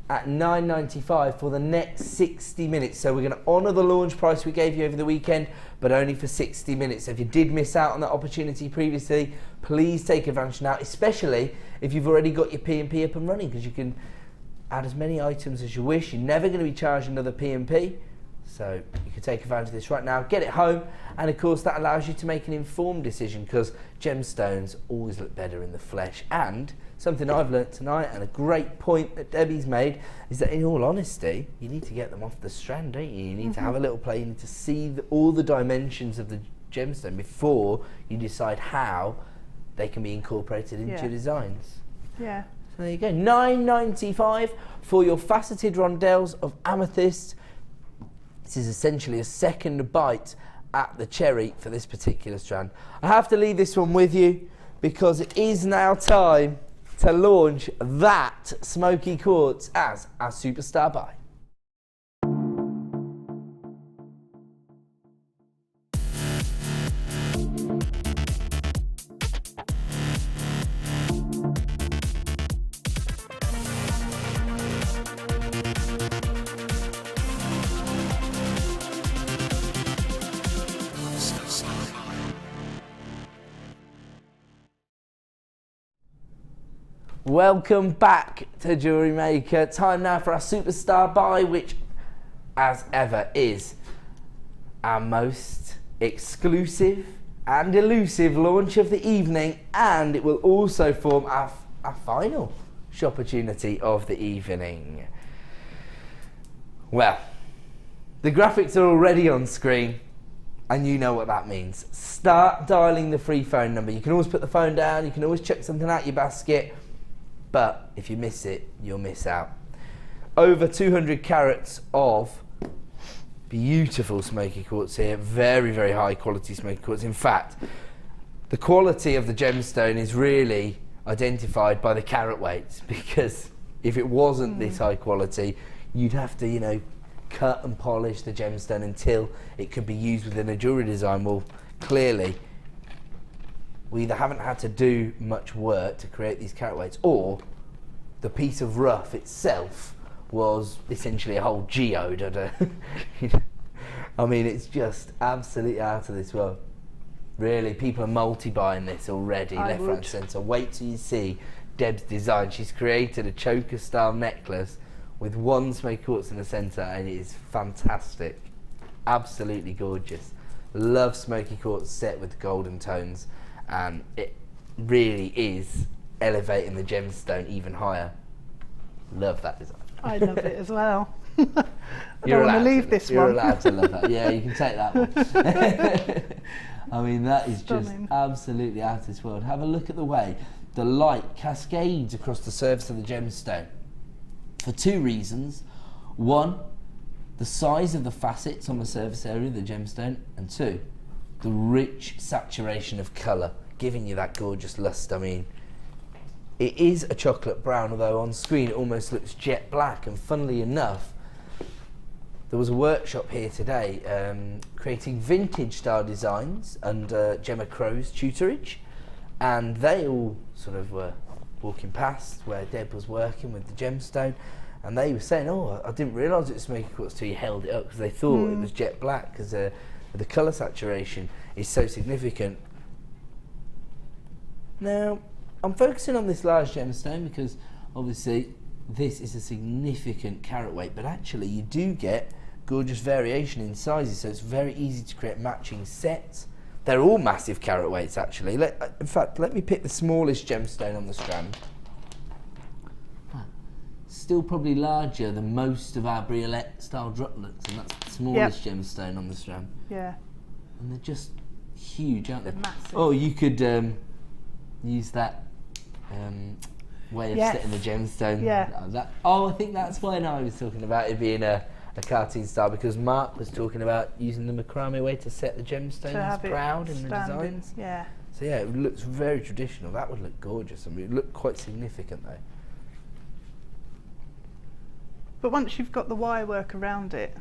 at $9.95 for the next 60 minutes. So we're going to honour the launch price we gave you over the weekend, but only for 60 minutes. So if you did miss out on that opportunity previously, please take advantage now, especially if you've already got your P&P up and running, because you can add as many items as you wish. You're never going to be charged another P&P, so you can take advantage of this right now, get it home, and of course that allows you to make an informed decision, because gemstones always look better in the flesh. And something I've learnt tonight, and a great point that Debbie's made, is that in all honesty, you need to get them off the strand, don't you? You need to have a little play, you need to see all the dimensions of the gemstone before you decide how they can be incorporated into your designs. Yeah. So there you go, $9.95 for your faceted rondelles of amethyst. This is essentially a second bite at the cherry for this particular strand. I have to leave this one with you because it is now time to launch that smoky quartz as our superstar buy. Welcome back to Jewellery Maker. Time now for our superstar buy, which, as ever, is our most exclusive and elusive launch of the evening, and it will also form our final shop opportunity of the evening. Well, the graphics are already on screen, and you know what that means. Start dialing the free phone number. You can always put the phone down, you can always check something out your basket, but if you miss it, you'll miss out. Over 200 carats of beautiful smoky quartz here, very, very high quality smoky quartz. In fact, the quality of the gemstone is really identified by the carat weights, because if it wasn't this high quality, you'd have to, you know, cut and polish the gemstone until it could be used within a jewellery design. Well, clearly, we either haven't had to do much work to create these carat weights, or the piece of rough itself was essentially a whole geode. I mean, it's just absolutely out of this world. Really, people are multi-buying this already, left, right and centre. Wait till you see Deb's design. She's created a choker-style necklace with one smoky quartz in the centre, and it is fantastic. Absolutely gorgeous. Love smoky quartz set with golden tones, and it really is elevating the gemstone even higher. Love that design. I love it as well. I don't want to leave this one. You're allowed to love that. Yeah, you can take that one. I mean, that is Stunning. just absolutely out of this world. Have a look at the way the light cascades across the surface of the gemstone. For two reasons. One, the size of the facets on the surface area of the gemstone, and two, the rich saturation of colour, giving you that gorgeous lust. I mean, it is a chocolate brown, although on screen it almost looks jet black, and funnily enough, there was a workshop here today creating vintage style designs under Gemma Crow's tutorage, and they all sort of were walking past where Deb was working with the gemstone, and they were saying, oh, I didn't realise it was smoky quartz till you held it up, because they thought it was jet black, because the colour saturation is so significant. Now, I'm focusing on this large gemstone because obviously this is a significant carat weight, but actually you do get gorgeous variation in sizes, so it's very easy to create matching sets. They're all massive carat weights actually. In fact, let me pick the smallest gemstone on the strand. Still probably larger than most of our briolette style droplets, and that's the smallest gemstone on the strand. Yeah. And they're just huge, aren't they? Massive. Oh, you could use that way of setting the gemstone. Yeah. I think that's when I was talking about it being a cartoon style, because Mark was talking about using the macrame way to set the gemstones proud in the designs. Yeah. So yeah, it looks very traditional. That would look gorgeous. I mean, it would look quite significant though. But once you've got the wire work around it,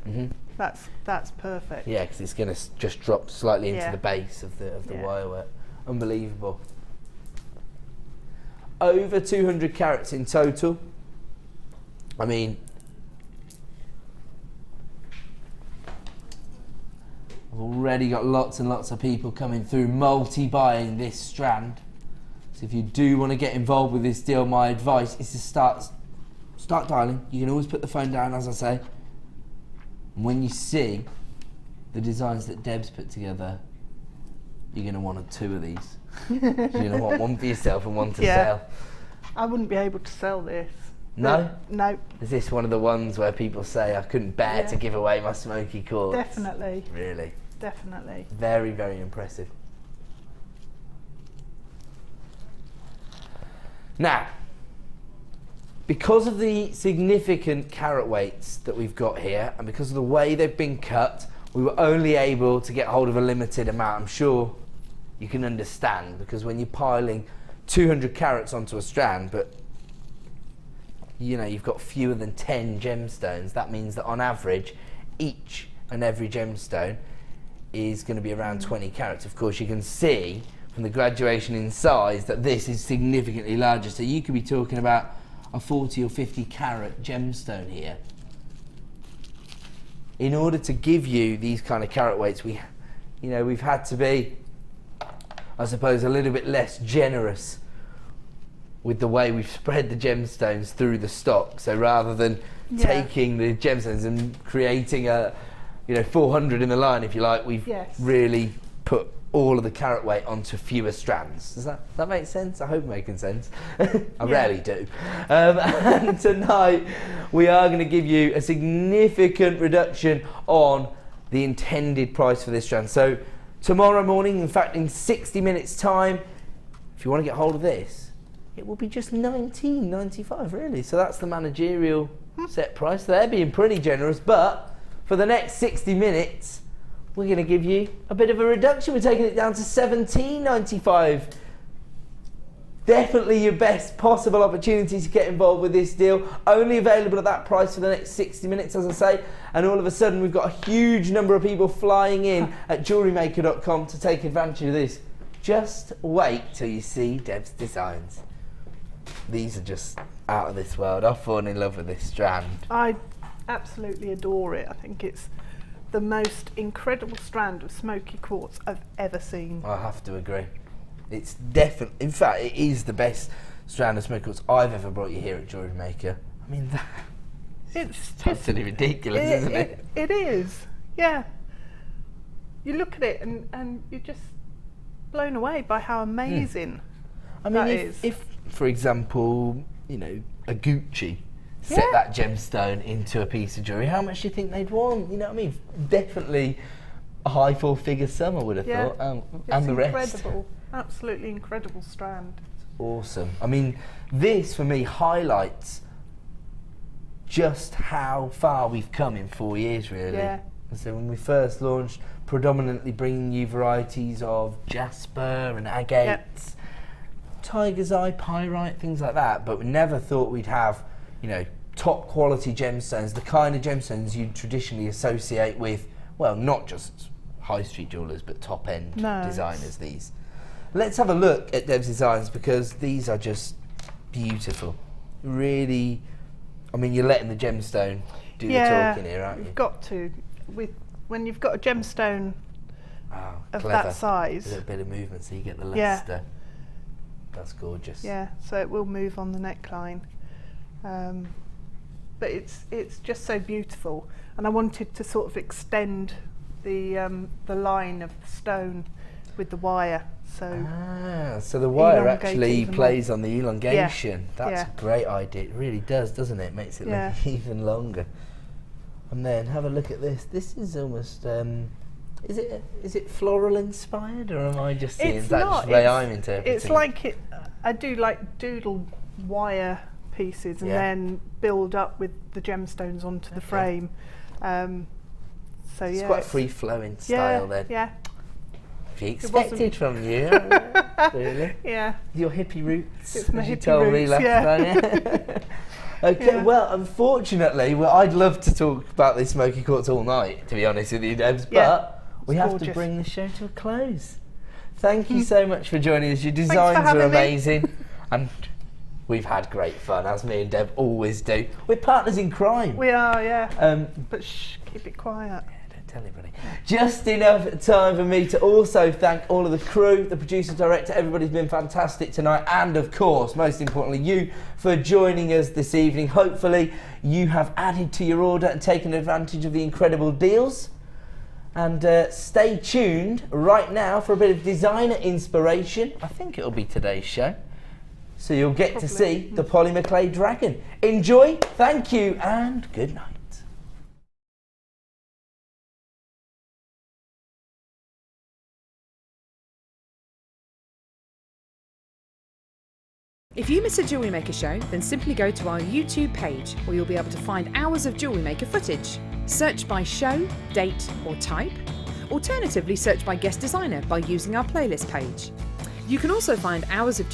that's perfect. Yeah, because it's going to just drop slightly into the base of the wire work. Unbelievable. Over 200 carats in total. I mean, I've already got lots and lots of people coming through multi-buying this strand. So if you do want to get involved with this deal, my advice is to start dialing. You can always put the phone down, as I say. And when you see the designs that Deb's put together, you're going to want two of these. You're going to want one for yourself and one to sell. I wouldn't be able to sell this. No? No. Is this one of the ones where people say, I couldn't bear to give away my smoky quartz? Definitely. Really? Definitely. Very, very impressive. Now, because of the significant carat weights that we've got here, and because of the way they've been cut, we were only able to get hold of a limited amount. I'm sure you can understand, because when you're piling 200 carats onto a strand, but you know, you've got fewer than 10 gemstones, that means that on average, each and every gemstone is going to be around 20 carats. Of course, you can see from the graduation in size that this is significantly larger. So you could be talking about a 40 or 50 carat gemstone here. In order to give you these kind of carat weights, we've had to be, I suppose, a little bit less generous with the way we've spread the gemstones through the stock. So rather than taking the gemstones and creating 400 in the line, if you like, we've really put all of the carat weight onto fewer strands. Does that make sense? I hope I'm making sense. I rarely do. And tonight we are going to give you a significant reduction on the intended price for this strand. So tomorrow morning, in fact in 60 minutes time, if you want to get hold of this, it will be just $19.95 really. So that's the managerial set price. They're being pretty generous, but for the next 60 minutes, we're going to give you a bit of a reduction. We're taking it down to $17.95. Definitely your best possible opportunity to get involved with this deal. Only available at that price for the next 60 minutes, as I say. And all of a sudden, we've got a huge number of people flying in at JewelleryMaker.com to take advantage of this. Just wait till you see Deb's designs. These are just out of this world. I've fallen in love with this strand. I absolutely adore it. I think it's the most incredible strand of smoky quartz I've ever seen. I have to agree. It's definitely, in fact, it is the best strand of smoky quartz I've ever brought you here at Jewellery Maker. I mean, that It's just Absolutely ridiculous, isn't it? It is, yeah. You look at it and you're just blown away by how amazing I mean, that is. if, for example, you know, a Gucci set that gemstone into a piece of jewellery, how much do you think they'd want? You know what I mean? Definitely a high four-figure sum, I would have thought, and the rest. Incredible, absolutely incredible strand. Awesome. I mean, this for me highlights just how far we've come in 4 years, really. Yeah. And so when we first launched, predominantly bringing you varieties of jasper and agates, tiger's eye, pyrite, things like that, but we never thought we'd have, you know, top quality gemstones, the kind of gemstones you'd traditionally associate with, well, not just high street jewellers, but top end designers, these. Let's have a look at Deb's designs, because these are just beautiful. Really, I mean, you're letting the gemstone do the talking here, aren't you? You've got to. When you've got a gemstone of clever. that size. A little bit of movement so you get the luster. That's gorgeous. Yeah, so it will move on the neckline. But it's just so beautiful, and I wanted to sort of extend the line of the stone with the wire. So the wire elongate actually even plays on the elongation. Yeah. That's a great idea. It really does, doesn't it? It makes it look even longer. And then have a look at this. This is almost is it floral inspired, or am I just seeing that just the way I'm interpreting? It's like I do like doodle wire pieces and then build up with the gemstones onto the frame. So it's quite a free flowing style then. Yeah. If you expected from you, really. Yeah. Your hippie roots, It's my as you hippie told me roots, last time. Okay, well, unfortunately, I'd love to talk about this smoky quartz all night, to be honest with you, Debs, but we have to bring the show to a close. Thank you so much for joining us. Your designs are amazing, and we've had great fun, as me and Deb always do. We're partners in crime. We are, yeah. But shh, keep it quiet. Don't tell anybody. Just enough time for me to also thank all of the crew, the producer, director. Everybody's been fantastic tonight, and of course, most importantly, you for joining us this evening. Hopefully you have added to your order and taken advantage of the incredible deals. And stay tuned right now for a bit of designer inspiration. I think it'll be today's show. So you'll get to see the polymer clay dragon. Enjoy, thank you, and good night. If you miss a Jewellery Maker show, then simply go to our YouTube page, where you'll be able to find hours of Jewellery Maker footage. Search by show, date or type. Alternatively, search by guest designer by using our playlist page. You can also find hours of